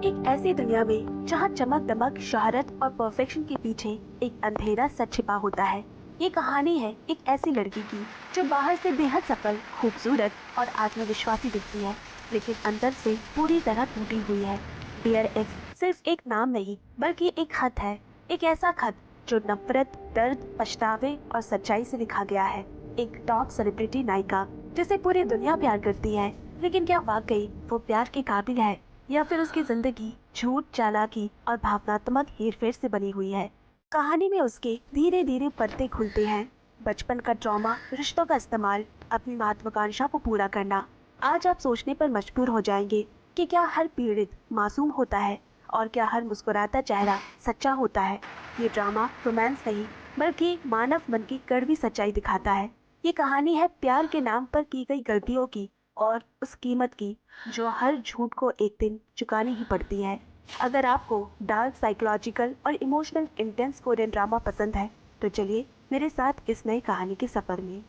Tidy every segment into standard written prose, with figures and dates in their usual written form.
एक ऐसी दुनिया में जहाँ चमक दमक शोहरत और परफेक्शन के पीछे एक अंधेरा सच छिपा होता है। ये कहानी है एक ऐसी लड़की की जो बाहर से बेहद सफल, खूबसूरत और आत्मविश्वासी दिखती है, लेकिन अंदर से पूरी तरह टूटी हुई है। डियर एक्स सिर्फ एक नाम नहीं, बल्कि एक खत है। एक ऐसा खत जो नफरत, दर्द, पछतावे और सच्चाई से लिखा गया है। एक टॉप सेलिब्रिटी नायिका जिसे पूरी दुनिया प्यार करती है, लेकिन क्या वाकई वो प्यार के काबिल है, या फिर उसकी जिंदगी झूठ, चालाकी और भावनात्मक हेरफेर से बनी हुई है। कहानी में उसके धीरे धीरे पर्दे खुलते हैं। बचपन का ट्रॉमा, रिश्तों का इस्तेमाल, अपनी महत्वाकांक्षा को पूरा करना। आज आप सोचने पर मजबूर हो जाएंगे कि क्या हर पीड़ित मासूम होता है, और क्या हर मुस्कुराता चेहरा सच्चा होता है। ये ड्रामा रोमांस नहीं, बल्कि मानव मन की कड़वी सच्चाई दिखाता है। ये कहानी है प्यार के नाम पर की गई गलतियों की, और उस कीमत की जो हर झूठ को एक दिन चुकानी ही पड़ती है। अगर आपको डार्क, साइकोलॉजिकल और इमोशनल इंटेंस कोरियन ड्रामा पसंद है, तो चलिए मेरे साथ इस नई कहानी के सफर में।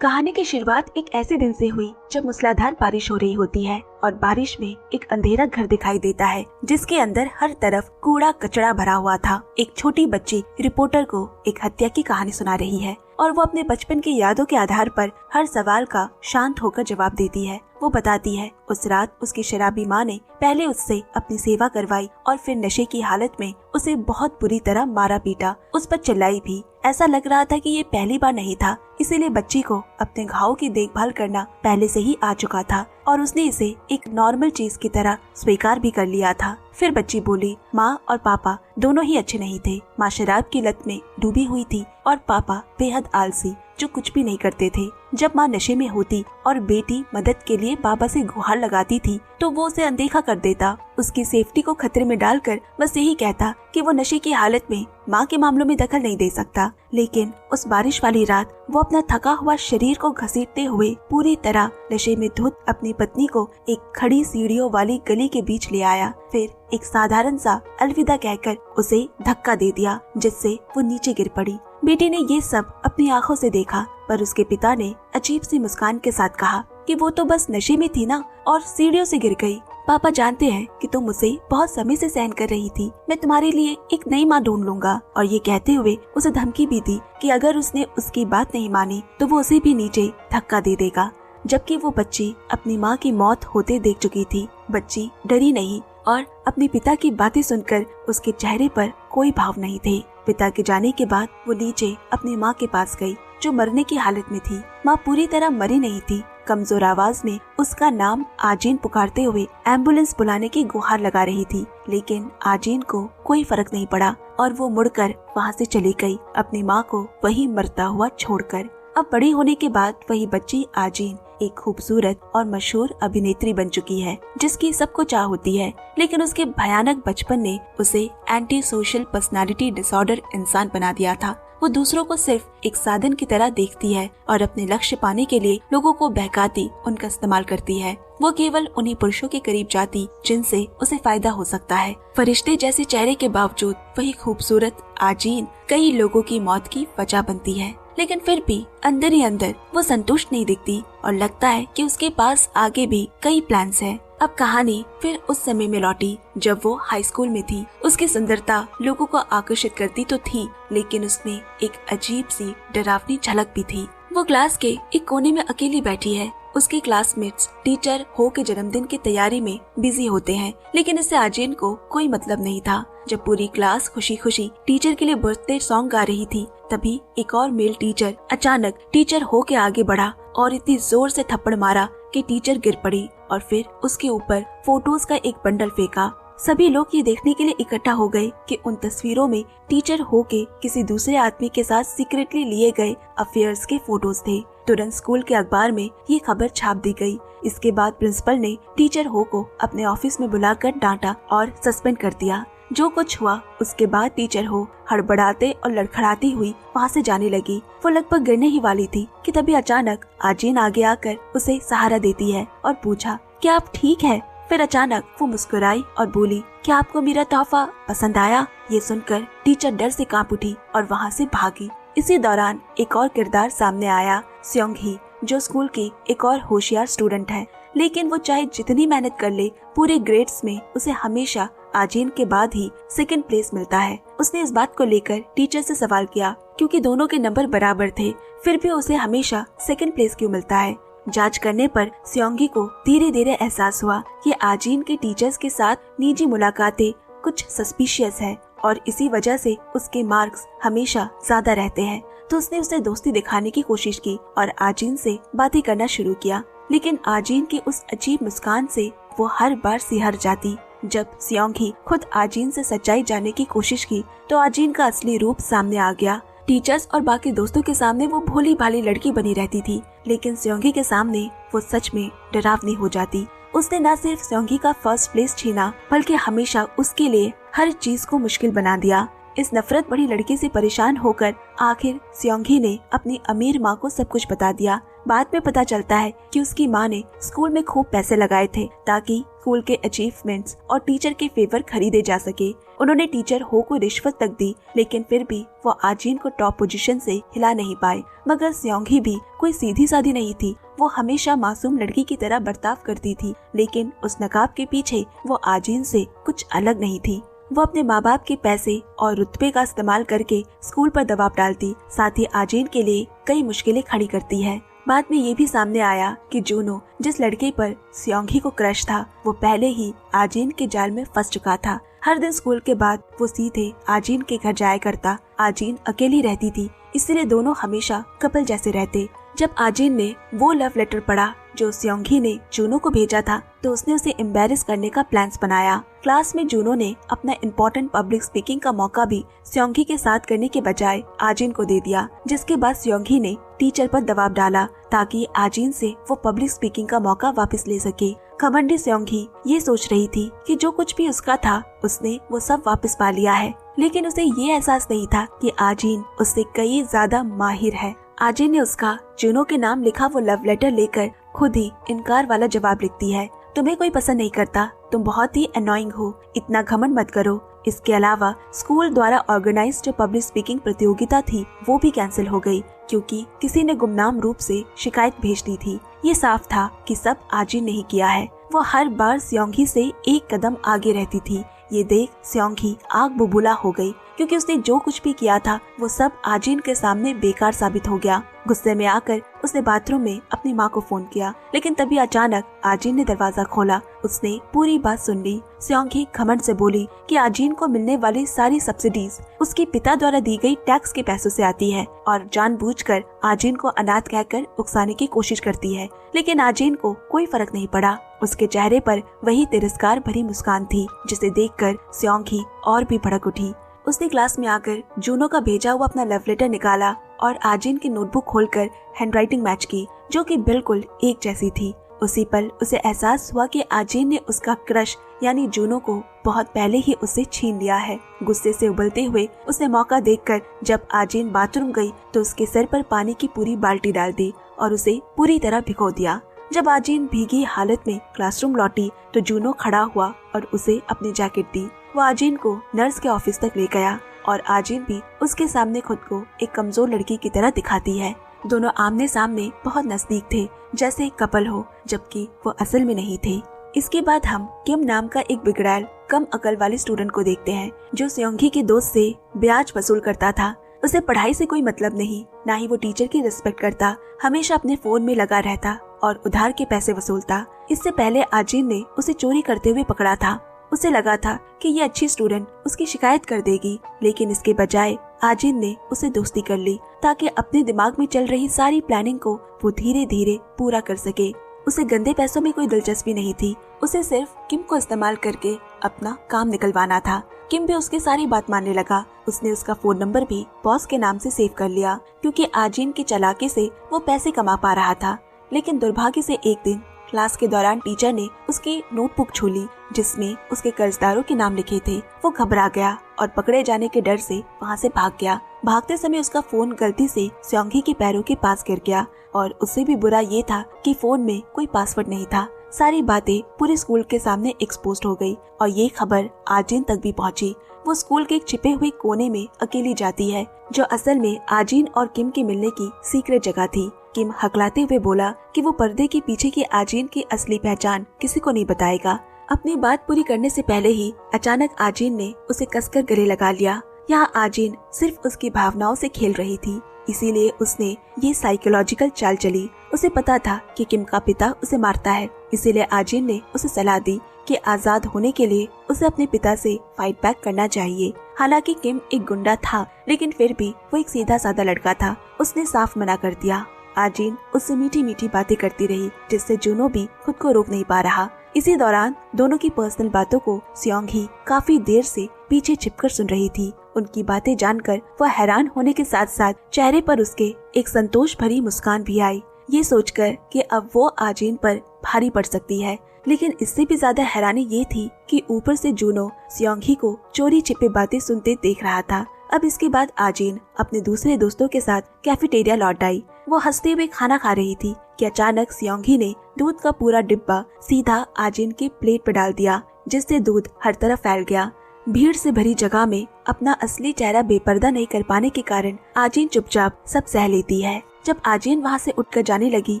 कहानी की शुरुआत एक ऐसे दिन से हुई जब मूसलाधार बारिश हो रही होती है, और बारिश में एक अंधेरा घर दिखाई देता है जिसके अंदर हर तरफ कूड़ा कचरा भरा हुआ था। एक छोटी बच्ची रिपोर्टर को एक हत्या की कहानी सुना रही है, और वो अपने बचपन की यादों के आधार पर हर सवाल का शांत होकर जवाब देती है। वो बताती है उस रात उसकी शराबी माँ ने पहले उससे अपनी सेवा करवाई और फिर नशे की हालत में उसे बहुत बुरी तरह मारा पीटा, उस पर चिल्लाई भी। ऐसा लग रहा था कि ये पहली बार नहीं था, इसीलिए बच्ची को अपने घाव की देखभाल करना पहले से ही आ चुका था और उसने इसे एक नॉर्मल चीज की तरह स्वीकार भी कर लिया था। फिर बच्ची बोली, माँ और पापा दोनों ही अच्छे नहीं थे। माँ शराब की लत में डूबी हुई थी और पापा बेहद आलसी, जो कुछ भी नहीं करते थे। जब माँ नशे में होती और बेटी मदद के लिए बाबा से गुहार लगाती थी, तो वो उसे अनदेखा कर देता। उसकी सेफ्टी को खतरे में डालकर बस यही कहता कि वो नशे की हालत में माँ के मामलों में दखल नहीं दे सकता। लेकिन उस बारिश वाली रात वो अपना थका हुआ शरीर को घसीटते हुए पूरी तरह नशे में धुत अपनी पत्नी को एक खड़ी सीढ़ियों वाली गली के बीच ले आया। फिर एक साधारण सा अलविदा कहकर उसे धक्का दे दिया, जिससे वो नीचे गिर पड़ी। बेटी ने ये सब अपनी आंखों से देखा, पर उसके पिता ने अजीब सी मुस्कान के साथ कहा कि वो तो बस नशे में थी ना, और सीढ़ियों से गिर गई। पापा जानते हैं कि तुम उसे बहुत समय से सहन कर रही थी, मैं तुम्हारे लिए एक नई माँ ढूंढ लूंगा। और ये कहते हुए उसे धमकी भी दी कि अगर उसने उसकी बात नहीं मानी तो वो उसे भी नीचे धक्का दे देगा। जबकि वो बच्ची अपनी माँ की मौत होते देख चुकी थी। बच्ची डरी नहीं, और अपने पिता की बातें सुनकर उसके चेहरे पर कोई भाव नहीं थे। पिता के जाने के बाद वो नीचे अपनी माँ के पास गई, जो मरने की हालत में थी। माँ पूरी तरह मरी नहीं थी। कमजोर आवाज में उसका नाम आजीन पुकारते हुए एम्बुलेंस बुलाने की गुहार लगा रही थी, लेकिन आजीन को कोई फर्क नहीं पड़ा और वो मुड़कर वहाँ से चली गई, अपनी माँ को वहीं मरता हुआ छोड़कर। अब बड़ी होने के बाद वही बच्ची आजीन एक खूबसूरत और मशहूर अभिनेत्री बन चुकी है, जिसकी सबको चाह होती है। लेकिन उसके भयानक बचपन ने उसे एंटी सोशल पर्सनालिटी डिसऑर्डर इंसान बना दिया था। वो दूसरों को सिर्फ एक साधन की तरह देखती है और अपने लक्ष्य पाने के लिए लोगों को बहकाती उनका इस्तेमाल करती है। वो केवल उन्हीं पुरुषों के करीब जाती जिनसे उसे फायदा हो सकता है। फरिश्ते जैसे चेहरे के बावजूद वही खूबसूरत आजीन कई लोगों की मौत की वजह बनती है। लेकिन फिर भी अंदर ही अंदर वो संतुष्ट नहीं दिखती और लगता है कि उसके पास आगे भी कई प्लान्स हैं। अब कहानी फिर उस समय में लौटी जब वो हाई स्कूल में थी। उसकी सुंदरता लोगों को आकर्षित करती तो थी, लेकिन उसमें एक अजीब सी डरावनी झलक भी थी। वो क्लास के एक कोने में अकेली बैठी है। उसके क्लासमेट्स टीचर हो के जन्मदिन की तैयारी में बिजी होते हैं, लेकिन इससे आजीन को कोई मतलब नहीं था। जब पूरी क्लास खुशी खुशी टीचर के लिए बर्थडे सॉन्ग गा रही थी, तभी एक और मेल टीचर अचानक टीचर हो के आगे बढ़ा और इतनी जोर से थप्पड़ मारा कि टीचर गिर पड़ी, और फिर उसके ऊपर फोटोज का एक बंडल फेंका। सभी लोग ये देखने के लिए इकट्ठा हो गए कि उन तस्वीरों में टीचर हो के किसी दूसरे आदमी के साथ सीक्रेटली लिए गए अफेयर्स के फोटोज थे। तुरंत स्कूल के अखबार में ये खबर छाप दी गई। इसके बाद प्रिंसिपल ने टीचर हो को अपने ऑफिस में बुलाकर डांटा और सस्पेंड कर दिया। जो कुछ हुआ उसके बाद टीचर हो हड़बड़ाते और लड़खड़ाती हुई वहाँ से जाने लगी। वो लगभग गिरने ही वाली थी कि तभी अचानक आजीन आगे आकर उसे सहारा देती है और पूछा, क्या आप ठीक है? फिर अचानक वो मुस्कुराई और बोली, क्या आपको मेरा तोहफा पसंद आया? ये सुनकर टीचर डर से कांप उठी और वहाँ से भागी। इसी दौरान एक और किरदार सामने आया, स्योंग ही, जो स्कूल की एक और होशियार स्टूडेंट है। लेकिन वो चाहे जितनी मेहनत कर ले, पूरे ग्रेड्स में उसे हमेशा आजीन के बाद ही सेकंड प्लेस मिलता है। उसने इस बात को लेकर टीचर से सवाल किया, क्योंकि दोनों के नंबर बराबर थे, फिर भी उसे हमेशा सेकंड प्लेस क्यों मिलता है। जांच करने पर स्योंगी को धीरे धीरे एहसास हुआ कि आजीन के टीचर्स के साथ निजी मुलाकातें कुछ सस्पिशियस है और इसी वजह से उसके मार्क्स हमेशा ज्यादा रहते हैं। तो उसने उसे दोस्ती दिखाने की कोशिश की और आजीन से बातें करना शुरू किया, लेकिन आजीन की उस अजीब मुस्कान से वो हर बार सिहर जाती। जब स्योंगी खुद आजीन से सच्चाई जानने की कोशिश की तो आजीन का असली रूप सामने आ गया। टीचर्स और बाकी दोस्तों के सामने वो भोली भाली लड़की बनी रहती थी, लेकिन स्योंगी के सामने वो सच में डरावनी हो जाती। उसने न सिर्फ स्योंगी का फर्स्ट प्लेस छीना, बल्कि हमेशा उसके लिए हर चीज को मुश्किल बना दिया। इस नफरत भरी लड़की से परेशान होकर आखिर स्योंगी ने अपनी अमीर माँ को सब कुछ बता दिया। बाद में पता चलता है कि उसकी माँ ने स्कूल में खूब पैसे लगाए थे ताकि स्कूल के अचीवमेंट्स और टीचर के फेवर खरीदे जा सके। उन्होंने टीचर हो को रिश्वत तक दी, लेकिन फिर भी वो आजीन को टॉप पोजीशन से हिला नहीं पाए। मगर स्योंगी भी कोई सीधी साधी नहीं थी, वो हमेशा मासूम लड़की की तरह बर्ताव करती थी, लेकिन उस नकाब के पीछे वो आजीन से कुछ अलग नहीं थी। वो अपने माँ बाप के पैसे और रुतबे का इस्तेमाल करके स्कूल पर दबाव डालती, साथ ही आजीन के लिए कई मुश्किलें खड़ी करती है। बाद में ये भी सामने आया कि जूनो, जिस लड़के पर स्योंगी को क्रश था, वो पहले ही आजीन के जाल में फंस चुका था। हर दिन स्कूल के बाद वो सीधे आजीन के घर जाया करता। आजीन अकेली रहती थी, इसलिए दोनों हमेशा कपल जैसे रहते। जब आजीन ने वो लव लेटर पढ़ा जो स्योंगी ने जूनो को भेजा था, तो उसने उसे एम्बैरेस करने का प्लान्स बनाया। क्लास में जूनो ने अपना इम्पोर्टेंट पब्लिक स्पीकिंग का मौका भी स्योंगी के साथ करने के बजाय आजीन को दे दिया, जिसके बाद स्योंगी ने टीचर पर दबाव डाला ताकि आजीन से वो पब्लिक स्पीकिंग का मौका वापस ले सके। घमंडी स्योंगी ये सोच रही थी कि जो कुछ भी उसका था उसने वो सब वापस पा लिया है, लेकिन उसे ये एहसास नहीं था कि आजीन उससे कई ज्यादा माहिर है। आजीन ने उसका जूनो के नाम लिखा वो लव लेटर लेकर खुद ही इनकार वाला जवाब लिखती है। तुम्हें कोई पसंद नहीं करता, तुम बहुत ही अनोइंग हो, इतना घमंड मत करो। इसके अलावा स्कूल द्वारा ऑर्गेनाइज जो पब्लिक स्पीकिंग प्रतियोगिता थी वो भी कैंसिल हो गई, क्योंकि किसी ने गुमनाम रूप से शिकायत भेज दी थी। ये साफ था कि सब आजीन ने ही किया है। वो हर बार स्योंगी से एक कदम आगे रहती थी। ये देख स्योंगी आग बुबुला हो गई, क्योंकि उसने जो कुछ भी किया था वो सब आजीन के सामने बेकार साबित हो गया। गुस्से में आकर उसने बाथरूम में अपनी माँ को फोन किया, लेकिन तभी अचानक आजीन ने दरवाजा खोला। उसने पूरी बात सुन ली। स्योंगी घमंड से बोली कि आजीन को मिलने वाली सारी सब्सिडीज उसके पिता द्वारा दी गई टैक्स के पैसों से आती है और जानबूझकर आजीन को अनाथ कहकर उकसाने की कोशिश करती है, लेकिन आजीन को कोई फर्क नहीं पड़ा। उसके चेहरे पर वही तिरस्कार भरी मुस्कान थी, जिसे देखकर स्योंगी और भी भड़क उठी। उसने क्लास में आकर जूनो का भेजा हुआ अपना लव लेटर निकाला और आजीन की नोटबुक खोलकर हैंडराइटिंग मैच की, जो कि बिल्कुल एक जैसी थी। उसी पल उसे एहसास हुआ कि आजीन ने उसका क्रश यानी जूनो को बहुत पहले ही उससे छीन लिया है। गुस्से से उबलते हुए उसने मौका देखकर जब आजीन बाथरूम गई तो उसके सर पर पानी की पूरी बाल्टी डाल दी और उसे पूरी तरह भिगो दिया। जब आजीन भीगी हालत में क्लासरूम लौटी तो जूनो खड़ा हुआ और उसे अपनी जैकेट दी। वो आजीन को नर्स के ऑफिस तक ले गया और आजीन भी उसके सामने खुद को एक कमजोर लड़की की तरह दिखाती है। दोनों आमने सामने बहुत नजदीक थे, जैसे एक कपल हो, जबकि वो असल में नहीं थे। इसके बाद हम किम नाम का एक बिगड़ैल कम अकल वाले स्टूडेंट को देखते हैं, जो स्योंगी के दोस्त से ब्याज वसूल करता था। उसे पढ़ाई से कोई मतलब नहीं, ना ही वो टीचर की रिस्पेक्ट करता, हमेशा अपने फोन में लगा रहता और उधार के पैसे वसूलता। इससे पहले आजीन ने उसे चोरी करते हुए पकड़ा था। उसे लगा था कि ये अच्छी स्टूडेंट उसकी शिकायत कर देगी, लेकिन इसके बजाय आजीन ने उसे दोस्ती कर ली ताकि अपने दिमाग में चल रही सारी प्लानिंग को वो धीरे धीरे पूरा कर सके। उसे गंदे पैसों में कोई दिलचस्पी नहीं थी, उसे सिर्फ किम को इस्तेमाल करके अपना काम निकलवाना था। किम भी उसकी सारी बात मानने लगा। उसने उसका फोन नंबर भी बॉस के नाम से सेव कर लिया, क्योंकि आजीन की चालाकी से वो पैसे कमा पा रहा था। लेकिन दुर्भाग्य से एक दिन क्लास के दौरान टीचर ने उसकी नोटबुक छू ली, जिसमें उसके कर्जदारों के नाम लिखे थे। वो घबरा गया और पकड़े जाने के डर से वहाँ से भाग गया। भागते समय उसका फोन गलती से स्योंगी के पैरों के पास गिर गया और उससे भी बुरा ये था कि फोन में कोई पासवर्ड नहीं था। सारी बातें पूरे स्कूल के सामने एक्सपोज हो गई और ये खबर आजीन तक भी पहुंची। वो स्कूल के एक छिपे हुए कोने में अकेली जाती है, जो असल में आजीन और किम के मिलने की सीक्रेट जगह थी। किम हकलाते हुए बोला कि वो पर्दे के पीछे की आजीन की असली पहचान किसी को नहीं बताएगा। अपनी बात पूरी करने से पहले ही अचानक आजीन ने उसे कसकर गले लगा लिया। यहाँ आजीन सिर्फ उसकी भावनाओं से खेल रही थी, इसीलिए उसने ये साइकोलॉजिकल चाल चली। उसे पता था कि किम का पिता उसे मारता है, इसीलिए आजीन ने उसे सलाह दी कि आजाद होने के लिए उसे अपने पिता से फाइट बैक करना चाहिए। हालांकि किम एक गुंडा था, लेकिन फिर भी वो एक सीधा साधा लड़का था। उसने साफ मना कर दिया। आजीन उससे मीठी मीठी बातें करती रही, जिससे जूनो भी खुद को रोक नहीं पा रहा। इसी दौरान दोनों की पर्सनल बातों को सियोंगी काफी देर से पीछे छिपकर सुन रही थी। उनकी बातें जानकर वह हैरान होने के साथ साथ चेहरे पर उसके एक संतोष भरी मुस्कान भी आई, ये सोचकर कि अब वो आजीन पर भारी पड़ सकती है। लेकिन इससे भी ज्यादा हैरानी ये थी कि ऊपर से जूनो सियोंगी को चोरी छिपे बातें सुनते देख रहा था। अब इसके बाद आजीन अपने दूसरे दोस्तों के साथ कैफेटेरिया लौट आई। वो हंसते हुए खाना खा रही थी कि अचानक सियोंगी ने दूध का पूरा डिब्बा सीधा आजीन के प्लेट पर डाल दिया, जिससे दूध हर तरफ फैल गया। भीड़ से भरी जगह में अपना असली चेहरा बेपर्दा नहीं कर पाने के कारण आजीन चुपचाप सब सह लेती है। जब आजीन वहाँ से उठकर जाने लगी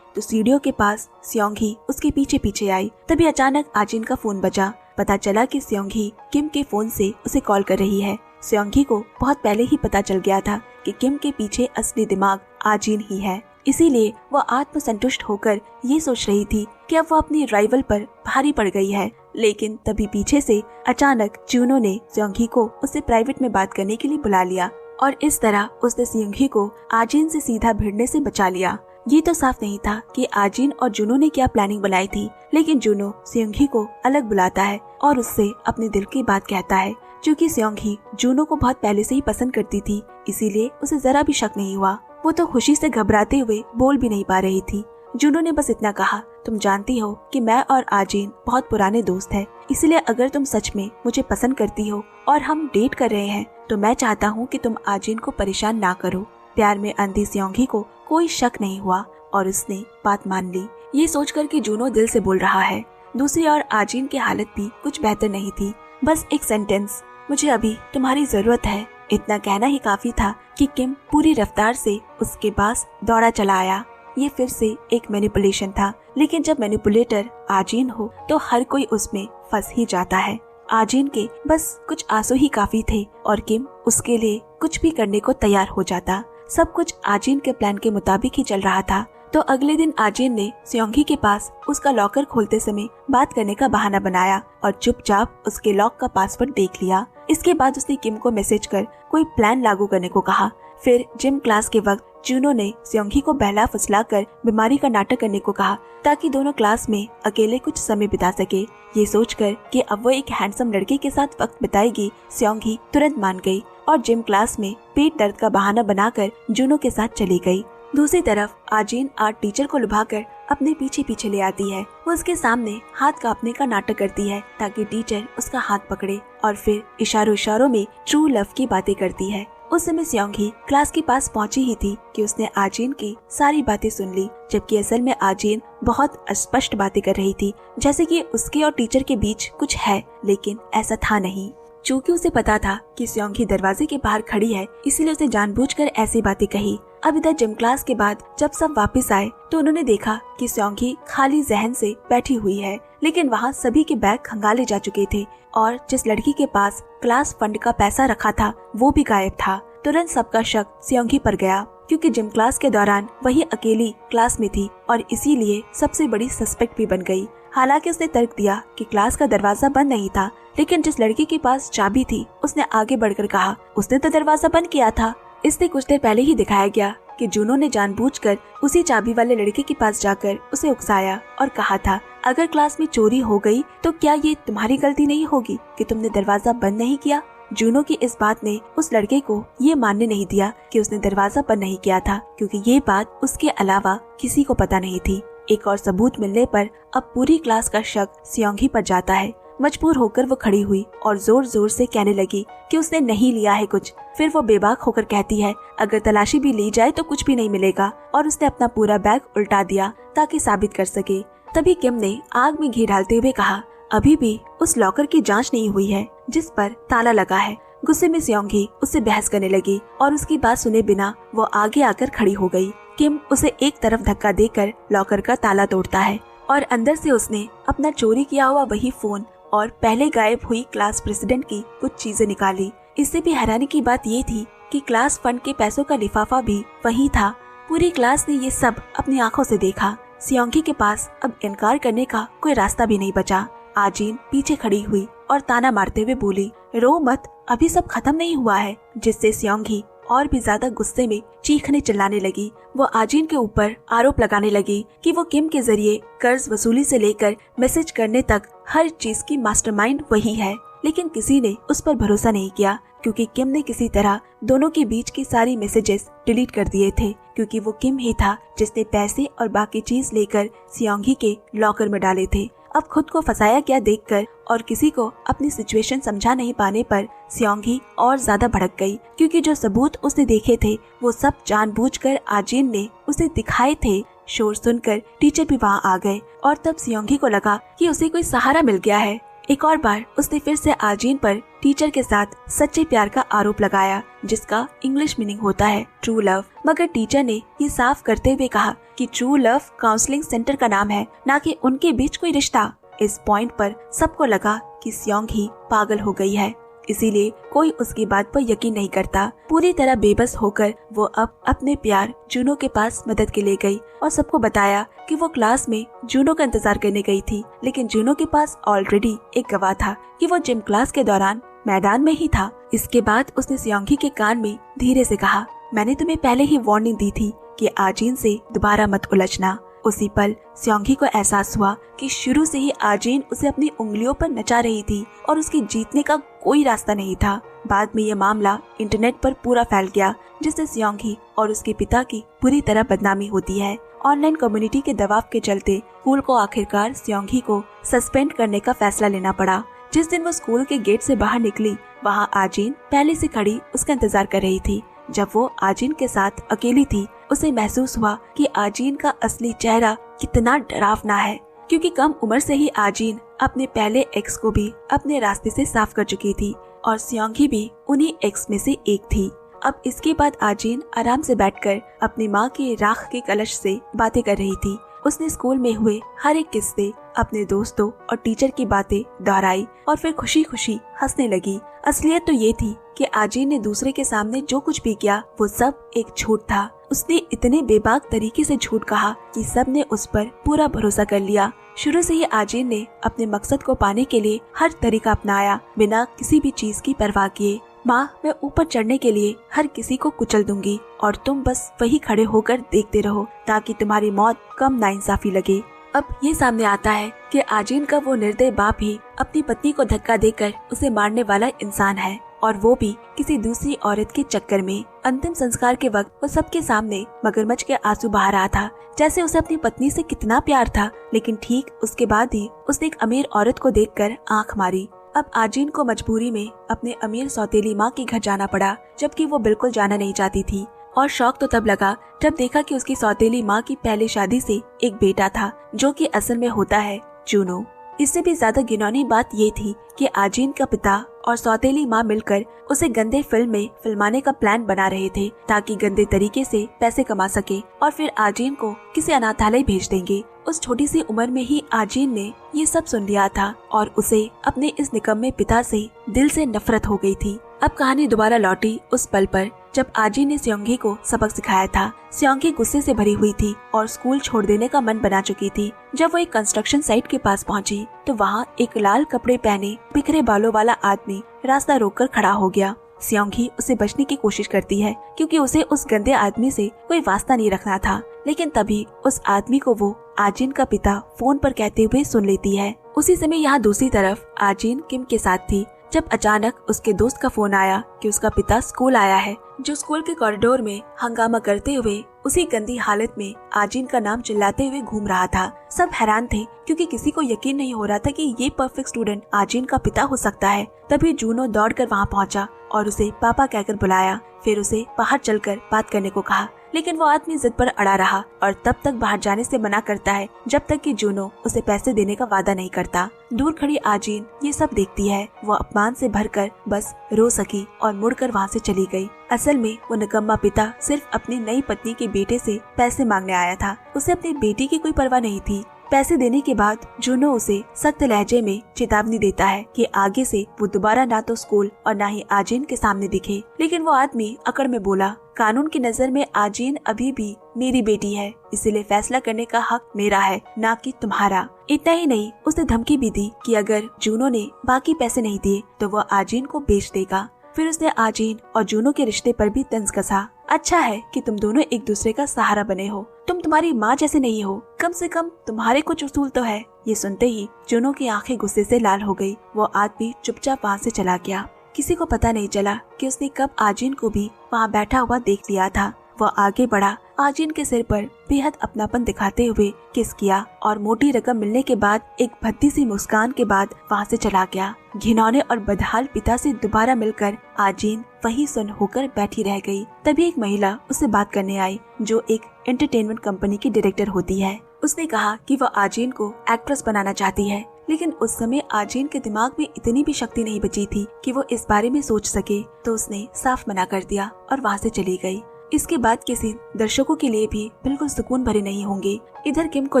तो सीढ़ियों के पास सियोंगी उसके पीछे पीछे आई। तभी अचानक आजीन का फोन बजा। पता चला कि सियोंगी किम के फोन से उसे कॉल कर रही है। सियोंगी को बहुत पहले ही पता चल गया था कि किम के पीछे असली दिमाग आजीन ही है, इसीलिए वो आत्मसंतुष्ट होकर ये सोच रही थी कि अब वो अपनी राइवल पर भारी पड़ गई है। लेकिन तभी पीछे से अचानक जूनो ने सियोंगी को उससे प्राइवेट में बात करने के लिए बुला लिया और इस तरह उसने सियोंगी को आजीन से सीधा भिड़ने से बचा लिया। ये तो साफ नहीं था कि आजीन और जूनो ने क्या प्लानिंग बनाई थी, लेकिन जूनो सियोंगी को अलग बुलाता है और उससे अपने दिल की बात कहता है। क्योंकि सियोंगी जूनो को बहुत पहले से ही पसंद करती थी, इसीलिए उसे जरा भी शक नहीं हुआ। वो तो खुशी से घबराते हुए बोल भी नहीं पा रही थी। जूनो ने बस इतना कहा, तुम जानती हो कि मैं और आजीन बहुत पुराने दोस्त हैं, इसलिए अगर तुम सच में मुझे पसंद करती हो और हम डेट कर रहे हैं तो मैं चाहता हूँ कि तुम आजीन को परेशान ना करो। प्यार में अंधी सियोंगी को कोई शक नहीं हुआ और उसने बात मान ली। ये सोचकर कि जूनो दिल से बोल रहा है। दूसरी ओर आजीन की हालत भी कुछ बेहतर नहीं थी। बस एक सेंटेंस, मुझे अभी तुम्हारी जरूरत है, इतना कहना ही काफी था कि किम पूरी रफ्तार से उसके पास दौड़ा चला आया। ये फिर से एक मैनिपुलेशन था, लेकिन जब मैनिपुलेटर आजीन हो तो हर कोई उसमें फंस ही जाता है। आजीन के बस कुछ आंसू ही काफी थे और किम उसके लिए कुछ भी करने को तैयार हो जाता। सब कुछ आजीन के प्लान के मुताबिक ही चल रहा था। तो अगले दिन आजीन ने सियोंगी के पास उसका लॉकर खोलते समय बात करने का बहाना बनाया और चुपचाप उसके लॉक का पासवर्ड देख लिया। इसके बाद उसने किम को मैसेज कर कोई प्लान लागू करने को कहा। फिर जिम क्लास के वक्त जूनो ने सियोंगी को बहला फुसला कर बीमारी का नाटक करने को कहा ताकि दोनों क्लास में अकेले कुछ समय बिता सके। ये सोचकर कि अब वो एक हैंडसम लड़के के साथ वक्त बिताएगी, सियोंगी तुरंत मान गई और जिम क्लास में पेट दर्द का बहाना बनाकर जूनो के साथ चली गई। दूसरी तरफ आजीन आर्ट टीचर को लुभाकर अपने पीछे पीछे ले आती है। वो उसके सामने हाथ कांपने का नाटक करती है ताकि टीचर उसका हाथ पकड़े और फिर इशारों इशारों में ट्रू लव की बातें करती है। उस समय सियोंगी क्लास के पास पहुंची ही थी कि उसने आजीन की सारी बातें सुन ली, जबकि असल में आजीन बहुत अस्पष्ट बातें कर रही थी, जैसे कि उसके और टीचर के बीच कुछ है, लेकिन ऐसा था नहीं। चूँकि उसे पता था कि सियोंगी दरवाजे के बाहर खड़ी है, इसीलिए उसे जानबूझकर ऐसी बातें कही। अब इधर जिम क्लास के बाद जब सब वापस आए तो उन्होंने देखा कि सियोंगी खाली जहन से बैठी हुई है, लेकिन वहाँ सभी के बैग खंगाले जा चुके थे और जिस लड़की के पास क्लास फंड का पैसा रखा था वो भी गायब था। तुरंत सबका शक सियोंगी पर गया, क्योंकि जिम क्लास के दौरान वही अकेली क्लास में थी और इसीलिए सबसे बड़ी सस्पेक्ट भी बन गई। हालांकि उसने तर्क दिया कि क्लास का दरवाजा बंद नहीं था, लेकिन जिस लड़की के पास चाबी थी उसने आगे बढ़कर कहा, उसने तो दरवाजा बंद किया था। इससे कुछ देर पहले ही दिखाया गया कि जूनो ने जानबूझकर उसी चाबी वाले लड़के के पास जाकर उसे उकसाया और कहा था, अगर क्लास में चोरी हो गई तो क्या ये तुम्हारी गलती नहीं होगी कि तुमने दरवाजा बंद नहीं किया। जूनो की इस बात ने उस लड़के को ये मानने नहीं दिया कि उसने दरवाजा बंद नहीं किया था, क्योंकि ये बात उसके अलावा किसी को पता नहीं थी। एक और सबूत मिलने पर अब पूरी क्लास का शक सियोंगी पर जाता है। मजबूर होकर वो खड़ी हुई और जोर जोर से कहने लगी कि उसने नहीं लिया है कुछ। फिर वो बेबाक होकर कहती है, अगर तलाशी भी ली जाए तो कुछ भी नहीं मिलेगा, और उसने अपना पूरा बैग उल्टा दिया ताकि साबित कर सके। तभी किम ने आग में घी डालते हुए कहा, अभी भी उस लॉकर की जांच नहीं हुई है जिस पर ताला लगा है। गुस्से में सियोंगी उससे बहस करने लगी और उसकी बात सुने बिना वो आगे आकर खड़ी हो गई। किम उसे एक तरफ धक्का देकर लॉकर का ताला तोड़ता है और अंदर से उसने अपना चोरी किया हुआ वही फोन और पहले गायब हुई क्लास प्रेसिडेंट की कुछ चीजें निकाली। इससे भी हैरानी की बात ये थी कि क्लास फंड के पैसों का लिफाफा भी वही था। पूरी क्लास ने ये सब अपनी आंखों से देखा। सियोंगी के पास अब इनकार करने का कोई रास्ता भी नहीं बचा। आजिन पीछे खड़ी हुई और ताना मारते हुए बोली, रो मत, अभी सब खत्म नहीं हुआ है। जिससे सियोंगी और भी ज्यादा गुस्से में चीखने चिल्लाने लगी। वो आजिन के ऊपर आरोप लगाने लगी कि वो किम के जरिए कर्ज वसूली से लेकर मैसेज करने तक हर चीज की मास्टरमाइंड वही है। लेकिन किसी ने उस पर भरोसा नहीं किया क्योंकि किम ने किसी तरह दोनों के बीच की सारी मैसेजेस डिलीट कर दिए थे, क्योंकि वो किम ही था जिसने पैसे और बाकी चीज लेकर सियोंगी के लॉकर में डाले थे। अब खुद को फंसाया गया देखकर और किसी को अपनी सिचुएशन समझा नहीं पाने पर सियोंगी और ज्यादा भड़क गई, क्योंकि जो सबूत उसने देखे थे वो सब जानबूझकर आजिन ने उसे दिखाए थे। शोर सुनकर टीचर भी वहाँ आ गए और तब सियोंगी को लगा कि उसे कोई सहारा मिल गया है। एक और बार उसने फिर से आजिन पर टीचर के साथ सच्चे प्यार का आरोप लगाया, जिसका इंग्लिश मीनिंग होता है ट्रू लव। मगर टीचर ने ये साफ करते हुए कहा कि ट्रू लव काउंसलिंग सेंटर का नाम है, ना कि उनके बीच कोई रिश्ता। इस पॉइंट पर सबको लगा कि सियोंगी पागल हो गई है, इसीलिए कोई उसकी बात पर यकीन नहीं करता। पूरी तरह बेबस होकर वो अब अपने प्यार जूनो के पास मदद के लिए गई और सबको बताया कि वो क्लास में जूनो का इंतजार करने गई थी, लेकिन जूनो के पास ऑलरेडी एक गवाह था कि वो जिम क्लास के दौरान मैदान में ही था। इसके बाद उसने सियोंगी के कान में धीरे से कहा, मैंने तुम्हें पहले ही वार्निंग दी थी कि आजिन से दोबारा मत उलझना। उसी पल सियोंगी को एहसास हुआ कि शुरू से ही आजिन उसे अपनी उंगलियों पर नचा रही थी और उसके जीतने का कोई रास्ता नहीं था। बाद में ये मामला इंटरनेट पर पूरा फैल गया, जिससे सियोंगी और उसके पिता की बुरी तरह बदनामी होती है। ऑनलाइन कम्युनिटी के दबाव के चलते स्कूल को आखिरकार सियोंगी को सस्पेंड करने का फैसला लेना पड़ा। जिस दिन वो स्कूल के गेट से बाहर निकली, वहाँ आजिन पहले से खड़ी उसका इंतजार कर रही थी। जब वो आजिन के साथ अकेली थी, उसे महसूस हुआ कि आजिन का असली चेहरा कितना डरावना है, क्योंकि कम उम्र से ही आजिन अपने पहले एक्स को भी अपने रास्ते से साफ कर चुकी थी और सियोंगी भी उन्हीं एक्स में से एक थी। अब इसके बाद आजिन आराम से बैठकर अपनी माँ के राख के कलश से बातें कर रही थी। उसने स्कूल में हुए हर एक किस्से, अपने दोस्तों और टीचर की बातें दोहराई और फिर खुशी खुशी हंसने लगी। असलियत तो ये थी कि आजिन ने दूसरे के सामने जो कुछ भी किया वो सब एक झूठ था। उसने इतने बेबाक तरीके से झूठ कहा कि सब ने उस पर पूरा भरोसा कर लिया। शुरू से ही आजिन ने अपने मकसद को पाने के लिए हर तरीका अपनाया, बिना किसी भी चीज की परवाह किए। माँ, मैं ऊपर चढ़ने के लिए हर किसी को कुचल दूंगी और तुम बस वही खड़े होकर देखते रहो ताकि तुम्हारी मौत कम नाइंसाफी लगे। अब ये सामने आता है कि आजिन का वो निर्दय बाप ही अपनी पत्नी को धक्का देकर उसे मारने वाला इंसान है, और वो भी किसी दूसरी औरत के चक्कर में। अंतिम संस्कार के वक्त वो सबके सामने मगरमच्छ के आंसू बहा रहा था, जैसे उसे अपनी पत्नी से कितना प्यार था, लेकिन ठीक उसके बाद ही उसने एक अमीर औरत को देखकर आंख मारी। अब आजिन को मजबूरी में अपने अमीर सौतेली माँ के घर जाना पड़ा, जबकि वो बिल्कुल जाना नहीं चाहती थी। और शौक तो तब लगा जब देखा कि उसकी सौतेली माँ की पहली शादी से एक बेटा था, जो कि असल में होता है जूनो। इससे भी ज्यादा घिनौनी बात ये थी कि आजिन का पिता और सौतेली माँ मिलकर उसे गंदे फिल्म में फिल्माने का प्लान बना रहे थे, ताकि गंदे तरीके से पैसे कमा सके और फिर आजिन को किसी अनाथालय भेज देंगे। उस छोटी सी उम्र में ही आजिन ने ये सब सुन लिया था और उसे अपने इस निकम्मे पिता से दिल से नफरत हो गई थी। अब कहानी दोबारा लौटी उस पल पर जब आजिन ने सियोंगी को सबक सिखाया था। सियोंगी गुस्से से भरी हुई थी और स्कूल छोड़ देने का मन बना चुकी थी। जब वो एक कंस्ट्रक्शन साइट के पास पहुंची तो वहाँ एक लाल कपड़े पहने बिखरे बालों वाला आदमी रास्ता रोककर खड़ा हो गया। सियोंगी उसे बचने की कोशिश करती है, क्योंकि उसे उस गंदे आदमी से कोई वास्ता नहीं रखना था। लेकिन तभी उस आदमी को वो आजिन का पिता फोन पर कहते हुए सुन लेती है। उसी समय यहाँ दूसरी तरफ आजिन किम के साथ थी, जब अचानक उसके दोस्त का फोन आया कि उसका पिता स्कूल आया है, जो स्कूल के कॉरिडोर में हंगामा करते हुए उसी गंदी हालत में आजिन का नाम चिल्लाते हुए घूम रहा था। सब हैरान थे, क्योंकि किसी को यकीन नहीं हो रहा था कि ये परफेक्ट स्टूडेंट आजिन का पिता हो सकता है। तभी जूनो दौड़कर वहाँ पहुँचा और उसे पापा कहकर बुलाया, फिर उसे बाहर चलकर बात करने को कहा। लेकिन वो आदमी जिद पर अड़ा रहा और तब तक बाहर जाने से मना करता है जब तक कि जूनो उसे पैसे देने का वादा नहीं करता। दूर खड़ी आजीन ये सब देखती है। वो अपमान से भरकर बस रो सकी और मुड़कर वहाँ से चली गई। असल में वो निकम्मा पिता सिर्फ अपनी नई पत्नी के बेटे से पैसे मांगने आया था। उसे अपनी बेटी की कोई परवाह नहीं थी। पैसे देने के बाद जूनो उसे सख्त लहजे में चेतावनी देता है कि आगे से वो दोबारा ना तो स्कूल और ना ही आजीन के सामने दिखे। लेकिन वो आदमी अकड़ में बोला, कानून की नजर में आजीन अभी भी मेरी बेटी है, इसीलिए फैसला करने का हक मेरा है, ना कि तुम्हारा। इतना ही नहीं, उसने धमकी भी दी कि अगर जूनो ने बाकी पैसे नहीं दिए तो वो आजीन को बेच देगा। फिर उसने आजीन और जूनो के रिश्ते पर भी तंज कसा। अच्छा है कि तुम दोनों एक दूसरे का सहारा बने हो। तुम तुम्हारी माँ जैसे नहीं हो, कम से कम तुम्हारे कुछ उसूल तो है। ये सुनते ही जूनो की आंखें गुस्से से लाल हो गई। वो आदमी चुपचाप वहाँ से चला गया। किसी को पता नहीं चला कि उसने कब आजीन को भी वहाँ बैठा हुआ देख लिया था। वो आगे बढ़ा, आजीन के सिर पर बेहद अपनापन दिखाते हुए किस किया और मोटी रकम मिलने के बाद एक भद्दी सी मुस्कान के बाद वहाँ से चला गया। घिनौने और बदहाल पिता से दोबारा मिलकर आजीन वही सुन होकर बैठी रह गई। तभी एक महिला उससे बात करने आई जो एक एंटरटेनमेंट कंपनी की डायरेक्टर होती है। उसने कहा कि वह आजीन को एक्ट्रेस बनाना चाहती है, लेकिन उस समय आजीन के दिमाग में इतनी भी शक्ति नहीं बची थी कि वो इस बारे में सोच सके, तो उसने साफ मना कर दिया और वहाँ से चली गई। इसके बाद किसी दर्शकों के लिए भी बिल्कुल सुकून भरे नहीं होंगे। इधर किम को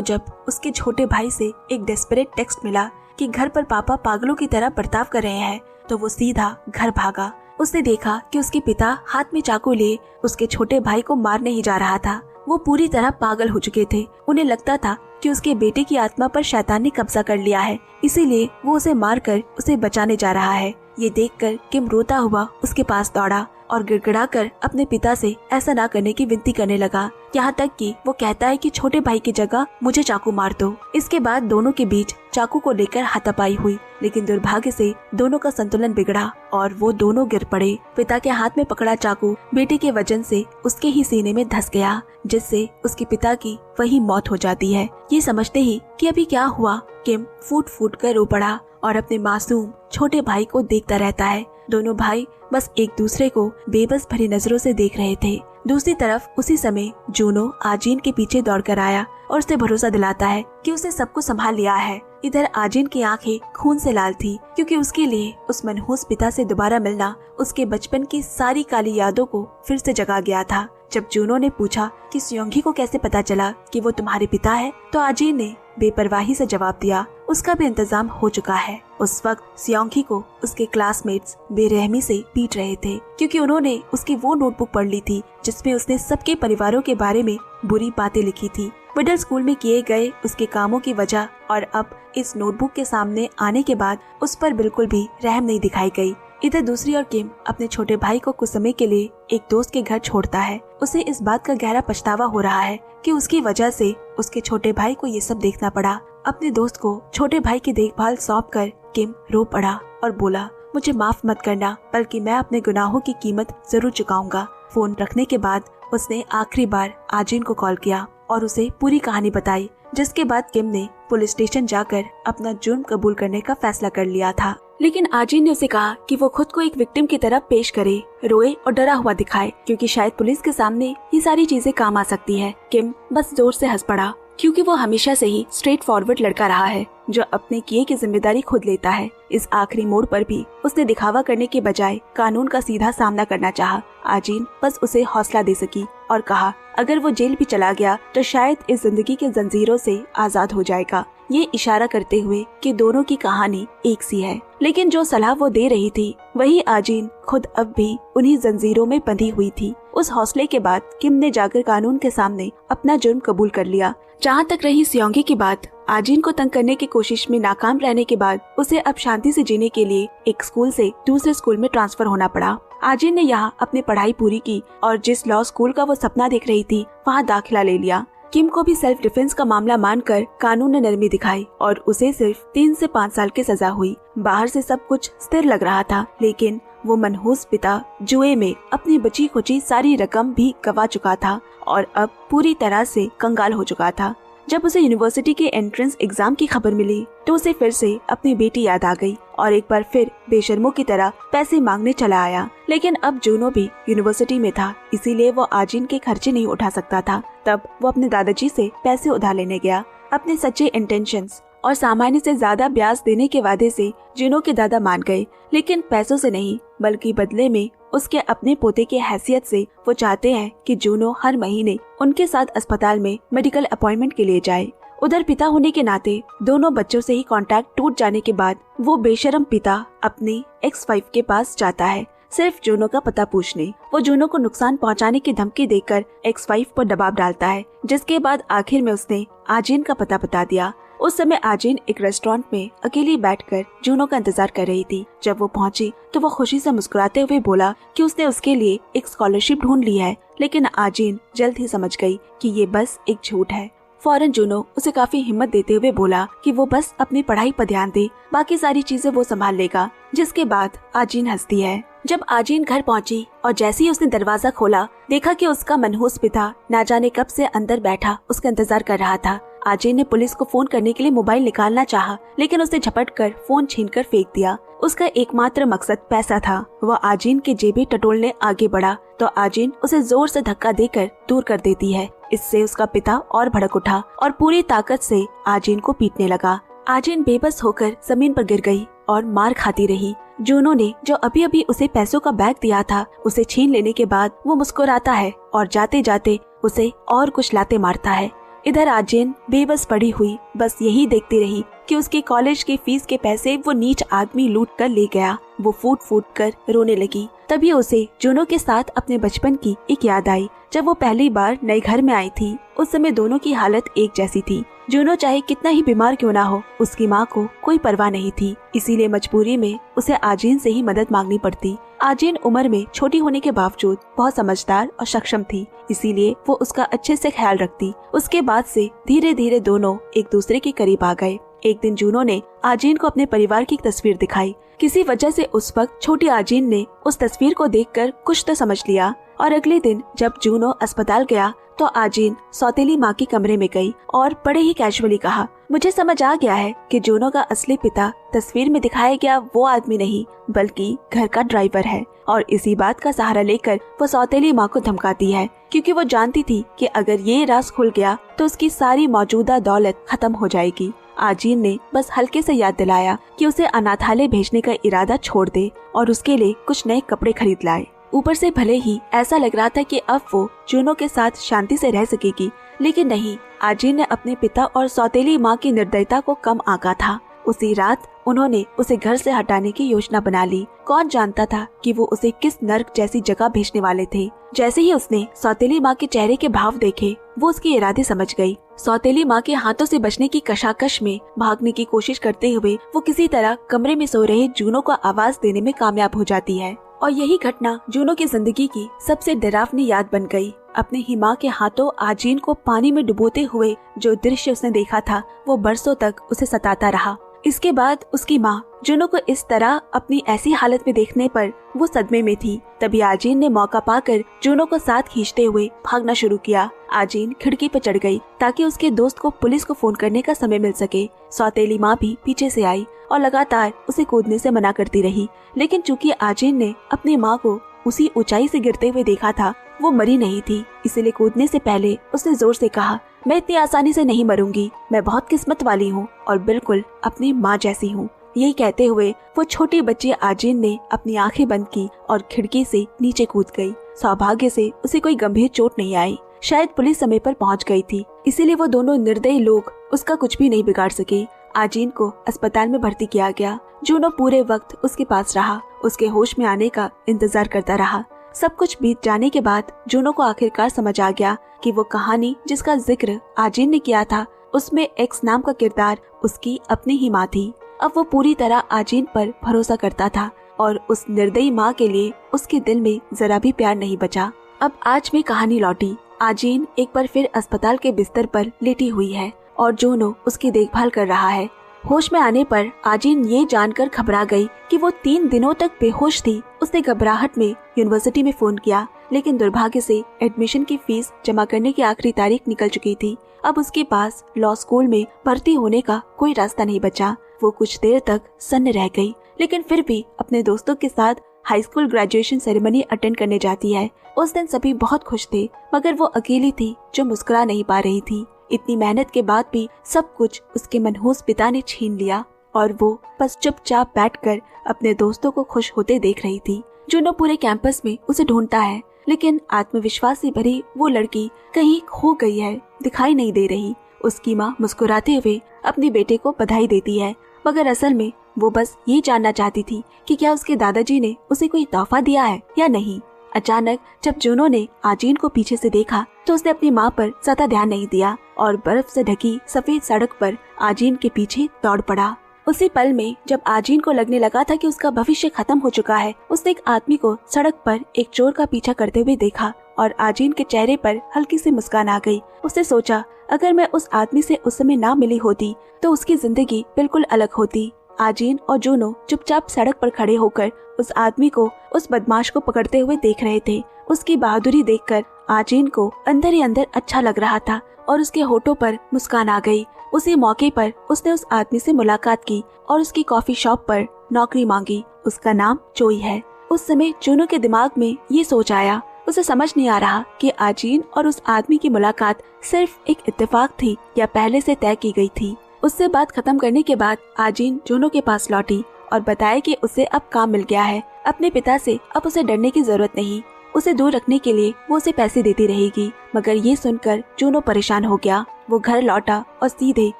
जब उसके छोटे भाई से एक डेस्परेट टेक्स्ट मिला कि घर पर पापा पागलों की तरह बर्ताव कर रहे हैं, तो वो सीधा घर भागा। उसने देखा कि उसके पिता हाथ में चाकू लिए उसके छोटे भाई को मारने ही जा रहा था। वो पूरी तरह पागल हो चुके थे। उन्हें लगता था कि उसके बेटे की आत्मा पर शैतान ने कब्जा कर लिया है, इसीलिए वो उसे मारकर उसे बचाने जा रहा है। ये देखकर किम रोता हुआ उसके पास दौड़ा और गिड़गिड़ाकर अपने पिता से ऐसा ना करने की विनती करने लगा। यहाँ तक कि वो कहता है कि छोटे भाई की जगह मुझे चाकू मार दो। इसके बाद दोनों के बीच चाकू को लेकर हाथापाई हुई, लेकिन दुर्भाग्य से दोनों का संतुलन बिगड़ा और वो दोनों गिर पड़े। पिता के हाथ में पकड़ा चाकू बेटे के वजन से उसके ही सीने में धंस गया, जिससे उसके पिता की वही मौत हो जाती है। ये समझते ही कि अभी क्या हुआ, किम फूट फूट कर रो पड़ा और अपने मासूम छोटे भाई को देखता रहता है। दोनों भाई बस एक दूसरे को बेबस भरी नजरों से देख रहे थे। दूसरी तरफ उसी समय जूनो आजीन के पीछे दौड़कर आया और उसे भरोसा दिलाता है कि उसने सब कुछ संभाल लिया है। इधर आजीन की आंखें खून से लाल थी, क्योंकि उसके लिए उस मनहूस पिता से दोबारा मिलना उसके बचपन की सारी काली यादों को फिर से जगा गया था। जब जूनो ने पूछा कि सियोंगी को कैसे पता चला कि वो तुम्हारे पिता है, तो आजीन ने बेपरवाही से जवाब दिया, उसका भी इंतजाम हो चुका है। उस वक्त सियोंगी को उसके क्लासमेट्स बेरहमी से पीट रहे थे, क्योंकि उन्होंने उसकी वो नोटबुक पढ़ ली थी जिसमें उसने सबके परिवारों के बारे में बुरी बातें लिखी थी, मिडिल स्कूल में किए गए उसके कामों की वजह। और अब इस नोटबुक के सामने आने के बाद उस पर बिल्कुल भी रहम नहीं दिखाई गई। इधर दूसरी ओर किम अपने छोटे भाई को कुछ समय के लिए एक दोस्त के घर छोड़ता है। उसे इस बात का गहरा पछतावा हो रहा है कि उसकी वजह से उसके छोटे भाई को ये सब देखना पड़ा। अपने दोस्त को छोटे भाई की देखभाल सौंपकर किम रो पड़ा और बोला, मुझे माफ मत करना, बल्कि मैं अपने गुनाहों की कीमत जरूर चुकाऊंगा। फोन रखने के बाद उसने आखिरी बार आजीन को कॉल किया और उसे पूरी कहानी बताई, जिसके बाद किम ने पुलिस स्टेशन जाकर अपना जुर्म कबूल करने का फैसला कर लिया था। लेकिन आजीन ने उसे कहा कि वो खुद को एक विक्टिम की तरह पेश करे, रोए और डरा हुआ दिखाए, क्योंकि शायद पुलिस के सामने ये सारी चीजें काम आ सकती है। किम बस जोर से हंस पड़ा, क्योंकि वो हमेशा से ही स्ट्रेट फॉरवर्ड लड़का रहा है जो अपने किए की जिम्मेदारी खुद लेता है। इस आखिरी मोड़ पर भी उसने दिखावा करने के बजाय कानून का सीधा सामना करना चाहा। आजीन बस उसे हौसला दे सकी और कहा, अगर वो जेल भी चला गया तो शायद इस जिंदगी के जंजीरों से आजाद हो जाएगा, ये इशारा करते हुए कि दोनों की कहानी एक सी है। लेकिन जो सलाह वो दे रही थी वही आजीन खुद अब भी उन्हीं जंजीरों में बंधी हुई थी। उस हौसले के बाद किम ने जाकर कानून के सामने अपना जुर्म कबूल कर लिया। जहाँ तक रही सियोंगी की बात, आजीन को तंग करने की कोशिश में नाकाम रहने के बाद उसे अब शांति से जीने के लिए एक स्कूल से दूसरे स्कूल में ट्रांसफर होना पड़ा। आजीन ने यहाँ अपनी पढ़ाई पूरी की और जिस लॉ स्कूल का वो सपना देख रही थी वहाँ दाखिला ले लिया। किम को भी सेल्फ डिफेंस का मामला मानकर कानून ने नरमी दिखाई और उसे सिर्फ 3 से 5 साल की सजा हुई। बाहर से सब कुछ स्थिर लग रहा था, लेकिन वो मनहूस पिता जुए में अपनी बची खुची सारी रकम भी गवा चुका था और अब पूरी तरह से कंगाल हो चुका था। जब उसे यूनिवर्सिटी के एंट्रेंस एग्जाम की खबर मिली तो उसे फिर से अपनी बेटी याद आ गई और एक बार फिर बेशर्मों की तरह पैसे मांगने चला आया। लेकिन अब जूनो भी यूनिवर्सिटी में था, इसीलिए वो आजिन के खर्चे नहीं उठा सकता था। तब वो अपने दादाजी से पैसे उधार लेने गया। अपने सच्चे इंटेंशंस और सामान्य से ज्यादा ब्याज देने के वादे से जूनो के दादा मान गए, लेकिन पैसों से नहीं बल्कि बदले में उसके अपने पोते की हैसियत से वो चाहते हैं कि जूनो हर महीने उनके साथ अस्पताल में मेडिकल अपॉइंटमेंट के लिए जाए। उधर पिता होने के नाते दोनों बच्चों से ही कांटेक्ट टूट जाने के बाद वो बेशरम पिता अपनी एक्स वाइफ के पास जाता है सिर्फ जूनो का पता पूछने। वो जूनो को नुकसान पहुंचाने की धमकी देकर एक्स वाइफ पर दबाव डालता है, जिसके बाद आखिर में उसने आजिन का पता बता दिया। उस समय आजिन एक रेस्टोरेंट में अकेली बैठकर जूनो का इंतजार कर रही थी। जब वो पहुंची तो वो खुशी से मुस्कुराते हुए बोला कि उसने उसके लिए एक स्कॉलरशिप ढूंढ ली है, लेकिन आजिन जल्द ही समझ गई कि ये बस एक झूठ है। फौरन जूनो उसे काफी हिम्मत देते हुए बोला कि वो बस अपनी पढ़ाई पर ध्यान दे, बाकी सारी चीजें वो संभाल लेगा। जिसके बाद आजिन हंसती है। जब आजिन घर पहुंची और जैसे ही उसने दरवाजा खोला, देखा कि उसका मनहूस पिता ना जाने कब से अंदर बैठा उसका इंतजार कर रहा था। आजिन ने पुलिस को फोन करने के लिए मोबाइल निकालना चाहा, लेकिन उसने झपट कर फोन छीनकर फेंक दिया। उसका एकमात्र मकसद पैसा था। वह आजिन के जेबें टटोलने आगे बढ़ा तो आजिन उसे जोर से धक्का देकर दूर कर देती है। इससे उसका पिता और भड़क उठा और पूरी ताकत से आजिन को पीटने लगा। आजिन बेबस होकर जमीन पर गिर गई और मार खाती रही। जूनो ने जो अभी अभी उसे पैसों का बैग दिया था उसे छीन लेने के बाद वो मुस्कुराता है और जाते जाते उसे और कुछ लाते मारता है। इधर आजिन बेबस पड़ी हुई बस यही देखती रही कि उसके कॉलेज की फीस के पैसे वो नीच आदमी लूट कर ले गया। वो फूट फूट कर रोने लगी। तभी उसे जूनो के साथ अपने बचपन की एक याद आई। जब वो पहली बार नए घर में आई थी, उस समय दोनों की हालत एक जैसी थी। जूनो चाहे कितना ही बीमार क्यों ना हो, उसकी माँ को कोई परवाह नहीं थी, इसीलिए मजबूरी में उसे आजिन से ही मदद मांगनी पड़ती। आजिन उम्र में छोटी होने के बावजूद बहुत समझदार और सक्षम थी, इसीलिए वो उसका अच्छे से ख्याल रखती। उसके बाद से धीरे धीरे दोनों एक दूसरे के करीब आ गए। एक दिन जूनो ने आजिन को अपने परिवार की तस्वीर दिखाई। किसी वजह से उस वक्त छोटी आजिन ने उस तस्वीर को देखकर कुछ तो समझ लिया और अगले दिन जब जूनो अस्पताल गया तो आजिन सौतेली माँ के कमरे में गई और बड़े ही कैजुअली कहा, मुझे समझ आ गया है कि जूनो का असली पिता तस्वीर में दिखाया गया वो आदमी नहीं बल्कि घर का ड्राइवर है। और इसी बात का सहारा लेकर वो सौतेली माँ को धमकाती है, क्योंकि वो जानती थी कि अगर ये राज खुल गया तो उसकी सारी मौजूदा दौलत खत्म हो जाएगी। आजिन ने बस हल्के से याद दिलाया कि उसे अनाथालय भेजने का इरादा छोड़ दे और उसके लिए कुछ नए कपड़े खरीद लाए। ऊपर से भले ही ऐसा लग रहा था कि अब वो जूनो के साथ शांति से रह सकेगी, लेकिन नहीं। आजिन ने अपने पिता और सौतेली माँ की निर्दयता को कम आंका था। उसी रात उन्होंने उसे घर से हटाने की योजना बना ली। कौन जानता था कि वो उसे किस नर्क जैसी जगह भेजने वाले थे। जैसे ही उसने सौतेली माँ के चेहरे के भाव देखे, वो उसके इरादे समझ गई। सौतेली माँ के हाथों से बचने की कशाकश में भागने की कोशिश करते हुए वो किसी तरह कमरे में सो रहे जूनो को आवाज देने में कामयाब हो जाती है। और यही घटना जूनो की जिंदगी की सबसे डरावनी याद बन गई। अपने ही माँ के हाथों आजिन को पानी में डुबोते हुए जो दृश्य उसने देखा था वो बरसों तक उसे सताता रहा। इसके बाद उसकी माँ जूनो को इस तरह अपनी ऐसी हालत में देखने पर वो सदमे में थी। तभी आजिन ने मौका पाकर जूनो को साथ खींचते हुए भागना शुरू किया। आजिन खिड़की पर चढ़ गई ताकि उसके दोस्त को पुलिस को फोन करने का समय मिल सके। सौतेली माँ भी पीछे से आई और लगातार उसे कूदने से मना करती रही, लेकिन चूंकि आजिन ने अपनी माँ को उसी ऊंचाई से गिरते हुए देखा था, वो मरी नहीं थी, इसलिए कूदने से पहले उसने जोर से कहा, मैं इतनी आसानी से नहीं मरूंगी, मैं बहुत किस्मत वाली हूँ और बिल्कुल अपनी माँ जैसी हूँ। यही कहते हुए वो छोटी बच्ची आजिन ने अपनी आंखें बंद की और खिड़की से नीचे कूद गई। सौभाग्य से उसे कोई गंभीर चोट नहीं आई। शायद पुलिस समय पर पहुंच गई थी, इसीलिए वो दोनों निर्दयी लोग उसका कुछ भी नहीं बिगाड़ सके। आजिन को अस्पताल में भर्ती किया गया। जूनो पूरे वक्त उसके पास रहा, उसके होश में आने का इंतजार करता रहा। सब कुछ बीत जाने के बाद जूनो को आखिरकार समझ आ गया कि वो कहानी जिसका जिक्र आजिन ने किया था, उसमें एक्स नाम का किरदार उसकी अपनी ही माँ थी। अब वो पूरी तरह आजिन पर भरोसा करता था और उस निर्दयी माँ के लिए उसके दिल में जरा भी प्यार नहीं बचा। अब आज में कहानी लौटी। आजिन एक बार फिर अस्पताल के बिस्तर पर लेटी हुई है और जूनो उसकी देखभाल कर रहा है। होश में आने पर आजिन ये जानकर घबरा गई कि वो 3 दिनों तक बेहोश थी। उसने घबराहट में यूनिवर्सिटी में फोन किया, लेकिन दुर्भाग्य से एडमिशन की फीस जमा करने की आखिरी तारीख निकल चुकी थी। अब उसके पास लॉ स्कूल में भर्ती होने का कोई रास्ता नहीं बचा। वो कुछ देर तक सन्न रह गई, लेकिन फिर भी अपने दोस्तों के साथ high school graduation ceremony attend करने जाती है। उस दिन सभी बहुत खुश थे, मगर वो अकेली थी जो मुस्कुरा नहीं पा रही थी। इतनी मेहनत के बाद भी सब कुछ उसके मनहूस पिता ने छीन लिया और वो बस चुपचाप बैठकर अपने दोस्तों को खुश होते देख रही थी। जूनो पूरे कैंपस में उसे ढूंढता है, लेकिन आत्मविश्वास से भरी वो लड़की कहीं खो गई है, दिखाई नहीं दे रही। उसकी माँ मुस्कुराते हुए अपने बेटे को बधाई देती है, मगर असल में वो बस ये जानना चाहती थी कि क्या उसके दादाजी ने उसे कोई तोहफा दिया है या नहीं। अचानक जब जूनो ने आजीन को पीछे से देखा तो उसने अपनी माँ पर ज्यादा ध्यान नहीं दिया और बर्फ से ढकी सफेद सड़क पर आजीन के पीछे दौड़ पड़ा। उसी पल में जब आजीन को लगने लगा था कि उसका भविष्य खत्म हो चुका है, उसने एक आदमी को सड़क पर एक चोर का पीछा करते हुए देखा और आजीन के चेहरे पर हल्की सी मुस्कान आ गई। उसने सोचा, अगर मैं उस आदमी से उस समय ना मिली होती तो उसकी जिंदगी बिल्कुल अलग होती। आजीन और जूनो चुपचाप सड़क पर खड़े होकर उस आदमी को, उस बदमाश को पकड़ते हुए देख रहे थे। उसकी बहादुरी देखकर आजीन को अंदर ही अंदर अच्छा लग रहा था और उसके होठों पर मुस्कान आ गई। उसी मौके पर उसने उस आदमी से मुलाकात की और उसकी कॉफी शॉप पर नौकरी मांगी। उसका नाम चोई है। उस समय जूनो के दिमाग में ये सोच आया। उसे समझ नहीं आ रहा कि आजीन और उस आदमी की मुलाकात सिर्फ एक इत्तेफाक थी या पहले से तय की गई थी। उससे बात खत्म करने के बाद आजीन जूनो के पास लौटी और बताया कि उसे अब काम मिल गया है। अपने पिता से अब उसे डरने की जरूरत नहीं। उसे दूर रखने के लिए वो उसे पैसे देती रहेगी। मगर ये सुनकर जूनो परेशान हो गया। वो घर लौटा और सीधे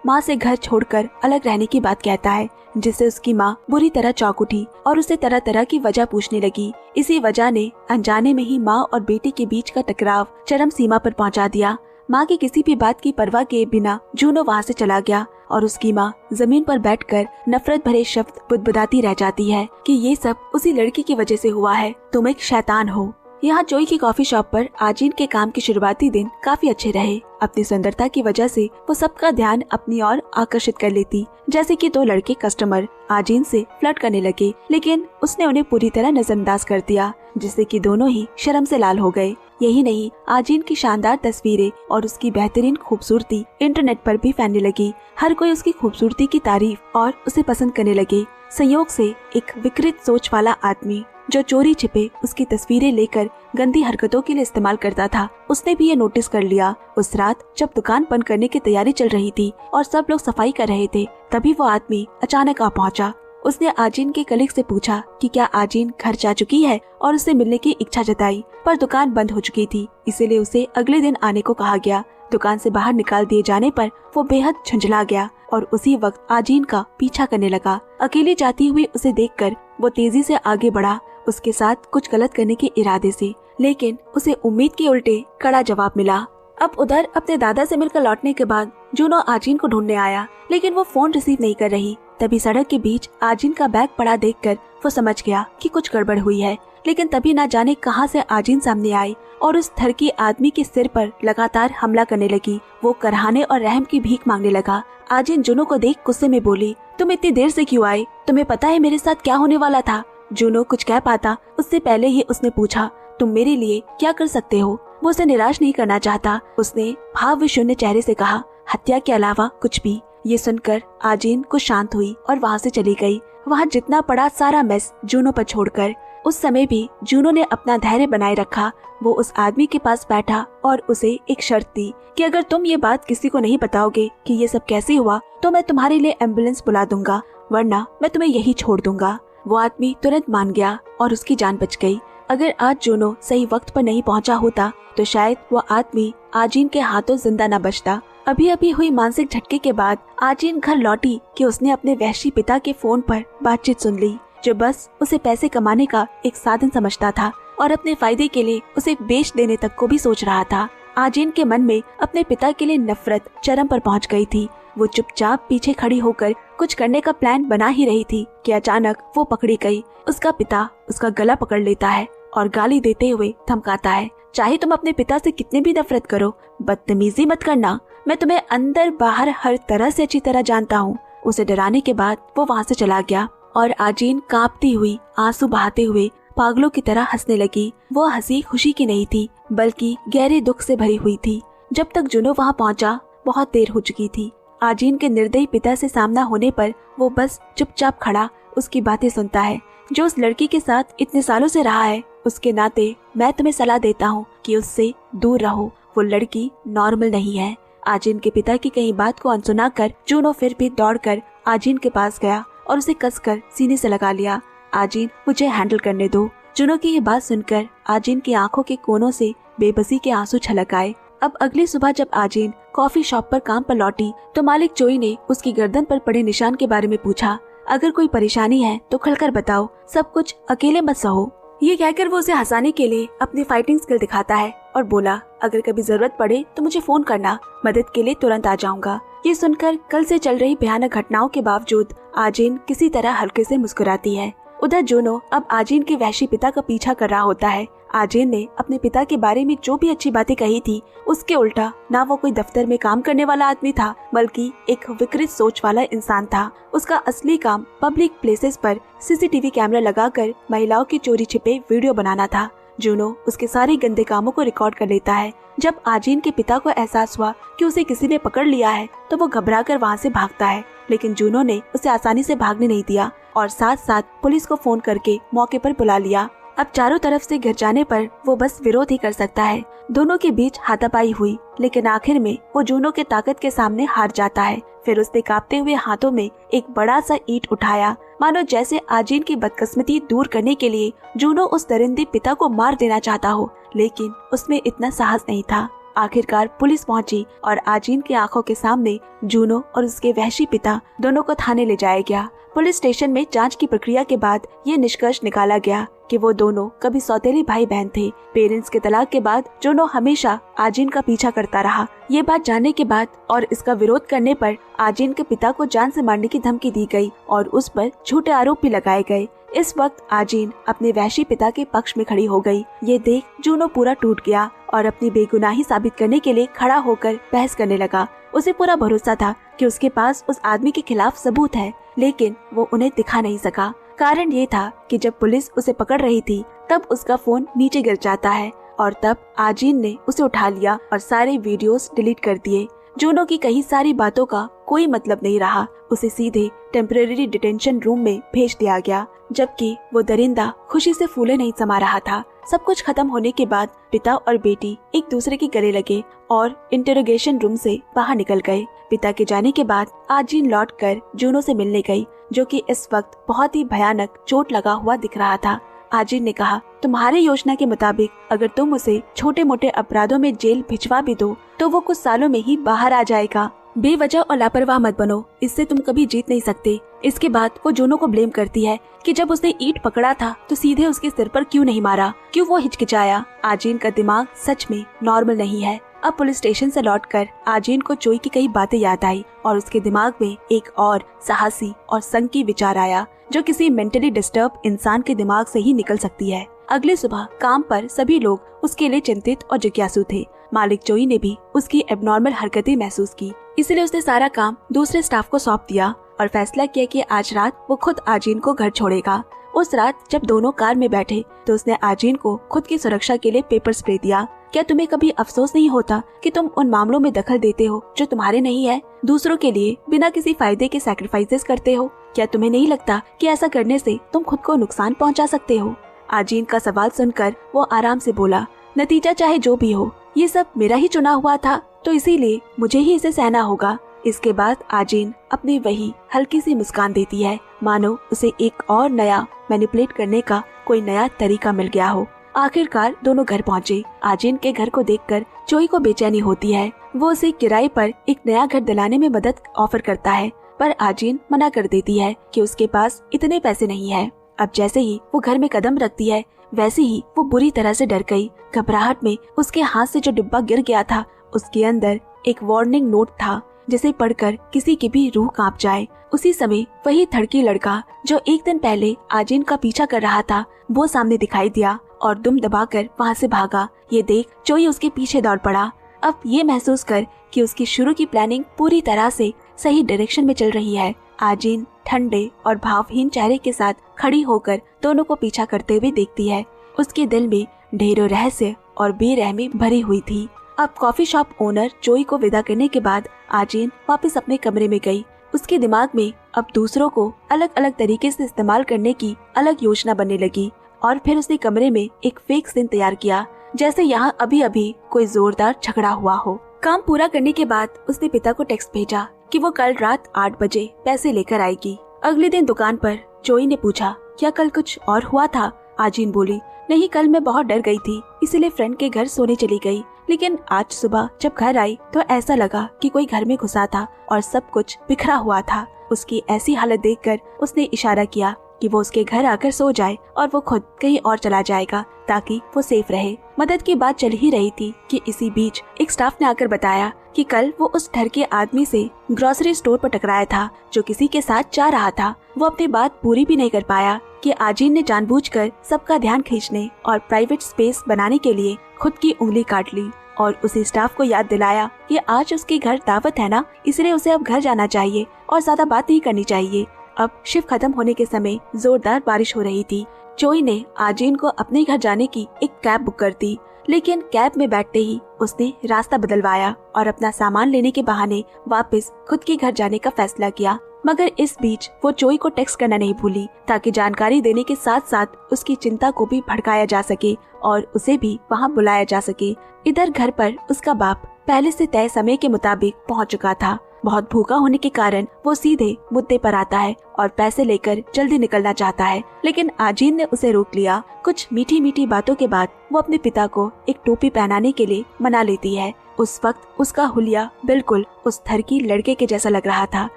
माँ से घर छोड़कर अलग रहने की बात कहता है, जिससे उसकी माँ बुरी तरह चौंक उठी और उसे तरह तरह की वजह पूछने लगी। इसी वजह ने अनजाने में ही माँ और बेटी के बीच का टकराव चरम सीमा पर पहुँचा दिया। माँ की किसी भी बात की परवाह किए बिना जूनो वहाँ से चला गया और उसकी माँ जमीन पर बैठकर नफरत भरे शब्द बुदबुदाती रह जाती है कि ये सब उसी लड़की की वजह से हुआ है, तुम एक शैतान हो। यहाँ चोई की कॉफी शॉप पर आजीन के काम के शुरुआती दिन काफी अच्छे रहे। अपनी सुंदरता की वजह से वो सबका ध्यान अपनी ओर आकर्षित कर लेती। जैसे कि 2 लड़के कस्टमर आजीन से फ्लर्ट करने लगे, लेकिन उसने उन्हें पूरी तरह नजरअंदाज कर दिया, जिससे कि दोनों ही शर्म से लाल हो गए। यही नहीं, आजीन की शानदार तस्वीरें और उसकी बेहतरीन खूबसूरती इंटरनेट पर भी फैलने लगी। हर कोई उसकी खूबसूरती की तारीफ और उसे पसंद करने लगे। संयोग से एक विकृत सोच वाला आदमी जो चोरी छिपे उसकी तस्वीरें लेकर गंदी हरकतों के लिए इस्तेमाल करता था, उसने भी ये नोटिस कर लिया। उस रात जब दुकान बंद करने की तैयारी चल रही थी और सब लोग सफाई कर रहे थे, तभी वो आदमी अचानक आ पहुंचा। उसने आजीन के कलीग से पूछा कि क्या आजीन घर जा चुकी है और उससे मिलने की इच्छा जताई, पर दुकान बंद हो चुकी थी, इसीलिए उसे अगले दिन आने को कहा गया। दुकान से बाहर निकाल दिए जाने पर वो बेहद झुंझला गया और उसी वक्त आजीन का पीछा करने लगा। अकेली जाती हुई उसे देखकर वो तेजी से आगे बढ़ा, उसके साथ कुछ गलत करने के इरादे से, लेकिन उसे उम्मीद के उल्टे कड़ा जवाब मिला। अब उधर अपने दादा से मिलकर लौटने के बाद जूनो आजीन को ढूंढने आया, लेकिन वो फोन रिसीव नहीं कर रही। तभी सड़क के बीच आजीन का बैग पड़ा देखकर वो समझ गया कि कुछ गड़बड़ हुई है, लेकिन तभी ना जाने कहां से आजीन सामने आई और उस थरकी आदमी के सिर पर लगातार हमला करने लगी। वो करहाने और रहम की भीख मांगने लगा। आजीन जूनो को देख गुस्से में बोली, तुम इतनी देर से क्यों आए? तुम्हें पता है मेरे साथ क्या होने वाला था? जूनो कुछ कह पाता उससे पहले ही उसने पूछा, तुम मेरे लिए क्या कर सकते हो? वो उसे निराश नहीं करना चाहता। उसने भाव शून्य चेहरे से कहा, हत्या के अलावा कुछ भी। ये सुनकर आजीन कुछ शांत हुई और वहाँ से चली गई। वहाँ जितना पड़ा सारा मेस जूनो पर छोड़कर। उस समय भी जूनो ने अपना धैर्य बनाए रखा। वो उस आदमी के पास बैठा और उसे एक शर्त दी कि अगर तुम ये बात किसी को नहीं बताओगे कि ये सब कैसे हुआ, तो मैं तुम्हारे लिए एम्बुलेंस बुला दूंगा, वरना मैं तुम्हें यही छोड़ दूंगा। वो आदमी तुरंत मान गया और उसकी जान बच गई। अगर आज जूनो सही वक्त पर नहीं पहुंचा होता तो शायद वो आदमी आजीन के हाथों जिंदा न बचता। अभी अभी हुई मानसिक झटके के बाद आजीन घर लौटी कि उसने अपने वहशी पिता के फोन पर बातचीत सुन ली, जो बस उसे पैसे कमाने का एक साधन समझता था और अपने फायदे के लिए उसे बेच देने तक को भी सोच रहा था। आजीन के मन में अपने पिता के लिए नफरत चरम पर पहुंच गई थी। वो चुपचाप पीछे खड़ी होकर कुछ करने का प्लान बना ही रही थी कि अचानक वो पकड़ी गई। उसका पिता उसका गला पकड़ लेता है और गाली देते हुए धमकाता है, चाहे तुम अपने पिता से कितने भी नफरत करो, बदतमीजी मत करना, मैं तुम्हें अंदर बाहर हर तरह से अच्छी तरह जानता हूँ। उसे डराने के बाद वो वहाँ से चला गया और आजीन कांपती हुई आंसू बहाते हुए पागलों की तरह हंसने लगी। वो हंसी खुशी की नहीं थी, बल्कि गहरे दुख से भरी हुई थी। जब तक जूनो वहाँ पहुँचा बहुत देर हो चुकी थी। आजीन के निर्दयी पिता से सामना होने पर वो बस चुपचाप खड़ा उसकी बातें सुनता है। जो उस लड़की के साथ इतने सालों से रहा है, उसके नाते मैं तुम्हें सलाह देता हूँ कि उससे दूर रहो। वो लड़की नॉर्मल नहीं है। आजीन के पिता की कही बात को अनसुना कर जूनो फिर भी दौड़कर आजीन के पास गया और उसे कसकर सीने से लगा लिया। आजीन, मुझे हैंडल करने दो। जूनो की ये बात सुनकर आजीन की आंखों के कोनों से बेबसी के आंसू छलक आए। अब अगली सुबह जब आजीन कॉफी शॉप पर काम पर लौटी तो मालिक चोई ने उसकी गर्दन पर पड़े निशान के बारे में पूछा। अगर कोई परेशानी है तो खुलकर बताओ, सब कुछ अकेले मत सहो। ये कहकर वो उसे हंसाने के लिए अपनी फाइटिंग स्किल दिखाता है और बोला, अगर कभी जरूरत पड़े तो मुझे फोन करना, मदद के लिए तुरंत आ जाऊंगा। ये सुनकर कल से चल रही भयानक घटनाओं के बावजूद आजीन किसी तरह हल्के से मुस्कुराती है। उधर जूनो अब आजीन के वहशी पिता का पीछा कर रहा होता है। आजीन ने अपने पिता के बारे में जो भी अच्छी बातें कही थी, उसके उल्टा ना वो कोई दफ्तर में काम करने वाला आदमी था, बल्कि एक विकृत सोच वाला इंसान था। उसका असली काम पब्लिक प्लेसेस पर सीसीटीवी कैमरा लगाकर महिलाओं की चोरी छिपे वीडियो बनाना था। जूनो उसके सारे गंदे कामों को रिकॉर्ड कर लेता है। जब आजीन के पिता को एहसास हुआ कि उसे किसी ने पकड़ लिया है तो वो घबराकर वहाँ से भागता है, लेकिन जूनो ने उसे आसानी से भागने नहीं दिया और साथ साथ पुलिस को फोन करके मौके पर बुला लिया। अब चारों तरफ से घिर जाने पर वो बस विरोध ही कर सकता है। दोनों के बीच हाथापाई हुई, लेकिन आखिर में वो जूनो के ताकत के सामने हार जाता है। फिर उसने कांपते हुए हाथों में एक बड़ा सा ईंट उठाया, मानो जैसे आजीन की बदकिस्मती दूर करने के लिए जूनो उस दरिंदे पिता को मार देना चाहता हो, लेकिन उसमें इतना साहस नहीं था। आखिरकार पुलिस पहुंची और आजीन की आंखों के सामने जूनो और उसके वहशी पिता दोनों को थाने ले जाया गया। पुलिस स्टेशन में जांच की प्रक्रिया के बाद ये निष्कर्ष निकाला गया कि वो दोनों कभी सौतेले भाई बहन थे। पेरेंट्स के तलाक के बाद जूनो हमेशा आजीन का पीछा करता रहा। ये बात जानने के बाद और इसका विरोध करने पर आजीन के पिता को जान से मारने की धमकी दी गई और उस पर झूठे आरोप भी लगाए गए। इस वक्त आजीन अपने वहशी पिता के पक्ष में खड़ी हो गई। ये देख जूनो पूरा टूट गया और अपनी बेगुनाही साबित करने के लिए खड़ा होकर बहस करने लगा। उसे पूरा भरोसा था कि उसके पास उस आदमी के खिलाफ सबूत है, लेकिन वो उन्हें दिखा नहीं सका। कारण ये था कि जब पुलिस उसे पकड़ रही थी तब उसका फोन नीचे गिर जाता है और तब आजीन ने उसे उठा लिया और सारे वीडियोस डिलीट कर दिए। जूनो की कही सारी बातों का कोई मतलब नहीं रहा। उसे सीधे टेम्परेरी डिटेंशन रूम में भेज दिया गया, जबकि वो दरिंदा खुशी से फूले नहीं समा रहा था। सब कुछ खत्म होने के बाद पिता और बेटी एक दूसरे के गले लगे और इंटरोगेशन रूम से बाहर निकल गए। पिता के जाने के बाद आजीन लौटकर जूनो से मिलने गई, जो कि इस वक्त बहुत ही भयानक चोट लगा हुआ दिख रहा था। आजीन ने कहा, तुम्हारे योजना के मुताबिक अगर तुम उसे छोटे मोटे अपराधों में जेल भिजवा भी दो तो वो कुछ सालों में ही बाहर आ जाएगा। बेवजह और लापरवाह मत बनो, इससे तुम कभी जीत नहीं सकते। इसके बाद वो जूनो को ब्लेम करती है कि जब उसने ईंट पकड़ा था तो सीधे उसके सिर पर क्यों नहीं मारा, क्यों वो हिचकिचाया। आजीन का दिमाग सच में नॉर्मल नहीं है। अब पुलिस स्टेशन से लौटकर आजीन को चोई की कई बातें याद आई और उसके दिमाग में एक और साहसी और संकी विचार आया, जो किसी मेंटली डिस्टर्ब इंसान के दिमाग से ही निकल सकती है। अगली सुबह काम पर सभी लोग उसके लिए चिंतित और जिज्ञासु थे। मालिक चोई ने भी उसकी एबनॉर्मल हरकतें महसूस की, इसलिए उसने सारा काम दूसरे स्टाफ को सौंप दिया और फैसला किया कि आज रात वो खुद आजीन को घर छोड़ेगा। उस रात जब दोनों कार में बैठे तो उसने आजीन को खुद की सुरक्षा के लिए पेपर स्प्रे दिया। क्या तुम्हें कभी अफसोस नहीं होता कि तुम उन मामलों में दखल देते हो जो तुम्हारे नहीं है, दूसरों के लिए बिना किसी फायदे के सैक्रिफाइसेस करते हो? क्या तुम्हें नहीं लगता कि ऐसा करने से तुम खुद को नुकसान पहुंचा सकते हो? आजीन का सवाल सुनकर वो आराम से बोला, नतीजा चाहे जो भी हो, ये सब मेरा ही चुना हुआ था, तो इसीलिए मुझे ही इसे सहना होगा। इसके बाद आजीन अपनी वही हल्की सी मुस्कान देती है, मानो उसे एक और नया मैनिपुलेट करने का कोई नया तरीका मिल गया हो। आखिरकार दोनों घर पहुँचे। आजीन के घर को देखकर चोई को बेचैनी होती है। वो उसे किराए पर एक नया घर दिलाने में मदद ऑफर करता है, पर आजीन मना कर देती है कि उसके पास इतने पैसे नहीं है। अब जैसे ही वो घर में कदम रखती है, वैसे ही वो बुरी तरह से डर गई। घबराहट में उसके हाथ से जो डिब्बा गिर गया था, उसके अंदर एक वार्निंग नोट था, जिसे पढ़कर किसी की भी रूह कांप जाए। उसी समय वही थड़की लड़का जो एक दिन पहले आजीन का पीछा कर रहा था, वो सामने दिखाई दिया और दुम दबाकर वहाँ से भागा। ये देख चोई उसके पीछे दौड़ पड़ा। अब ये महसूस कर कि उसकी शुरू की प्लानिंग पूरी तरह से सही डायरेक्शन में चल रही है। आजीन ठंडे और भावहीन चेहरे के साथ खड़ी होकर दोनों को पीछा करते हुए देखती है। उसके दिल में ढेरों रहस्य और बेरहमी भरी हुई थी। अब कॉफी शॉप ओनर जोई को विदा करने के बाद आजीन वापस अपने कमरे में गई। उसके दिमाग में अब दूसरों को अलग अलग तरीके से इस्तेमाल करने की अलग योजना बनने लगी और फिर उसने कमरे में एक फेक सीन तैयार किया, जैसे यहाँ अभी अभी कोई जोरदार झगड़ा हुआ हो। काम पूरा करने के बाद उसने पिता को टेक्स्ट भेजा कि वो कल रात 8 बजे पैसे लेकर आएगी। अगले दिन दुकान पर जोई ने पूछा, क्या कल कुछ और हुआ था? आजीन बोली, नहीं, कल मैं बहुत डर गई थी, इसलिए फ्रेंड के घर सोने चली गई। लेकिन आज सुबह जब घर आई तो ऐसा लगा कि कोई घर में घुसा था और सब कुछ बिखरा हुआ था। उसकी ऐसी हालत देखकर उसने इशारा किया कि वो उसके घर आकर सो जाए और वो खुद कहीं और चला जाएगा ताकि वो सेफ रहे। मदद की बात चल ही रही थी कि इसी बीच एक स्टाफ ने आकर बताया कि कल वो उस डर के आदमी से ग्रोसरी स्टोर पर टकराया था जो किसी के साथ जा रहा था। वो अपनी बात पूरी भी नहीं कर पाया कि आजीन ने जानबूझकर सबका ध्यान खींचने और प्राइवेट स्पेस बनाने के लिए खुद की उंगली काट ली और उसी स्टाफ को याद दिलाया कि आज उसके घर दावत है ना, इसलिए उसे अब घर जाना चाहिए और ज्यादा बात नहीं करनी चाहिए। अब शिफ्ट खत्म होने के समय जोरदार बारिश हो रही थी। जोई ने आजीन को अपने घर जाने की एक कैब बुक कर दी, लेकिन कैब में बैठते ही उसने रास्ता बदलवाया और अपना सामान लेने के बहाने वापस खुद के घर जाने का फैसला किया। मगर इस बीच वो जोई को टेक्स्ट करना नहीं भूली ताकि जानकारी देने के साथ साथ उसकी चिंता को भी भड़काया जा सके और उसे भी वहाँ बुलाया जा सके। इधर घर पर उसका बाप पहले से तय समय के मुताबिक पहुँच चुका था। बहुत भूखा होने के कारण वो सीधे मुद्दे पर आता है और पैसे लेकर जल्दी निकलना चाहता है, लेकिन आजीन ने उसे रोक लिया। कुछ मीठी मीठी बातों के बाद वो अपने पिता को एक टोपी पहनाने के लिए मना लेती है। उस वक्त उसका हुलिया बिल्कुल उस थरकी लड़के के जैसा लग रहा था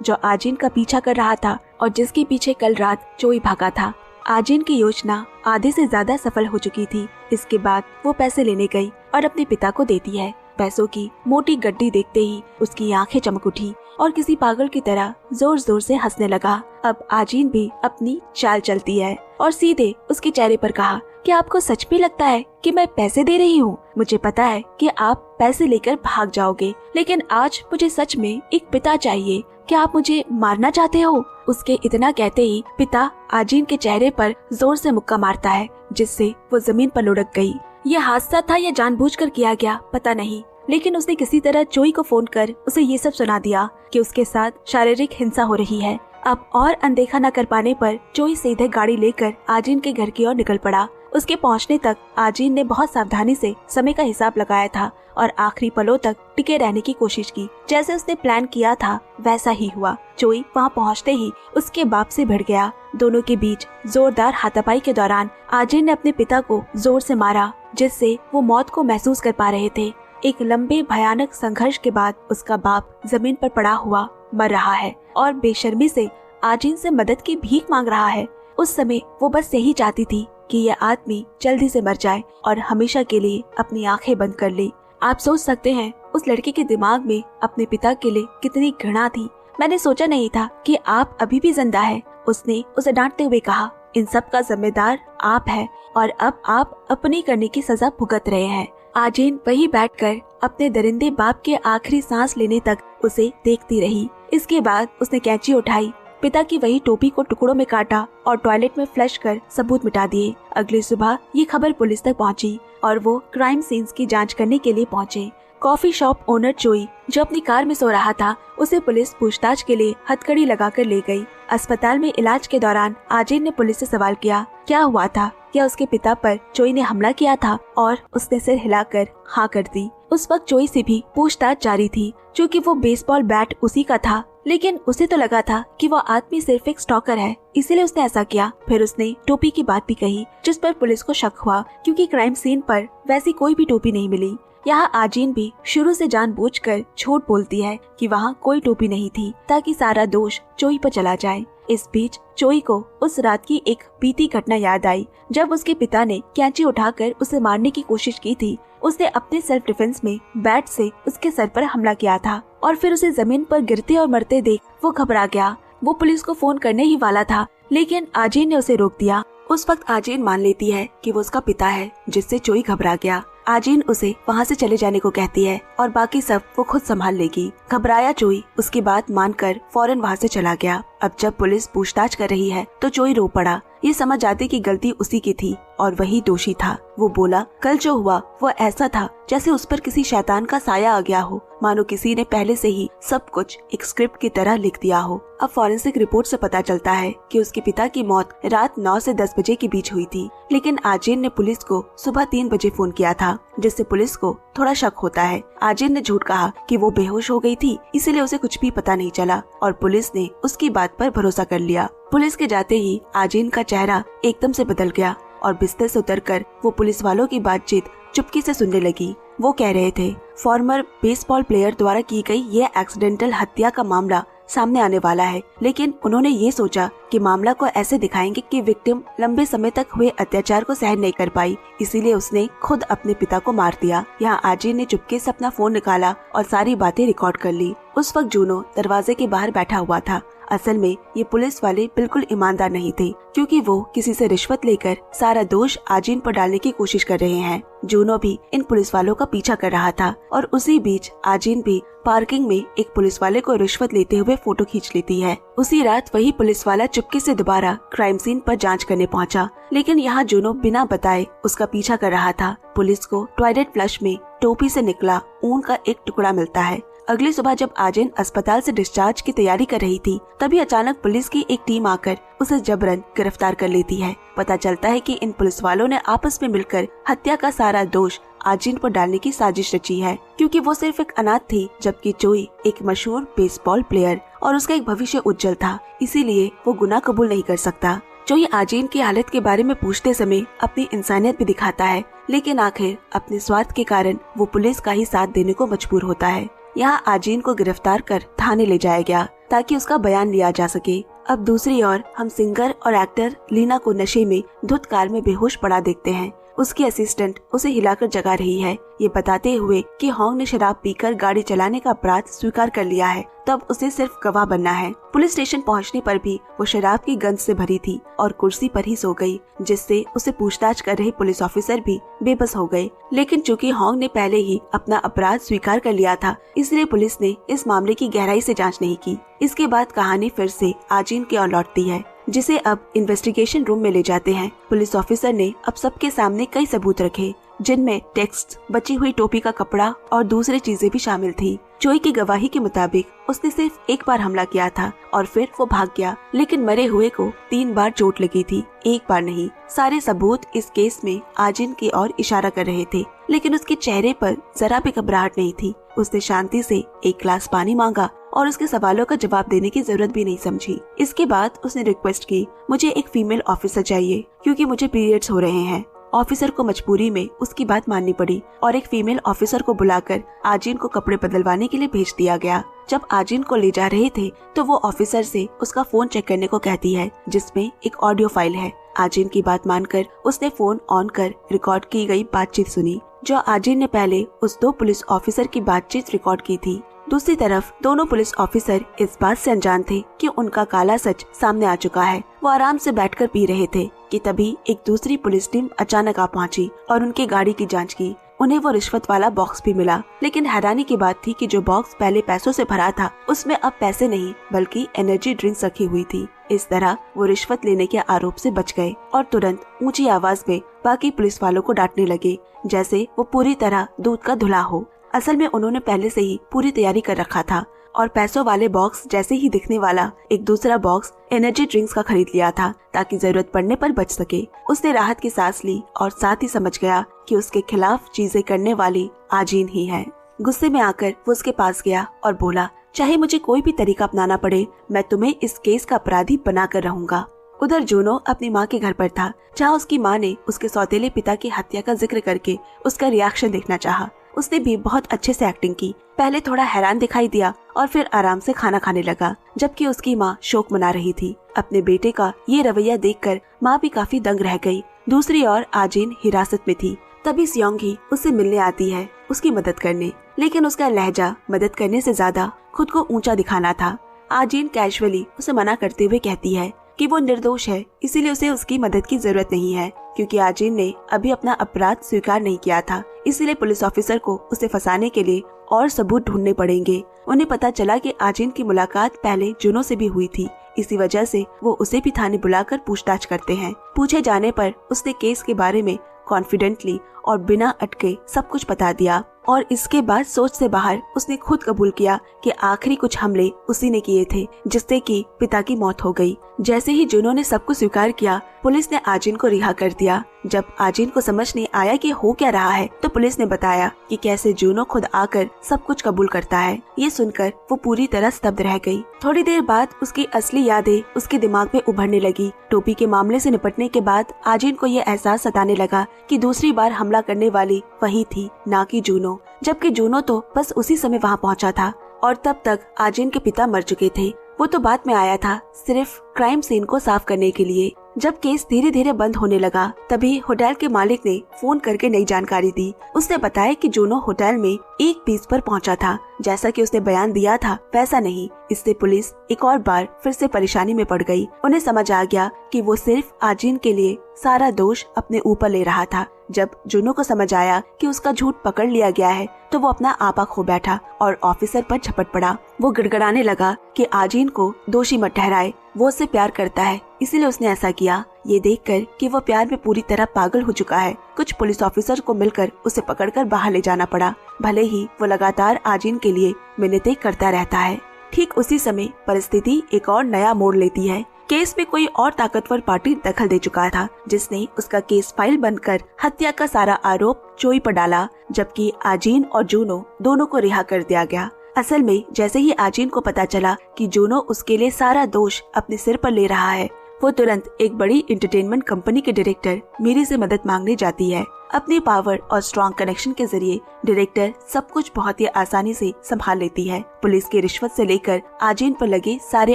जो आजीन का पीछा कर रहा था और जिसके पीछे कल रात जोई भागा था। आजीन की योजना आधे से ज्यादा सफल हो चुकी थी। इसके बाद वो पैसे लेने गई और अपने पिता को देती है। पैसों की मोटी गड्डी देखते ही उसकी आंखें चमक उठी और किसी पागल की तरह जोर जोर से हंसने लगा। अब आजीन भी अपनी चाल चलती है और सीधे उसके चेहरे पर कहा, क्या आपको सच में लगता है कि मैं पैसे दे रही हूँ? मुझे पता है कि आप पैसे लेकर भाग जाओगे, लेकिन आज मुझे सच में एक पिता चाहिए। क्या आप मुझे मारना चाहते हो? उसके इतना कहते ही पिता आजीन के चेहरे पर जोर से मुक्का मारता है, जिससे वो जमीन पर लुढ़क गई। यह हादसा था या जानबूझकर किया गया पता नहीं, लेकिन उसने किसी तरह जोई को फोन कर उसे ये सब सुना दिया कि उसके साथ शारीरिक हिंसा हो रही है। अब और अनदेखा न कर पाने पर जोई सीधे गाड़ी लेकर आजीन के घर की ओर निकल पड़ा। उसके पहुंचने तक आजीन ने बहुत सावधानी से समय का हिसाब लगाया था और आखिरी पलों तक टिके रहने की कोशिश की। जैसे उसने प्लान किया था वैसा ही हुआ। जोई वहां पहुंचते ही उसके बाप से भिड़ गया। दोनों के बीच जोरदार हाथापाई के दौरान आजीन ने अपने पिता को जोर से मारा, जिससे वो मौत को महसूस कर पा रहे थे। एक लंबे भयानक संघर्ष के बाद उसका बाप जमीन पर पड़ा हुआ मर रहा है और बेशर्मी से आजीन से मदद की भीख मांग रहा है। उस समय वो बस यही चाहती थी कि यह आदमी जल्दी से मर जाए और हमेशा के लिए अपनी आंखें बंद कर ले। आप सोच सकते हैं उस लड़के के दिमाग में अपने पिता के लिए कितनी घृणा थी। मैंने सोचा नहीं था कि आप अभी भी जिंदा है, उसने उसे डांटते हुए कहा। इन सब का जिम्मेदार आप है और अब आप अपनी करने की सजा भुगत रहे हैं। आजीन वही बैठकर अपने दरिंदे बाप के आखिरी सांस लेने तक उसे देखती रही। इसके बाद उसने कैंची उठाई, पिता की वही टोपी को टुकड़ों में काटा और टॉयलेट में फ्लश कर सबूत मिटा दिए। अगली सुबह ये खबर पुलिस तक पहुंची और वो क्राइम सीन्स की जांच करने के लिए पहुंचे। कॉफी शॉप ओनर जोई जो अपनी कार में सो रहा था, उसे पुलिस पूछताछ के लिए हथकड़ी लगाकर ले गई। अस्पताल में इलाज के दौरान आजीन ने पुलिस से सवाल किया, क्या हुआ था? क्या उसके पिता पर जोई ने हमला किया था? और उसने सिर हिलाकर हाँ कर दी। उस वक्त जोई से भी पूछताछ जारी थी, क्योंकि वो बेसबॉल बैट उसी का था, लेकिन उसे तो लगा था कि वो आदमी सिर्फ एक स्टॉकर है, इसीलिए उसने ऐसा किया। फिर उसने टोपी की बात भी कही, जिस पर पुलिस को शक हुआ, क्योंकि क्राइम सीन पर वैसी कोई भी टोपी नहीं मिली। यहाँ आजीन भी शुरू से जानबूझकर झूठ बोलती है कि वहाँ कोई टोपी नहीं थी, ताकि सारा दोष जोई पर चला जाए। इस बीच जोई को उस रात की एक बीती घटना याद आई, जब उसके पिता ने कैंची उठाकर उसे मारने की कोशिश की थी। उसने अपने सेल्फ डिफेंस में बैट से उसके सर पर हमला किया था और फिर उसे जमीन पर गिरते और मरते देख वो घबरा गया। वो पुलिस को फोन करने ही वाला था, लेकिन आजीन ने उसे रोक दिया। उस वक्त आजीन मान लेती है कि वो उसका पिता है, जिससे जोई घबरा गया। आजीन उसे वहाँ से चले जाने को कहती है और बाकी सब वो खुद संभाल लेगी। घबराया चोई उसकी बात मानकर फौरन वहाँ से चला गया। अब जब पुलिस पूछताछ कर रही है तो चोई रो पड़ा। ये समझ जाती कि गलती उसी की थी और वही दोषी था। वो बोला, कल जो हुआ वो ऐसा था जैसे उस पर किसी शैतान का साया आ गया हो, मानो किसी ने पहले से ही सब कुछ एक स्क्रिप्ट की तरह लिख दिया हो। अब फॉरेंसिक रिपोर्ट से पता चलता है कि उसके पिता की मौत रात 9 से 10 बजे के बीच हुई थी, लेकिन आजिन ने पुलिस को सुबह 3 बजे फोन किया था, जिससे पुलिस को थोड़ा शक होता है। आजिन ने झूठ कहा कि वो बेहोश हो गई थी, इसीलिए उसे कुछ भी पता नहीं चला और पुलिस ने उसकी बात पर भरोसा कर लिया। पुलिस के जाते ही आजिन का चेहरा एकदम से बदल गया और बिस्तर से उतरकर वो पुलिस वालों की बातचीत चुपके से सुनने लगी। वो कह रहे थे फॉर्मर बेसबॉल प्लेयर द्वारा की गई ये एक्सीडेंटल हत्या का मामला सामने आने वाला है, लेकिन उन्होंने ये सोचा कि मामला को ऐसे दिखाएंगे कि विक्टिम लंबे समय तक हुए अत्याचार को सहन नहीं कर पाई, इसीलिए उसने खुद अपने पिता को मार दिया। यहाँ आजिन ने चुपके से अपना फोन निकाला और सारी बातें रिकॉर्ड कर ली। उस वक्त जूनो दरवाजे के बाहर बैठा हुआ था। असल में ये पुलिस वाले बिल्कुल ईमानदार नहीं थे, क्योंकि वो किसी से रिश्वत लेकर सारा दोष आजिन पर डालने की कोशिश कर रहे हैं। जूनो भी इन पुलिस वालों का पीछा कर रहा था और उसी बीच आजिन भी पार्किंग में एक पुलिस वाले को रिश्वत लेते हुए फोटो खींच लेती है। उसी रात वही पुलिस वाला चुपके से दोबारा क्राइम सीन पर जांच करने पहुंचा, लेकिन यहाँ जूनो बिना बताए उसका पीछा कर रहा था। पुलिस को टॉयलेट फ्लश में टोपी से निकला ऊन का एक टुकड़ा मिलता है। अगली सुबह जब आजिन अस्पताल से डिस्चार्ज की तैयारी कर रही थी, तभी अचानक पुलिस की एक टीम आकर उसे जबरन गिरफ्तार कर लेती है। पता चलता है कि इन पुलिस वालों ने आपस में मिलकर हत्या का सारा दोष आजिन पर डालने की साजिश रची है, क्योंकि वो सिर्फ एक अनाथ थी, जबकि चोई एक मशहूर बेसबॉल प्लेयर और उसका एक भविष्य उज्जवल था, इसीलिए वो गुनाह कबूल नहीं कर सकता। चोई आजिन की हालत के बारे में पूछते समय अपनी इंसानियत भी दिखाता है, लेकिन आखिर अपने स्वार्थ के कारण वो पुलिस का ही साथ देने को मजबूर होता है। यहाँ आजिन को गिरफ्तार कर थाने ले जाया गया ताकि उसका बयान लिया जा सके। अब दूसरी ओर हम सिंगर और एक्टर लीना को नशे में धुत कार में बेहोश पड़ा देखते हैं। उसकी असिस्टेंट उसे हिलाकर जगा रही है, ये बताते हुए कि होंग ने शराब पीकर गाड़ी चलाने का अपराध स्वीकार कर लिया है, तब उसे सिर्फ गवाह बनना है। पुलिस स्टेशन पहुंचने पर भी वो शराब की गंध से भरी थी और कुर्सी पर ही सो गई, जिससे उसे पूछताछ कर रहे पुलिस ऑफिसर भी बेबस हो गए। लेकिन चूंकि होंग ने पहले ही अपना अपराध स्वीकार कर लिया था, इसलिए पुलिस ने इस मामले की गहराई से जांच नहीं की। इसके बाद कहानी फिर से आजिन की ओर लौटती है, जिसे अब इन्वेस्टिगेशन रूम में ले जाते हैं। पुलिस ऑफिसर ने अब सबके सामने कई सबूत रखे, जिनमें टेक्स्ट, बची हुई टोपी का कपड़ा और दूसरी चीजें भी शामिल थी। चोई की गवाही के मुताबिक उसने सिर्फ एक बार हमला किया था और फिर वो भाग गया, लेकिन मरे हुए को 3 बार चोट लगी थी, एक बार नहीं। सारे सबूत इस केस में आजिन की ओर इशारा कर रहे थे, लेकिन उसके चेहरे पर जरा भी घबराहट नहीं थी। उसने शांति से एक गिलास पानी मांगा और उसके सवालों का जवाब देने की जरूरत भी नहीं समझी। इसके बाद उसने रिक्वेस्ट की, मुझे एक फीमेल ऑफिसर चाहिए क्योंकि मुझे पीरियड्स हो रहे हैं। ऑफिसर को मजबूरी में उसकी बात माननी पड़ी और एक फीमेल ऑफिसर को बुलाकर आजिन को कपड़े बदलवाने के लिए भेज दिया गया। जब आजिन को ले जा रहे थे तो वो ऑफिसर से उसका फोन चेक करने को कहती है, जिसमें एक ऑडियो फाइल है। आजिन की बात मानकर उसने फोन ऑन कर रिकॉर्ड की गई बातचीत सुनी, जो आजिन ने पहले उस 2 पुलिस ऑफिसर की बातचीत रिकॉर्ड की थी। दूसरी तरफ दोनों पुलिस ऑफिसर इस बात से अनजान थे कि उनका काला सच सामने आ चुका है। वो आराम से बैठकर पी रहे थे कि तभी एक दूसरी पुलिस टीम अचानक आ पहुंची और उनकी गाड़ी की जांच की। उन्हें वो रिश्वत वाला बॉक्स भी मिला, लेकिन हैरानी की बात थी कि जो बॉक्स पहले पैसों से भरा था, उसमें अब पैसे नहीं बल्कि एनर्जी ड्रिंक्स रखी हुई थी। इस तरह वो रिश्वत लेने के आरोप से बच गए और तुरंत ऊंची आवाज में बाकी पुलिस वालों को डांटने लगे, जैसे वो पूरी तरह दूध का धुला हो। असल में उन्होंने पहले से ही पूरी तैयारी कर रखा था और पैसों वाले बॉक्स जैसे ही दिखने वाला एक दूसरा बॉक्स एनर्जी ड्रिंक्स का खरीद लिया था ताकि जरूरत पड़ने पर बच सके। उसने राहत की सांस ली और साथ ही समझ गया कि उसके खिलाफ चीजें करने वाली आजिन ही है। गुस्से में आकर वो उसके पास गया और बोला, चाहे मुझे कोई भी तरीका अपनाना पड़े, मैं तुम्हें इस केस का अपराधी बना कर रहूंगा। उधर जूनो अपनी माँ के घर पर था, जहाँ उसकी माँ ने उसके सौतेले पिता की हत्या का जिक्र करके उसका रिएक्शन देखना चाहा। उसने भी बहुत अच्छे से एक्टिंग की। पहले थोड़ा हैरान दिखाई दिया और फिर आराम से खाना खाने लगा, जबकि उसकी माँ शोक मना रही थी। अपने बेटे का ये रवैया देखकर माँ भी काफी दंग रह गई। दूसरी ओर आजिन हिरासत में थी। तभी सियोंगी उससे मिलने आती है उसकी मदद करने, लेकिन उसका लहजा मदद करने से ज्यादा खुद को ऊंचा दिखाना था। आजिन कैजुअली उसे मना करते हुए कहती है कि वो निर्दोष है, इसीलिए उसे उसकी मदद की जरूरत नहीं है। क्योंकि आजिन ने अभी अपना अपराध स्वीकार नहीं किया था, इसीलिए पुलिस ऑफिसर को उसे फंसाने के लिए और सबूत ढूंढने पड़ेंगे। उन्हें पता चला कि आजिन की मुलाकात पहले जुनो से भी हुई थी, इसी वजह से वो उसे भी थाने बुलाकर पूछताछ करते हैं। पूछे जाने पर उसने केस के बारे में कॉन्फिडेंटली और बिना अटके सब कुछ बता दिया और इसके बाद सोच से बाहर उसने खुद कबूल किया कि आखिरी कुछ हमले उसी ने किए थे, जिससे कि पिता की मौत हो गई। जैसे ही जुनो ने सब कुछ स्वीकार किया, पुलिस ने आजिन को रिहा कर दिया। जब आजिन को समझ नहीं आया कि हो क्या रहा है, तो पुलिस ने बताया कि कैसे जुनो खुद आकर सब कुछ कबूल करता है। ये सुनकर वो पूरी तरह स्तब्ध रह गई। थोड़ी देर बाद उसकी असली यादें उसके दिमाग में उभरने लगी। टोपी के मामले से निपटने के बाद आजिन को ये एहसास सताने लगा कि दूसरी बार हमला करने वाली वही थी, ना कि जुनो, जबकि जुनो तो बस उसी समय वहाँ पहुँचा था और तब तक आजिन के पिता मर चुके थे। वो तो बाद में आया था, सिर्फ क्राइम सीन को साफ करने के लिए। जब केस धीरे धीरे बंद होने लगा, तभी होटल के मालिक ने फोन करके नई जानकारी दी। उसने बताया कि जुनो होटल में 1:20 पर पहुंचा था। जैसा कि उसने बयान दिया था वैसा नहीं। इससे पुलिस एक और बार फिर से परेशानी में पड़ गई। उन्हें समझ आ गया कि वो सिर्फ आजिन के लिए सारा दोष अपने ऊपर ले रहा था। जब जुनो को समझ आया कि उसका झूठ पकड़ लिया गया है, तो वो अपना आपा खो बैठा और ऑफिसर पर झपट पड़ा। वो गिड़गिड़ाने लगा कि आजिन को दोषी मत ठहराए, वो उससे प्यार करता है, इसीलिए उसने ऐसा किया। ये देखकर कि वो प्यार में पूरी तरह पागल हो चुका है, कुछ पुलिस ऑफिसर को मिलकर उसे पकड़कर बाहर ले जाना पड़ा। भले ही वो लगातार आजिन के लिए मिन्नतें करता रहता है। ठीक उसी समय परिस्थिति एक और नया मोड़ लेती है। केस में कोई और ताकतवर पार्टी दखल दे चुका था, जिसने उसका केस फाइल बंद कर हत्या का सारा आरोप जोई पर डाला, जबकि आजिन और जुनो दोनों को रिहा कर दिया गया। असल में जैसे ही आजिन को पता चला कि जुनो उसके लिए सारा दोष अपने सिर पर ले रहा है, वो तुरंत एक बड़ी एंटरटेनमेंट कंपनी के डायरेक्टर मीरी से मदद मांगने जाती है। अपनी पावर और स्ट्रॉन्ग कनेक्शन के जरिए डायरेक्टर सब कुछ बहुत ही आसानी से संभाल लेती है, पुलिस की रिश्वत से लेकर आजिन पर लगे सारे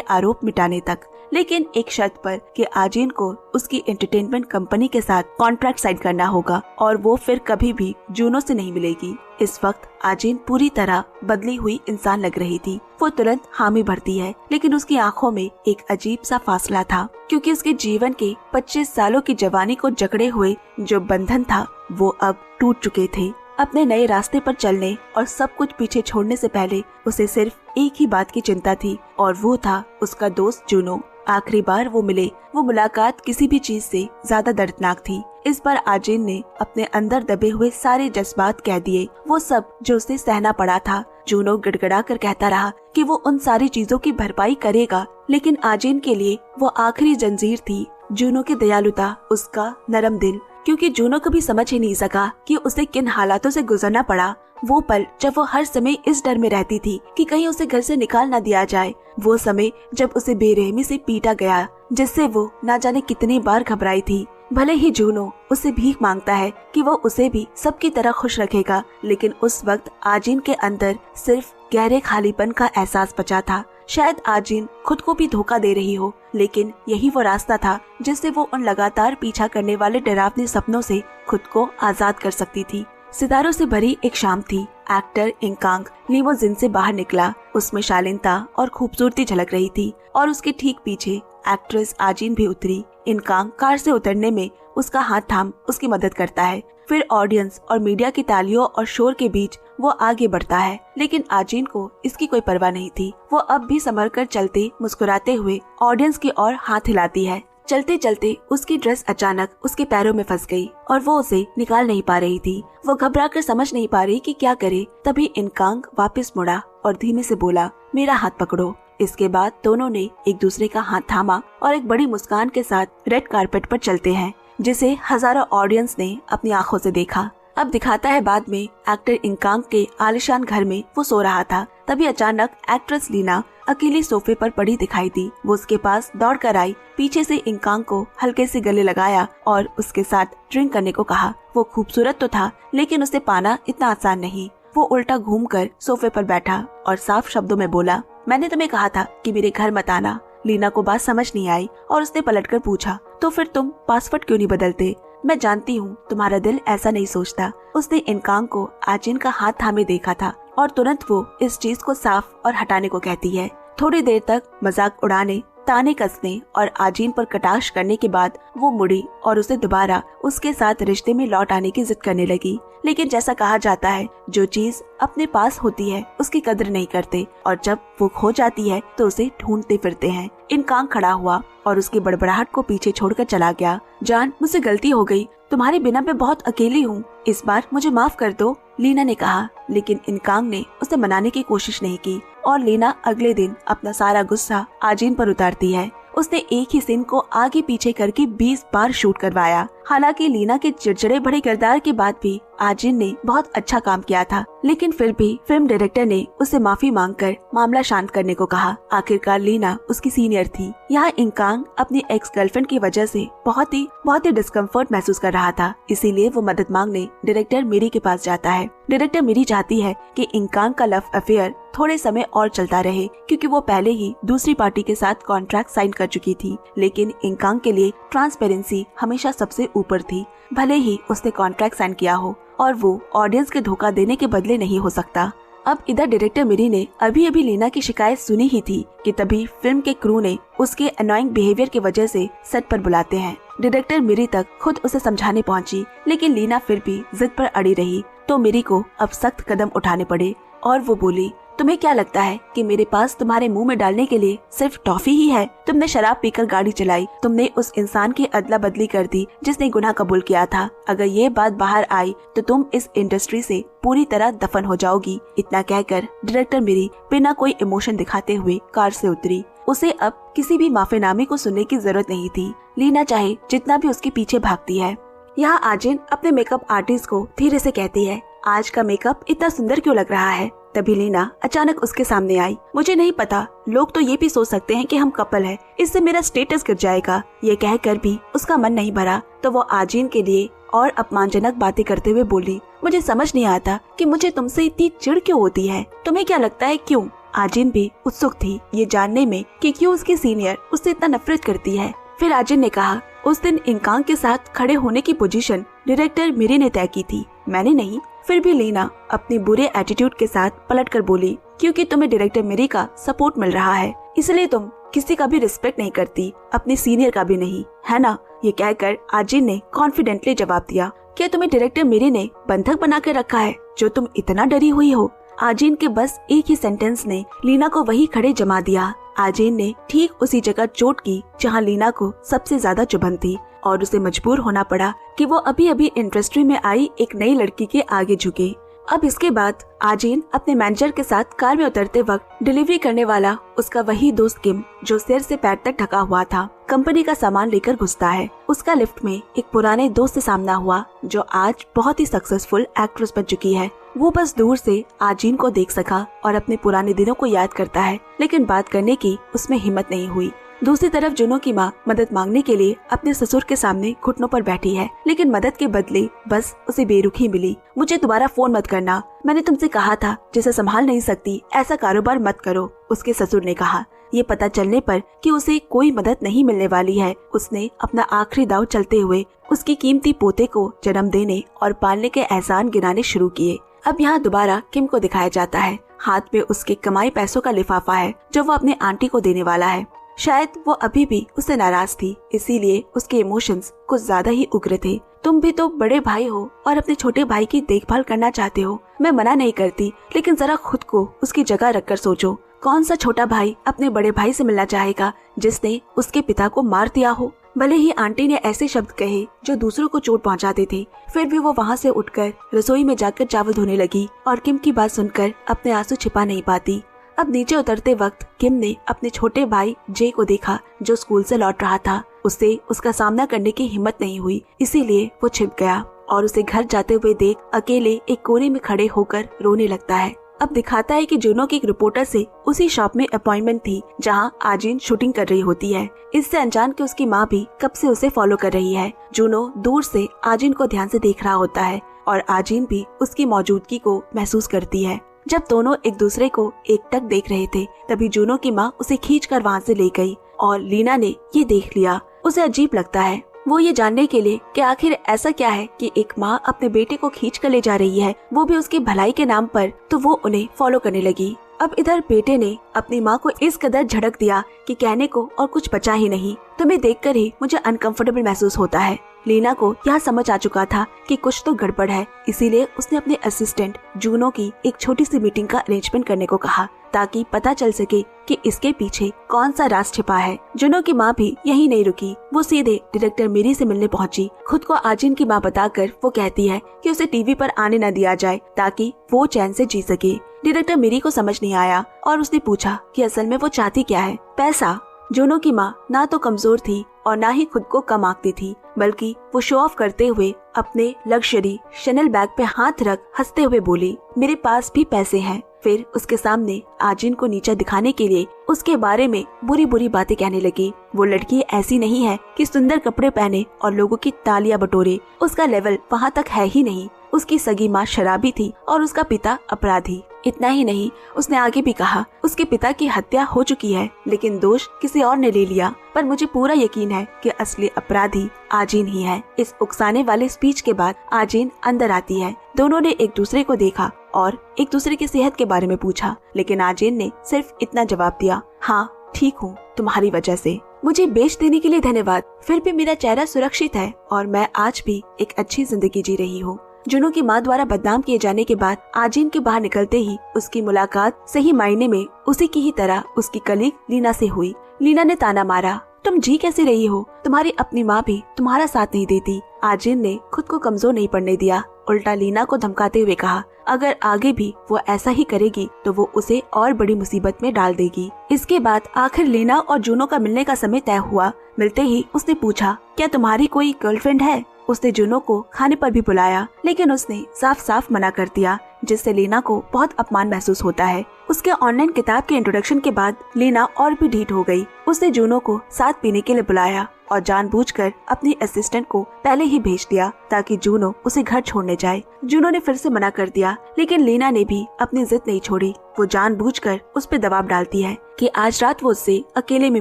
आरोप मिटाने तक। लेकिन एक शर्त पर कि आजिन को उसकी एंटरटेनमेंट कंपनी के साथ कॉन्ट्रैक्ट साइन करना होगा और वो फिर कभी भी जुनो से नहीं मिलेगी। इस वक्त आजिन पूरी तरह बदली हुई इंसान लग रही थी। वो तुरंत हामी भरती है, लेकिन उसकी आंखों में एक अजीब सा फासला था, क्योंकि उसके जीवन के 25 सालों की जवानी को जकड़े हुए जो बंधन था वो अब टूट चुके थे। अपने नए रास्ते पर चलने और सब कुछ पीछे छोड़ने से पहले उसे सिर्फ एक ही बात की चिंता थी, और वो था उसका दोस्त जुनो। आखिरी बार वो मिले, वो मुलाकात किसी भी चीज से ज्यादा दर्दनाक थी। इस बार आजिन ने अपने अंदर दबे हुए सारे जज्बात कह दिए, वो सब जो उसे सहना पड़ा था। जुनो गिड़गिड़ा कर कहता रहा कि वो उन सारी चीजों की भरपाई करेगा, लेकिन आजिन के लिए वो आखिरी जंजीर थी। जुनो की दयालुता, उसका नरम दिल, क्योंकि जुनो कभी समझ ही नहीं सका कि उसे किन हालातों से गुजरना पड़ा। वो पल जब वो हर समय इस डर में रहती थी कि कहीं उसे घर से निकाल ना दिया जाए। वो समय जब उसे बेरहमी से पीटा गया, जिससे वो ना जाने कितनी बार घबराई थी। भले ही जुनो उससे भीख मांगता है कि वो उसे भी सबकी तरह खुश रखेगा, लेकिन उस वक्त आजिन के अंदर सिर्फ गहरे खालीपन का एहसास बचा था। शायद आजिन खुद को भी धोखा दे रही हो, लेकिन यही वो रास्ता था जिससे वो उन लगातार पीछा करने वाले डरावने सपनों से खुद को आजाद कर सकती थी। सितारों से भरी एक शाम थी। एक्टर इंकांग लिमोजिन से बाहर निकला। उसमें शालीनता और खूबसूरती झलक रही थी और उसके ठीक पीछे एक्ट्रेस आजिन भी उतरी। इंकांग कार से उतरने में उसका हाथ थाम उसकी मदद करता है। फिर ऑडियंस और मीडिया की तालियों और शोर के बीच वो आगे बढ़ता है, लेकिन आजिन को इसकी कोई परवाह नहीं थी। वो अब भी संभल कर चलते मुस्कुराते हुए ऑडियंस की ओर हाथ हिलाती है। चलते चलते उसकी ड्रेस अचानक उसके पैरों में फंस गई और वो उसे निकाल नहीं पा रही थी। वो घबरा कर समझ नहीं पा रही कि क्या करे। तभी इंकांग वापस मुड़ा और धीमे से बोला, मेरा हाथ पकड़ो। इसके बाद दोनों ने एक दूसरे का हाथ थामा और एक बड़ी मुस्कान के साथ रेड कारपेट पर चलते हैं, जिसे हजारों ऑडियंस ने अपनी आंखों से देखा। अब दिखाता है बाद में एक्टर इंकांग के आलिशान घर में वो सो रहा था। तभी अचानक एक्ट्रेस लीना अकेली सोफे पर पड़ी दिखाई दी। वो उसके पास दौड़ कर आई, पीछे से इंकांग को हल्के से गले लगाया और उसके साथ ड्रिंक करने को कहा। वो खूबसूरत तो था, लेकिन उसे पाना इतना आसान नहीं। वो उल्टा घूमकर सोफे पर बैठा और साफ शब्दों में बोला, मैंने तुम्हें कहा था कि मेरे घर मत आना। लीना को बात समझ नहीं आई और उसने पलटकर पूछा, तो फिर तुम पासवर्ड क्यों नहीं बदलते? मैं जानती हूँ तुम्हारा दिल ऐसा नहीं सोचता। उसने इंकांग को आजिन का हाथ थामे देखा था और तुरंत वो इस चीज को साफ और हटाने को कहती है। थोड़ी देर तक मजाक उड़ाने ताने कसने और आजीन पर कटाक्ष करने के बाद वो मुड़ी और उसे दोबारा उसके साथ रिश्ते में लौट आने की जिद करने लगी। लेकिन जैसा कहा जाता है, जो चीज अपने पास होती है उसकी कदर नहीं करते और जब वो खो जाती है तो उसे ढूंढते फिरते हैं। इनकांग खड़ा हुआ और उसकी बड़बड़ाहट को पीछे छोड़कर चला गया। जान, मुझसे गलती हो गई, तुम्हारे बिना मैं बहुत अकेली हूँ, इस बार मुझे माफ कर दो, लीना ने कहा। लेकिन इनकांग ने उसे मनाने की कोशिश नहीं की और लीना अगले दिन अपना सारा गुस्सा आजीन पर उतारती है। उसने एक ही सीन को आगे पीछे करके 20 बार शूट करवाया। हालांकि लीना के चिड़चिड़े भरे किरदार के बाद भी आजिन ने बहुत अच्छा काम किया था, लेकिन फिर भी फिल्म डायरेक्टर ने उसे माफी मांगकर मामला शांत करने को कहा। आखिरकार लीना उसकी सीनियर थी। यहाँ इंकांग अपनी एक्स गर्लफ्रेंड की वजह से बहुत ही डिस्कम्फर्ट महसूस कर रहा था, इसीलिए वो मदद मांगने डायरेक्टर मिरी के पास जाता है। डायरेक्टर मिरी चाहती है कि इंकांग का लव अफेयर थोड़े समय और चलता रहे, क्योंकि वो पहले ही दूसरी पार्टी के साथ कॉन्ट्रैक्ट साइन कर चुकी थी। लेकिन इंकांग के लिए ट्रांसपेरेंसी हमेशा सबसे ऊपर थी। भले ही उसने कॉन्ट्रैक्ट साइन किया हो और वो ऑडियंस के धोखा देने के बदले नहीं हो सकता। अब इधर डायरेक्टर मिरी ने अभी लीना की शिकायत सुनी ही थी कि तभी फिल्म के क्रू ने उसके अनोइंग बिहेवियर की वजह से सेट पर बुलाते हैं। डायरेक्टर मिरी तक खुद उसे समझाने पहुंची, लेकिन लीना फिर भी जिद पर अड़ी रही, तो मिरी को अब सख्त कदम उठाने पड़े और वो बोली, तुम्हें क्या लगता है कि मेरे पास तुम्हारे मुंह में डालने के लिए सिर्फ टॉफी ही है? तुमने शराब पीकर गाड़ी चलाई, तुमने उस इंसान की अदला बदली कर दी जिसने गुनाह कबूल किया था। अगर ये बात बाहर आई तो तुम इस इंडस्ट्री से पूरी तरह दफन हो जाओगी। इतना कहकर डायरेक्टर मिरी बिना कोई इमोशन दिखाते हुए कार से उतरी। उसे अब किसी भी माफीनामे को सुनने की जरूरत नहीं थी, लीना चाहे जितना भी उसके पीछे भागती है। यहाँ आजिन अपने मेकअप आर्टिस्ट को धीरे से कहती है, आज का मेकअप इतना सुंदर क्यों लग रहा है? तभी लीना अचानक उसके सामने आई। मुझे नहीं पता, लोग तो ये भी सोच सकते हैं कि हम कपल हैं, इससे मेरा स्टेटस गिर जाएगा। ये कहकर भी उसका मन नहीं भरा तो वो आजीन के लिए और अपमानजनक बातें करते हुए बोली, मुझे समझ नहीं आता कि मुझे तुमसे इतनी चिढ़ क्यों होती है। तुम्हें क्या लगता है क्यों? आजिन भी उत्सुक थी ये जानने में कि क्यों उसकी सीनियर उससे इतना नफरत करती है। फिर आजिन ने कहा, उस दिन इंकांग के साथ खड़े होने की पोजीशन डायरेक्टर मिरी ने तय की थी, मैंने नहीं। फिर भी लीना अपनी बुरे एटीट्यूड के साथ पलटकर बोली, क्योंकि तुम्हें डायरेक्टर मिरी का सपोर्ट मिल रहा है, इसलिए तुम किसी का भी रिस्पेक्ट नहीं करती, अपने सीनियर का भी नहीं, है ना? ये कहकर आजिन ने कॉन्फिडेंटली जवाब दिया, क्या तुम्हें डायरेक्टर मिरी ने बंधक बना के रखा है जो तुम इतना डरी हुई हो? आजिन के बस एक ही सेंटेंस ने लीना को वही खड़े जमा दिया। आजिन ने ठीक उसी जगह चोट की जहां लीना को सबसे ज्यादा चुभन थी और उसे मजबूर होना पड़ा कि वो अभी इंडस्ट्री में आई एक नई लड़की के आगे झुके। अब इसके बाद आजिन अपने मैनेजर के साथ कार में उतरते वक्त डिलीवरी करने वाला उसका वही दोस्त किम, जो सिर से पैर तक ढका हुआ था, कंपनी का सामान लेकर घुसता है। उसका लिफ्ट में एक पुराने दोस्त से सामना हुआ जो आज बहुत ही सक्सेसफुल एक्ट्रेस बन चुकी है। वो बस दूर से आजिन को देख सका और अपने पुराने दिनों को याद करता है, लेकिन बात करने की उसमें हिम्मत नहीं हुई। दूसरी तरफ जुनो की माँ मदद मांगने के लिए अपने ससुर के सामने घुटनों पर बैठी है, लेकिन मदद के बदले बस उसे बेरुखी मिली। मुझे दोबारा फोन मत करना, मैंने तुमसे कहा था जिसे संभाल नहीं सकती ऐसा कारोबार मत करो, उसके ससुर ने कहा। ये पता चलने पर कि उसे कोई मदद नहीं मिलने वाली है, उसने अपना आखिरी दांव चलते हुए उसकी कीमती पोते को जन्म देने और पालने के एहसान गिनाने शुरू किए। अब यहाँ दोबारा किम को दिखाया जाता है। हाथ में उसके कमाई पैसों का लिफाफा है जो वो अपने आंटी को देने वाला है। शायद वो अभी भी उससे नाराज थी, इसीलिए उसके इमोशंस कुछ ज्यादा ही उग्र थे। तुम भी तो बड़े भाई हो और अपने छोटे भाई की देखभाल करना चाहते हो, मैं मना नहीं करती, लेकिन जरा खुद को उसकी जगह रखकर सोचो। कौन सा छोटा भाई अपने बड़े भाई से मिलना चाहेगा जिसने उसके पिता को मार दिया हो? भले ही आंटी ने ऐसे शब्द कहे जो दूसरों को चोट पहुंचाते थे, फिर भी वो वहाँ से उठकर रसोई में जाकर चावल धोने लगी और किम की बात सुनकर अपने आंसू छिपा नहीं पाती। अब नीचे उतरते वक्त किम ने अपने छोटे भाई जे को देखा जो स्कूल से लौट रहा था। उससे उसका सामना करने की हिम्मत नहीं हुई, इसीलिए वो छिप गया और उसे घर जाते हुए देख अकेले एक कोने में खड़े होकर रोने लगता है। अब दिखाता है कि जुनो की एक रिपोर्टर से उसी शॉप में अपॉइंटमेंट थी जहां आजिन शूटिंग कर रही होती है। इससे अनजान कि उसकी माँ भी कब से उसे फॉलो कर रही है। जुनो दूर से आजिन को ध्यान से देख रहा होता है और आजिन भी उसकी मौजूदगी को महसूस करती है। जब दोनों एक दूसरे को एकटक देख रहे थे तभी जुनो की माँ उसे खींचकर वहाँ से ले गई और लीना ने ये देख लिया। उसे अजीब लगता है, वो ये जानने के लिए कि आखिर ऐसा क्या है कि एक माँ अपने बेटे को खींच कर ले जा रही है, वो भी उसकी भलाई के नाम पर, तो वो उन्हें फॉलो करने लगी। अब इधर बेटे ने अपनी माँ को इस कदर झड़क दिया कि कहने को और कुछ बचा ही नहीं। तुम्हें देखकर ही मुझे अनकंफर्टेबल महसूस होता है। लीना को यह समझ आ चुका था कि कुछ तो गड़बड़ है, इसीलिए उसने अपने असिस्टेंट जूनो की एक छोटी सी मीटिंग का अरेंजमेंट करने को कहा ताकि पता चल सके कि इसके पीछे कौन सा राज छिपा है। जूनो की माँ भी यही नहीं रुकी, वो सीधे डायरेक्टर मेरी से मिलने पहुंची। खुद को आजिन की माँ बताकर वो कहती है कि उसे टीवी पर आने न दिया जाए ताकि वो चैन से जी सके। डायरेक्टर मेरी को समझ नहीं आया और उसने पूछा कि असल में वो चाहती क्या है। पैसा। जूनो की माँ ना तो कमजोर थी और ना ही खुद को कम आंकती थी, बल्कि वो शो ऑफ करते हुए अपने लग्जरी शनल बैग पे हाथ रख हंसते हुए बोली, मेरे पास भी पैसे हैं। फिर उसके सामने आजिन को नीचा दिखाने के लिए उसके बारे में बुरी बुरी बातें कहने लगी। वो लड़की ऐसी नहीं है कि सुंदर कपड़े पहने और लोगों की तालियां बटोरे, उसका लेवल वहाँ तक है ही नहीं। उसकी सगी माँ शराबी थी और उसका पिता अपराधी। इतना ही नहीं, उसने आगे भी कहा उसके पिता की हत्या हो चुकी है, लेकिन दोष किसी और ने ले लिया। पर मुझे पूरा यकीन है कि असली अपराधी आजिन ही है। इस उकसाने वाले स्पीच के बाद आजिन अंदर आती है। दोनों ने एक दूसरे को देखा और एक दूसरे की सेहत के बारे में पूछा, लेकिन आजिन ने सिर्फ इतना जवाब दिया, हाँ ठीक हूँ, तुम्हारी वजह से। मुझे बेच देने के लिए धन्यवाद, फिर भी मेरा चेहरा सुरक्षित है और मैं आज भी एक अच्छी जिंदगी जी रही हूँ। जूनो की माँ द्वारा बदनाम किए जाने के बाद आजिन के बाहर निकलते ही उसकी मुलाकात सही मायने में उसी की ही तरह उसकी कलीग लीना से हुई। लीना ने ताना मारा, तुम जी कैसे रही हो, तुम्हारी अपनी माँ भी तुम्हारा साथ नहीं देती। आजिन ने खुद को कमजोर नहीं पड़ने दिया, उल्टा लीना को धमकाते हुए कहा, अगर आगे भी वो ऐसा ही करेगी तो वो उसे और बड़ी मुसीबत में डाल देगी। इसके बाद आखिर लीना और जूनो का मिलने का समय तय हुआ। मिलते ही उसने पूछा, क्या तुम्हारी कोई गर्लफ्रेंड है? उसने जूनो को खाने पर भी बुलाया, लेकिन उसने साफ साफ मना कर दिया, जिससे लीना को बहुत अपमान महसूस होता है। उसके ऑनलाइन किताब के इंट्रोडक्शन के बाद लीना और भी ढीठ हो गई। उसने जूनो को साथ पीने के लिए बुलाया और जानबूझकर अपनी असिस्टेंट को पहले ही भेज दिया ताकि जूनो उसे घर छोड़ने जाए। जूनो ने फिर से मना कर दिया, लेकिन लीना ने भी अपनी जिद नहीं छोड़ी। वो जानबूझकर उस पर दबाव डालती है कि आज रात वो उससे अकेले में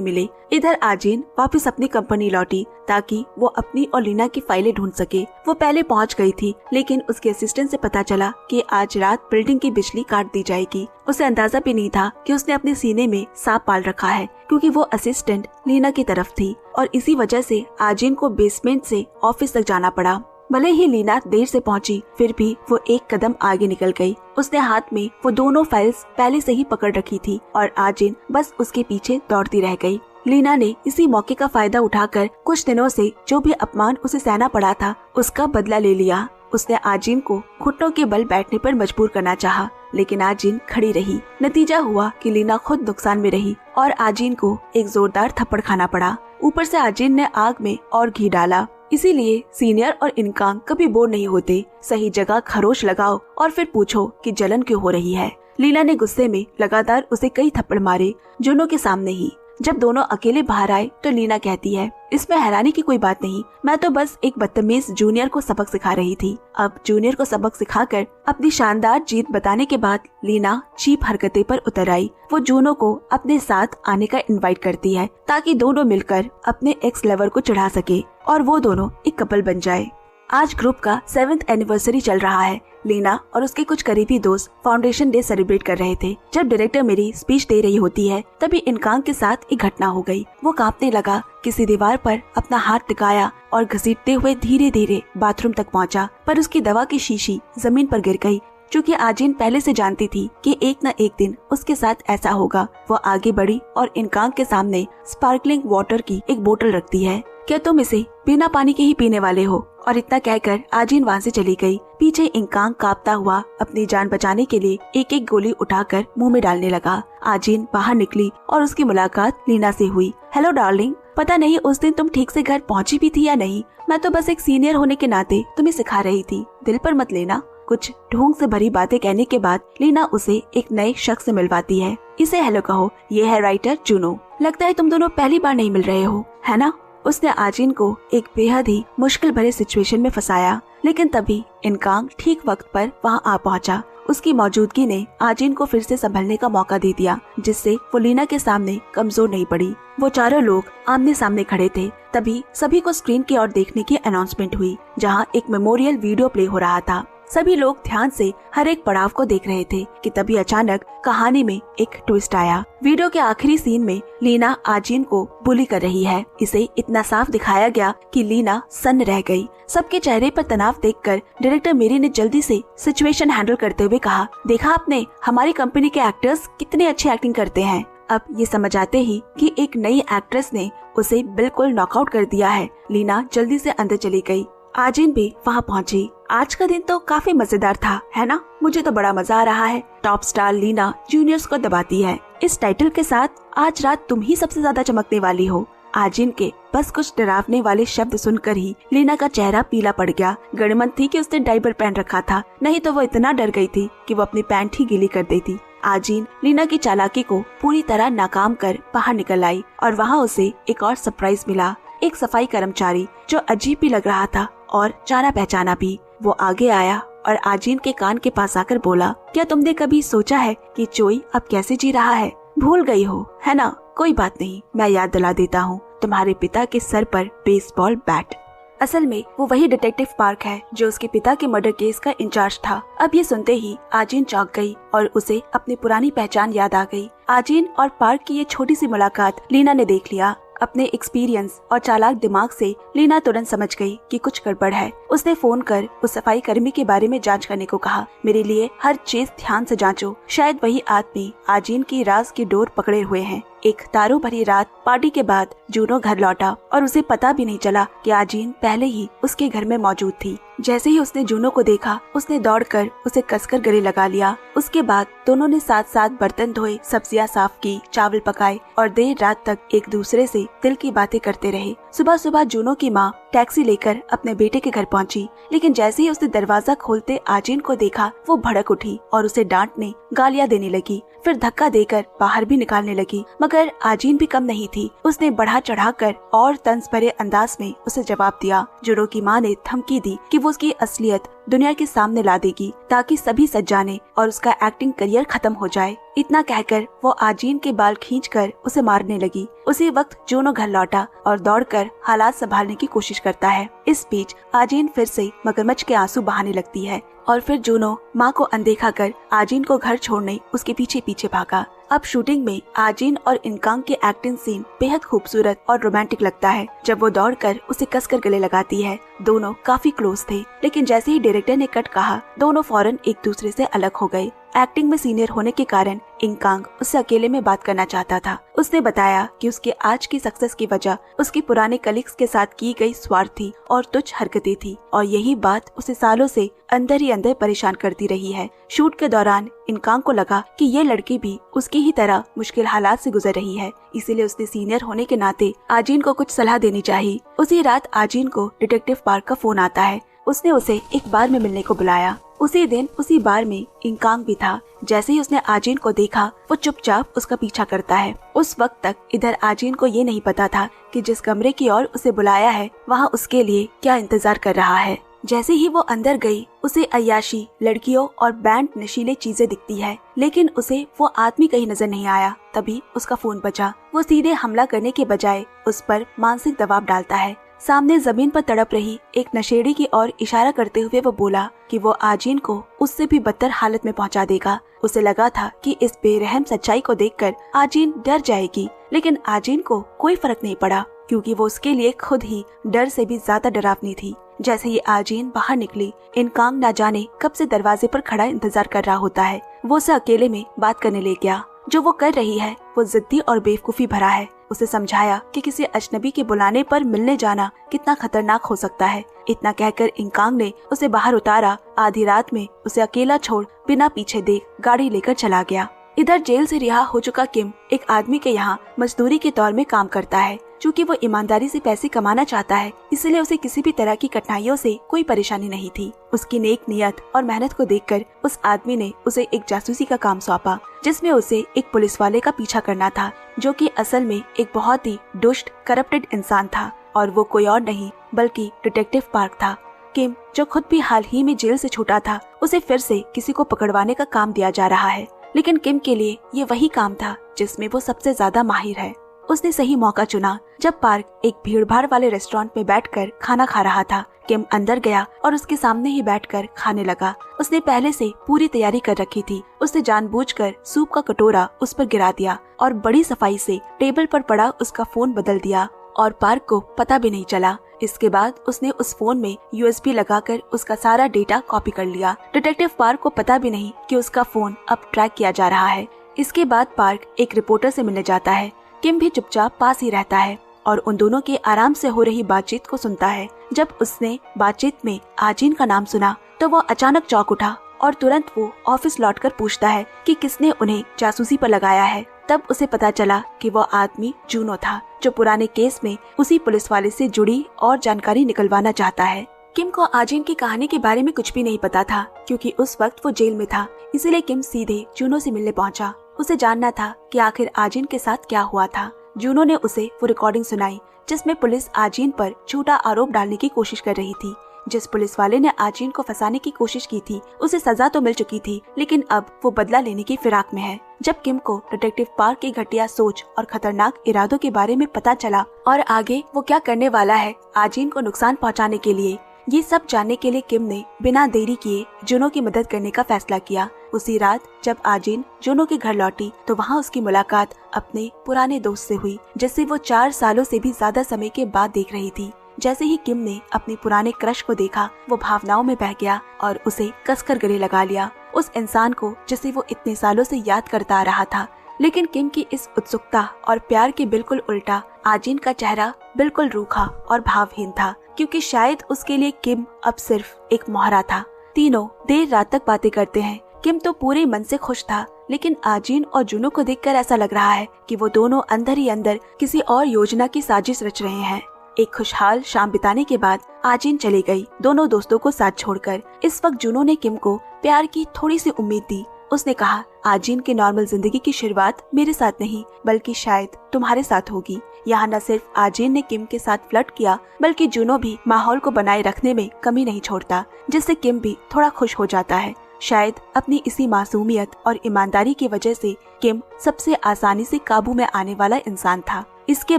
मिले। इधर आजिन वापस अपनी कंपनी लौटी ताकि वो अपनी और लीना की फाइलें ढूंढ सके। वो पहले पहुंच गई थी, लेकिन उसके असिस्टेंट से पता चला कि आज रात बिल्डिंग की बिजली काट दी जाएगी। उसे अंदाजा भी नहीं था कि उसने अपने सीने में सांप पाल रखा है, क्योंकि वो असिस्टेंट लीना की तरफ थी और इसी वजह से आजिन को बेसमेंट से ऑफिस तक जाना पड़ा। भले ही लीना देर से पहुंची, फिर भी वो एक कदम आगे निकल गई। उसने हाथ में वो दोनों फाइल्स पहले से ही पकड़ रखी थी और आजिन बस उसके पीछे दौड़ती रह गई। लीना ने इसी मौके का फायदा उठाकर कुछ दिनों से जो भी अपमान उसे सहना पड़ा था उसका बदला ले लिया। उसने आजिन को घुटनों के बल बैठने पर मजबूर करना चाहा, लेकिन आजिन खड़ी रही। नतीजा हुआ कि लीना खुद नुकसान में रही और आजिन को एक जोरदार थप्पड़ खाना पड़ा। ऊपर से आजिन ने आग में और घी डाला। इसीलिए सीनियर और इनकांग कभी बोर नहीं होते। सही जगह खरोच लगाओ और फिर पूछो कि जलन क्यों हो रही है। लीला ने गुस्से में लगातार उसे कई थप्पड़ मारे, जूनो के सामने ही। जब दोनों अकेले बाहर आए तो लीना कहती है, इसमें हैरानी की कोई बात नहीं, मैं तो बस एक बदतमीज जूनियर को सबक सिखा रही थी। अब जूनियर को सबक सिखाकर अपनी शानदार जीत बताने के बाद लीना चीप हरकतें पर उतर आई। वो जूनो को अपने साथ आने का इनवाइट करती है ताकि दोनों मिलकर अपने एक्स लवर को चढ़ा सके और वो दोनों एक कपल बन जाए। आज ग्रुप का 7th एनिवर्सरी चल रहा है। लीना और उसके कुछ करीबी दोस्त फाउंडेशन डे सेलिब्रेट कर रहे थे। जब डायरेक्टर मेरी स्पीच दे रही होती है तभी इनकांग के साथ एक घटना हो गई। वो कांपने लगा, किसी दीवार पर अपना हाथ टिकाया और घसीटते हुए धीरे धीरे बाथरूम तक पहुंचा, पर उसकी दवा की शीशी जमीन पर गिर गई। क्योंकि आजिन पहले से जानती थी कि एक न एक दिन उसके साथ ऐसा होगा, वो आगे बढ़ी और इनकांग के सामने स्पार्कलिंग वाटर की एक बोतल रखती है। क्या तुम इसे बिना पानी के ही पीने वाले हो? और इतना कहकर आजिन वहाँ से चली गई। पीछे इनकांग कांपता हुआ अपनी जान बचाने के लिए एक एक गोली उठाकर मुंह में डालने लगा। आजिन बाहर निकली और उसकी मुलाकात लीना से हुई। हेलो डार्लिंग, पता नहीं उस दिन तुम ठीक से घर पहुँची भी थी या नहीं। मैं तो बस एक सीनियर होने के नाते तुम्हें सिखा रही थी, दिल पर मत लेना। कुछ ढोंग से भरी बातें कहने के बाद लीना उसे एक नए शख्स से मिलवाती है। इसे हेलो कहो, ये है राइटर जूनो। लगता है तुम दोनों पहली बार नहीं मिल रहे हो, है ना? उसने आजिन को एक बेहद ही मुश्किल भरे सिचुएशन में फंसाया, लेकिन तभी इनकांग ठीक वक्त पर वहां आ पहुंचा। उसकी मौजूदगी ने आजिन को फिर से संभलने का मौका दे दिया, जिससे वो लीना के सामने कमजोर नहीं पड़ी। वो चारों लोग आमने सामने खड़े थे। तभी सभी को स्क्रीन की ओर देखने की अनाउंसमेंट हुई, जहां एक मेमोरियल वीडियो प्ले हो रहा था। सभी लोग ध्यान से हर एक पड़ाव को देख रहे थे कि तभी अचानक कहानी में एक ट्विस्ट आया। वीडियो के आखिरी सीन में लीना आजिन को बुली कर रही है। इसे इतना साफ दिखाया गया कि लीना सन्न रह गई। सबके चेहरे पर तनाव देखकर डायरेक्टर मेरी ने जल्दी से सिचुएशन हैंडल करते हुए कहा, देखा आपने, हमारी कंपनी के एक्टर्स कितने अच्छी एक्टिंग करते हैं। अब ये समझ आते ही कि एक नई एक्ट्रेस ने उसे बिल्कुल नॉकआउट कर दिया है। लीना जल्दी से अंदर चली गई। आजिन भी वहाँ पहुँची। आज का दिन तो काफी मजेदार था, है ना? मुझे तो बड़ा मजा आ रहा है। टॉप स्टार लीना जूनियर्स को दबाती है। इस टाइटल के साथ आज रात तुम ही सबसे ज्यादा चमकने वाली हो। आजिन के बस कुछ डरावने वाले शब्द सुनकर ही लीना का चेहरा पीला पड़ गया। गणमत थी कि उसने डायपर पहन रखा था, नहीं तो वो इतना डर गई थी कि वो अपनी पैंट ही गीली कर देती। आजिन लीना की चालाकी को पूरी तरह नाकाम कर बाहर निकल आई और वहाँ उसे एक और सरप्राइज मिला। एक सफाई कर्मचारी जो अजीब भी लग रहा था और जाना पहचाना भी। वो आगे आया और आजिन के कान के पास आकर बोला, क्या तुमने कभी सोचा है कि चोई अब कैसे जी रहा है? भूल गई हो, है ना? कोई बात नहीं, मैं याद दिला देता हूँ। तुम्हारे पिता के सर पर बेसबॉल बैट। असल में वो वही डिटेक्टिव पार्क है जो उसके पिता के मर्डर केस का इंचार्ज था। अब ये सुनते ही आजिन चौंक गई और उसे अपनी पुरानी पहचान याद आ गई। आजिन और पार्क की ये छोटी सी मुलाकात लीना ने देख लिया। अपने एक्सपीरियंस और चालाक दिमाग से लीना तुरंत समझ गई कि कुछ गड़बड़ है। उसने फोन कर उस सफाई कर्मी के बारे में जांच करने को कहा। मेरे लिए हर चीज ध्यान से जांचो, शायद वही आदमी आजिन की राज की डोर पकड़े हुए हैं। एक तारों भरी रात पार्टी के बाद जूनो घर लौटा और उसे पता भी नहीं चला कि आजिन पहले ही उसके घर में मौजूद थी। जैसे ही उसने जूनो को देखा, उसने दौड़कर उसे कसकर गले लगा लिया। उसके बाद दोनों ने साथ साथ बर्तन धोए, सब्जियां साफ की, चावल पकाए और देर रात तक एक दूसरे से दिल की बातें करते रहे। सुबह सुबह जूनो की माँ टैक्सी लेकर अपने बेटे के घर पहुंची, लेकिन जैसे ही उसने दरवाजा खोलते आजिन को देखा, वो भड़क उठी और उसे डांटने गालियां देने लगी। फिर धक्का देकर बाहर भी निकालने लगी। मगर आजिन भी कम नहीं थी। उसने बढ़ा चढ़ाकर और तंज भरे अंदाज में उसे जवाब दिया। जूनो की माँ ने धमकी दी कि वो उसकी असलियत दुनिया के सामने ला देगी ताकि सभी सच जाने और उसका एक्टिंग करियर खत्म हो जाए। इतना कहकर वो आजिन के बाल खींचकर उसे मारने लगी। उसी वक्त जूनो घर लौटा और दौड़कर हालात संभालने की कोशिश करता है। इस बीच आजिन फिर से मगरमच्छ के आंसू बहाने लगती है और फिर जूनो माँ को अनदेखा कर आजिन को घर छोड़ने उसके पीछे पीछे भागा। अब शूटिंग में आजिन और इनकांग के एक्टिंग सीन बेहद खूबसूरत और रोमांटिक लगता है। जब वो दौड़कर उसे कसकर गले लगाती है। दोनों काफी क्लोज थे, लेकिन जैसे ही डायरेक्टर ने कट कहा, दोनों फौरन एक दूसरे से अलग हो गए। एक्टिंग में सीनियर होने के कारण इनकांग उससे अकेले में बात करना चाहता था। उसने बताया कि उसके आज की सक्सेस की वजह उसके पुराने कलीग्स के साथ की गई स्वार्थी और तुच्छ हरकतें थी और यही बात उसे सालों से अंदर ही अंदर परेशान करती रही है। शूट के दौरान इनकांग को लगा कि ये लड़की भी उसकी ही तरह मुश्किल हालात से गुजर रही है, इसीलिए उसने सीनियर होने के नाते आजिन को कुछ सलाह देनी चाहिए। उसी रात आजिन को डिटेक्टिव पार्क का फोन आता है। उसने उसे एक बार में मिलने को बुलाया। उसी दिन उसी बार में इनकांग भी था। जैसे ही उसने आजिन को देखा, वो चुपचाप उसका पीछा करता है। उस वक्त तक इधर आजिन को ये नहीं पता था कि जिस कमरे की ओर उसे बुलाया है वहाँ उसके लिए क्या इंतजार कर रहा है। जैसे ही वो अंदर गई, उसे अय्याशी, लड़कियों और बैंड नशीले चीजें दिखती है, लेकिन उसे वो आदमी कहीं नजर नहीं आया। तभी उसका फोन बजा। वो सीधे हमला करने के बजाय उस पर मानसिक दबाव डालता है। सामने जमीन पर तड़प रही एक नशेड़ी की ओर इशारा करते हुए वो बोला कि वो आजिन को उससे भी बदतर हालत में पहुंचा देगा। उसे लगा था कि इस बेरहम सच्चाई को देखकर आजिन डर जाएगी, लेकिन आजिन को कोई फर्क नहीं पड़ा क्योंकि वो उसके लिए खुद ही डर से भी ज्यादा डरावनी थी। जैसे ही आजिन बाहर निकली, इनकांग ना जाने कब से दरवाजे पर खड़ा इंतजार कर रहा होता है। वो उसे अकेले में बात करने ले गया। जो वो कर रही है वो जिद्दी और बेवकूफी भरा है। उसे समझाया कि किसी अजनबी के बुलाने पर मिलने जाना कितना खतरनाक हो सकता है। इतना कहकर इनकांग ने उसे बाहर उतारा। आधी रात में उसे अकेला छोड़ बिना पीछे देख गाड़ी लेकर चला गया। इधर जेल से रिहा हो चुका किम एक आदमी के यहाँ मजदूरी के तौर में काम करता है। चूँकि वो ईमानदारी से पैसे कमाना चाहता है, इसलिए उसे किसी भी तरह की कठिनाइयों से कोई परेशानी नहीं थी। उसकी नेक नियत और मेहनत को देखकर उस आदमी ने उसे एक जासूसी का काम सौंपा, जिसमें उसे एक पुलिस वाले का पीछा करना था, जो कि असल में एक बहुत ही दुष्ट करप्टेड इंसान था और वो कोई और नहीं बल्कि डिटेक्टिव पार्क था। किम, जो खुद भी हाल ही में जेल से छूटा था, उसे फिर से किसी को पकड़वाने का काम दिया जा रहा है। लेकिन किम के लिए ये वही काम था जिसमें वो सबसे ज्यादा माहिर है। उसने सही मौका चुना जब पार्क एक भीड़भाड़ वाले रेस्टोरेंट में बैठकर खाना खा रहा था। किम अंदर गया और उसके सामने ही बैठकर खाने लगा। उसने पहले से पूरी तैयारी कर रखी थी। उसने जानबूझकर सूप का कटोरा उस पर गिरा दिया और बड़ी सफाई से टेबल पर पड़ा उसका फोन बदल दिया और पार्क को पता भी नहीं चला। इसके बाद उसने उस फोन में USB लगाकर उसका सारा डेटा कॉपी कर लिया। डिटेक्टिव पार्क को पता भी नहीं कि उसका फोन अब ट्रैक किया जा रहा है। इसके बाद पार्क एक रिपोर्टर से मिलने जाता है। किम भी चुपचाप पास ही रहता है और उन दोनों के आराम से हो रही बातचीत को सुनता है। जब उसने बातचीत में आजीन का नाम सुना तो वो अचानक चौंक उठा और तुरंत वो ऑफिस लौटकर पूछता है कि किसने उन्हें जासूसी पर लगाया है। तब उसे पता चला कि वो आदमी जूनो था, जो पुराने केस में उसी पुलिस वाले से जुड़ी और जानकारी निकलवाना चाहता है। किम को आजीन की कहानी के बारे में कुछ भी नहीं पता था, क्योंकि उस वक्त वो जेल में था। इसीलिए किम सीधे जूनो से मिलने पहुंचा। उसे जानना था कि आखिर आजीन के साथ क्या हुआ था। जूनो ने उसे वो रिकॉर्डिंग सुनाई जिसमें पुलिस आजीन पर झूठा आरोप डालने की कोशिश कर रही थी। जिस पुलिस वाले ने आजीन को फंसाने की कोशिश की थी उसे सजा तो मिल चुकी थी, लेकिन अब वो बदला लेने की फिराक में है। जब किम को डिटेक्टिव पार्क की घटिया सोच और खतरनाक इरादों के बारे में पता चला और आगे वो क्या करने वाला है आजीन को नुकसान पहुंचाने के लिए, ये सब जानने के लिए किम ने बिना देरी किए जूनो की मदद करने का फैसला किया। उसी रात जब आजीन जूनो के घर लौटी तो वहाँ उसकी मुलाकात अपने पुराने दोस्त से हुई, जिससे वो 4 सालों से भी ज्यादा समय के बाद देख रही थी। जैसे ही किम ने अपने पुराने क्रश को देखा, वो भावनाओं में बह गया और उसे कसकर गले लगा लिया। उस इंसान को जिसे वो इतने सालों से याद करता आ रहा था। लेकिन किम की इस उत्सुकता और प्यार के बिल्कुल उल्टा आजीन का चेहरा बिल्कुल रूखा और भावहीन था, क्योंकि शायद उसके लिए किम अब सिर्फ एक मोहरा था। तीनों देर रात तक बातें करते हैं। किम तो पूरे मन से खुश था, लेकिन आजीन और जूनो को देखकर ऐसा लग रहा है कि वो दोनों अंदर ही अंदर किसी और योजना की साजिश रच रहे हैं। एक खुशहाल शाम बिताने के बाद आजीन चली गई, दोनों दोस्तों को साथ छोड़कर। इस वक्त जूनो ने किम को प्यार की थोड़ी सी उम्मीद दी। उसने कहा, आजीन की नॉर्मल जिंदगी की शुरुआत मेरे साथ नहीं बल्कि शायद तुम्हारे साथ होगी। यहाँ न सिर्फ आजीन ने किम के साथ फ्लर्ट किया, बल्कि जूनो भी माहौल को बनाए रखने में कमी नहीं छोड़ता, जिससे किम भी थोड़ा खुश हो जाता है। शायद अपनी इसी मासूमियत और ईमानदारी की वजह से किम सबसे आसानी से काबू में आने वाला इंसान था। इसके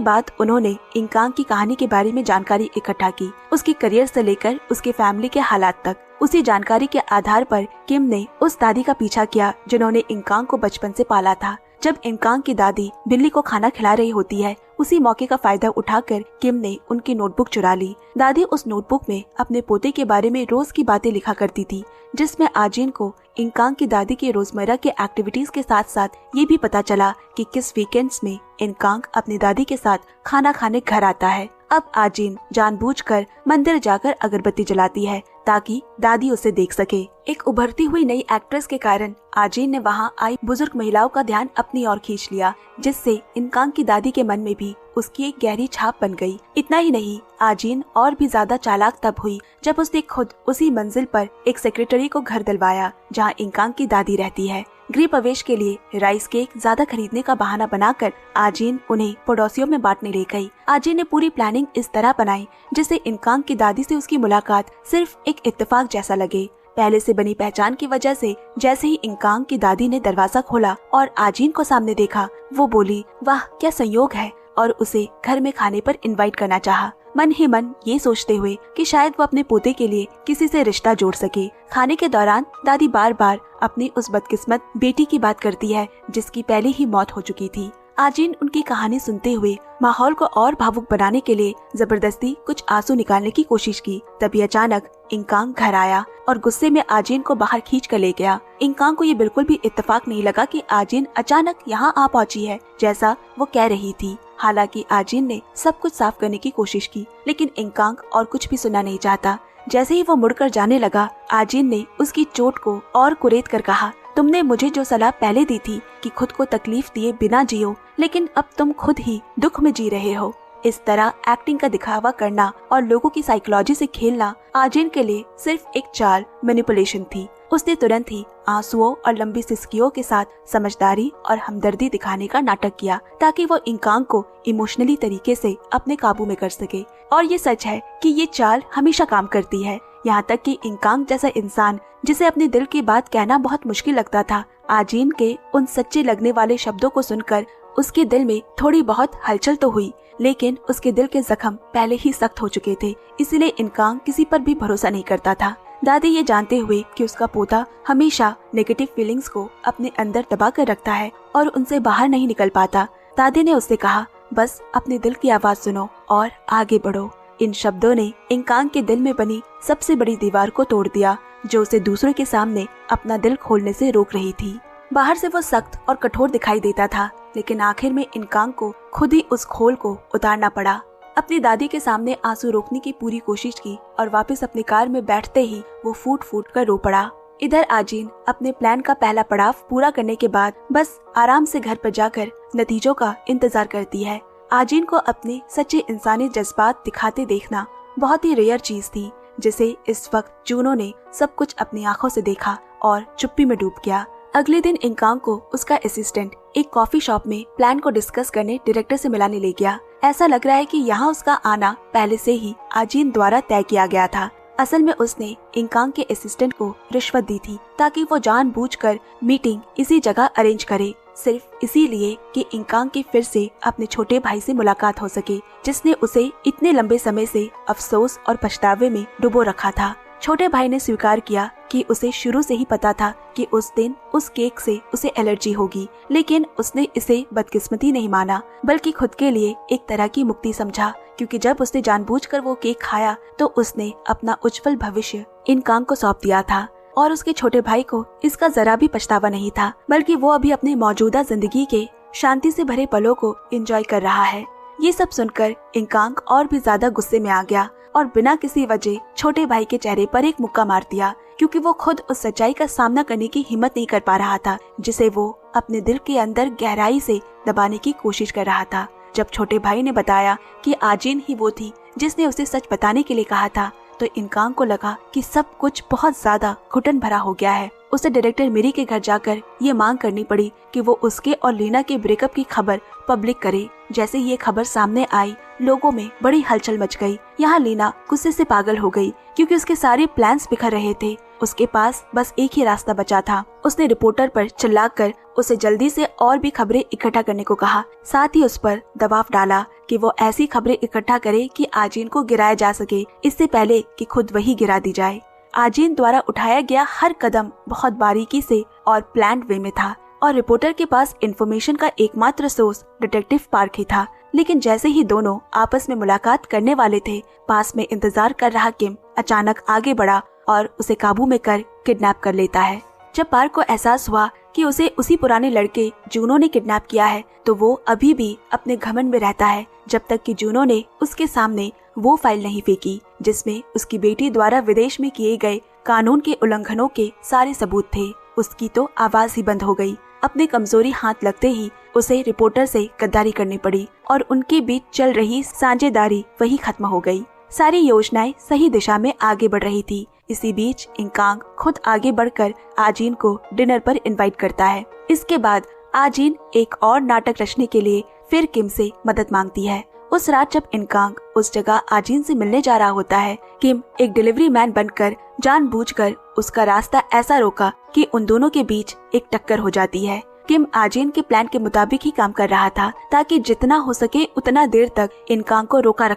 बाद उन्होंने इंकांग की कहानी के बारे में जानकारी इकट्ठा की, उसके करियर से लेकर उसके फैमिली के हालात तक। उसी जानकारी के आधार पर किम ने उस दादी का पीछा किया जिन्होंने इंकांग को बचपन से पाला था। जब इंकांग की दादी बिल्ली को खाना खिला रही होती है, उसी मौके का फायदा उठाकर किम ने उनकी नोटबुक चुरा ली। दादी उस नोटबुक में अपने पोते के बारे में रोज की बातें लिखा करती थी, जिसमें आजीन को इंकांग की दादी के रोजमर्रा के एक्टिविटीज के साथ साथ ये भी पता चला कि किस वीकेंड्स में इंकांग अपनी दादी के साथ खाना खाने घर आता है। अब आजीन जानबूझकर मंदिर जाकर अगरबत्ती जलाती है ताकि दादी उसे देख सके। एक उभरती हुई नई एक्ट्रेस के कारण आजीन ने वहां आई बुजुर्ग महिलाओं का ध्यान अपनी ओर खींच लिया, जिससे इंकांग की दादी के मन में भी उसकी एक गहरी छाप बन गई। इतना ही नहीं, आजीन और भी ज्यादा चालाक तब हुई जब उसने खुद उसी मंजिल पर एक सेक्रेटरी को घर दिलवाया जहां इंकांग की दादी रहती है। गृह प्रवेश के लिए राइस केक ज्यादा खरीदने का बहाना बनाकर आजीन उन्हें पड़ोसियों में बांटने ले गई। आजीन ने पूरी प्लानिंग इस तरह बनाई जिससे इंकांग की दादी से उसकी मुलाकात सिर्फ एक इत्तेफाक जैसा लगे। पहले से बनी पहचान की वजह से जैसे ही इंकांग की दादी ने दरवाजा खोला और आजीन को सामने देखा, वो बोली, वाह क्या संयोग है, और उसे घर में खाने पर इनवाइट करना चाहा। मन ही मन ये सोचते हुए कि शायद वो अपने पोते के लिए किसी से रिश्ता जोड़ सके। खाने के दौरान दादी बार बार अपनी उस बदकिस्मत बेटी की बात करती है जिसकी पहले ही मौत हो चुकी थी। आजीन उनकी कहानी सुनते हुए माहौल को और भावुक बनाने के लिए जबरदस्ती कुछ आंसू निकालने की कोशिश की। तभी अचानक इंकांग घर आया और गुस्से में आजीन को बाहर खींच कर ले गया। इंकांग को ये बिल्कुल भी इत्तेफाक नहीं लगा कि आजीन अचानक यहाँ आ पहुंची है जैसा वो कह रही थी। हालांकि आजीन ने सब कुछ साफ करने की कोशिश की, लेकिन इंकांग और कुछ भी सुनना नहीं चाहता। जैसे ही वो मुड़कर जाने लगा, आजीन ने उसकी चोट को और कुरेद कर कहा, तुमने मुझे जो सलाह पहले दी थी कि खुद को तकलीफ दिए बिना जियो, लेकिन अब तुम खुद ही दुख में जी रहे हो। इस तरह एक्टिंग का दिखावा करना और लोगों की साइकोलॉजी से खेलना आजीन के लिए सिर्फ एक चाल मैनिपुलेशन थी। उसने तुरंत ही आंसुओं और लंबी सिसकियों के साथ समझदारी और हमदर्दी दिखाने का नाटक किया ताकि वो इंकांग को इमोशनली तरीके से अपने काबू में कर सके। और ये सच है कि ये चाल हमेशा काम करती है। यहाँ तक कि इंकांग जैसा इंसान जिसे अपने दिल की बात कहना बहुत मुश्किल लगता था, आजीन के उन सच्चे लगने वाले शब्दों को सुनकर उसके दिल में थोड़ी बहुत हलचल तो हुई, लेकिन उसके दिल के जख्म पहले ही सख्त हो चुके थे, इसीलिए इनकांग किसी पर भी भरोसा नहीं करता था। दादी ये जानते हुए कि उसका पोता हमेशा नेगेटिव फीलिंग्स को अपने अंदर दबा कर रखता है और उनसे बाहर नहीं निकल पाता, दादी ने उससे कहा, बस अपने दिल की आवाज सुनो और आगे बढ़ो। इन शब्दों ने इनकांग के दिल में बनी सबसे बड़ी दीवार को तोड़ दिया, जो उसे दूसरों के सामने अपना दिल खोलने से रोक रही थी। बाहर से वो सख्त और कठोर दिखाई देता था, लेकिन आखिर में इनकांग को खुद ही उस खोल को उतारना पड़ा। अपनी दादी के सामने आंसू रोकने की पूरी कोशिश की और वापस अपनी कार में बैठते ही वो फूट फूट कर रो पड़ा। इधर आजीन अपने प्लान का पहला पड़ाव पूरा करने के बाद बस आराम से घर पर जाकर नतीजों का इंतजार करती है। आजीन को अपने सच्चे इंसानी जज्बात दिखाते देखना बहुत ही रेयर चीज थी, जिसे इस वक्त जूनो ने सब कुछ अपनी आंखों से देखा और चुप्पी में डूब गया। अगले दिन इनकांग को उसका असिस्टेंट एक कॉफी शॉप में प्लान को डिस्कस करने डायरेक्टर से मिलाने ले गया। ऐसा लग रहा है कि यहाँ उसका आना पहले से ही आजीन द्वारा तय किया गया था। असल में उसने इनकांग के असिस्टेंट को रिश्वत दी थी ताकि वो जानबूझकर मीटिंग इसी जगह अरेंज करे, सिर्फ इसीलिए कि इनकांग के फिर से अपने छोटे भाई से मुलाकात हो सके, जिसने उसे इतने लंबे समय से अफसोस और पछतावे में डुबो रखा था। छोटे भाई ने स्वीकार किया कि उसे शुरू से ही पता था कि उस दिन उस केक से उसे एलर्जी होगी, लेकिन उसने इसे बदकिस्मती नहीं माना बल्कि खुद के लिए एक तरह की मुक्ति समझा, क्योंकि जब उसने जानबूझकर वो केक खाया तो उसने अपना उज्जवल भविष्य इनकांग को सौंप दिया था। और उसके छोटे भाई को इसका जरा भी पछतावा नहीं था, बल्कि वो अभी अपने मौजूदा जिंदगी के शांति से भरे पलों को एंजॉय कर रहा है। ये सब सुनकर इनकांग और भी ज्यादा गुस्से में आ गया और बिना किसी वजह छोटे भाई के चेहरे पर एक मुक्का मार दिया, क्योंकि वो खुद उस सच्चाई का सामना करने की हिम्मत नहीं कर पा रहा था, जिसे वो अपने दिल के अंदर गहराई से दबाने की कोशिश कर रहा था। जब छोटे भाई ने बताया कि आजीन ही वो थी जिसने उसे सच बताने के लिए कहा था, तो इनकांग को लगा कि सब कुछ बहुत ज्यादा घुटन भरा हो गया है। उसे डायरेक्टर मिरी के घर जाकर ये मांग करनी पड़ी कि वो उसके और लीना के ब्रेकअप की खबर पब्लिक करे। जैसे ये खबर सामने आई, लोगों में बड़ी हलचल मच गई। यहाँ लीना गुस्से से पागल हो गई, क्योंकि उसके सारे प्लान्स बिखर रहे थे। उसके पास बस एक ही रास्ता बचा था। उसने रिपोर्टर पर चिल्लाकर उसे जल्दी से और भी खबरें इकट्ठा करने को कहा, साथ ही उस पर दबाव डाला कि वो ऐसी खबरें इकट्ठा करे कि आजीन को गिराया जा सके, इससे पहले कि खुद वही गिरा दी जाए। आजीन द्वारा उठाया गया हर कदम बहुत बारीकी से और प्लान्ड वे में था, और रिपोर्टर के पास इंफॉर्मेशन का एकमात्र सोर्स डिटेक्टिव पार्क ही था। लेकिन जैसे ही दोनों आपस में मुलाकात करने वाले थे, पास में इंतजार कर रहा किम अचानक आगे बढ़ा और उसे काबू में कर किडनैप कर लेता है। जब पार्क को एहसास हुआ कि उसे उसी पुराने लड़के जूनो ने किडनैप किया है, तो वो अभी भी अपने घमंड में रहता है, जब तक कि जूनो ने उसके सामने वो फाइल नहीं फेंकी जिसमें उसकी बेटी द्वारा विदेश में किए गए कानून के उल्लंघनों के सारे सबूत थे। उसकी तो आवाज ही बंद हो गई। अपने कमजोरी हाथ लगते ही उसे रिपोर्टर से गद्दारी करनी पड़ी और उनके बीच चल रही साझेदारी वही खत्म हो गई। सारी योजनाएं सही दिशा में आगे बढ़ रही थी। इसी बीच इनकांग खुद आगे बढ़कर आजीन को डिनर पर इनवाइट करता है। इसके बाद आजीन एक और नाटक रचने के लिए फिर किम से मदद मांगती है। उस रात जब इनकांग उस जगह आजीन से मिलने जा रहा होता है, किम एक डिलीवरी मैन बनकर जानबूझकर उसका रास्ता ऐसा रोका कि उन दोनों के बीच एक टक्कर हो जाती है। किम आजीन के प्लान के मुताबिक ही काम कर रहा था, ताकि जितना हो सके उतना देर तक इनकांग को रोके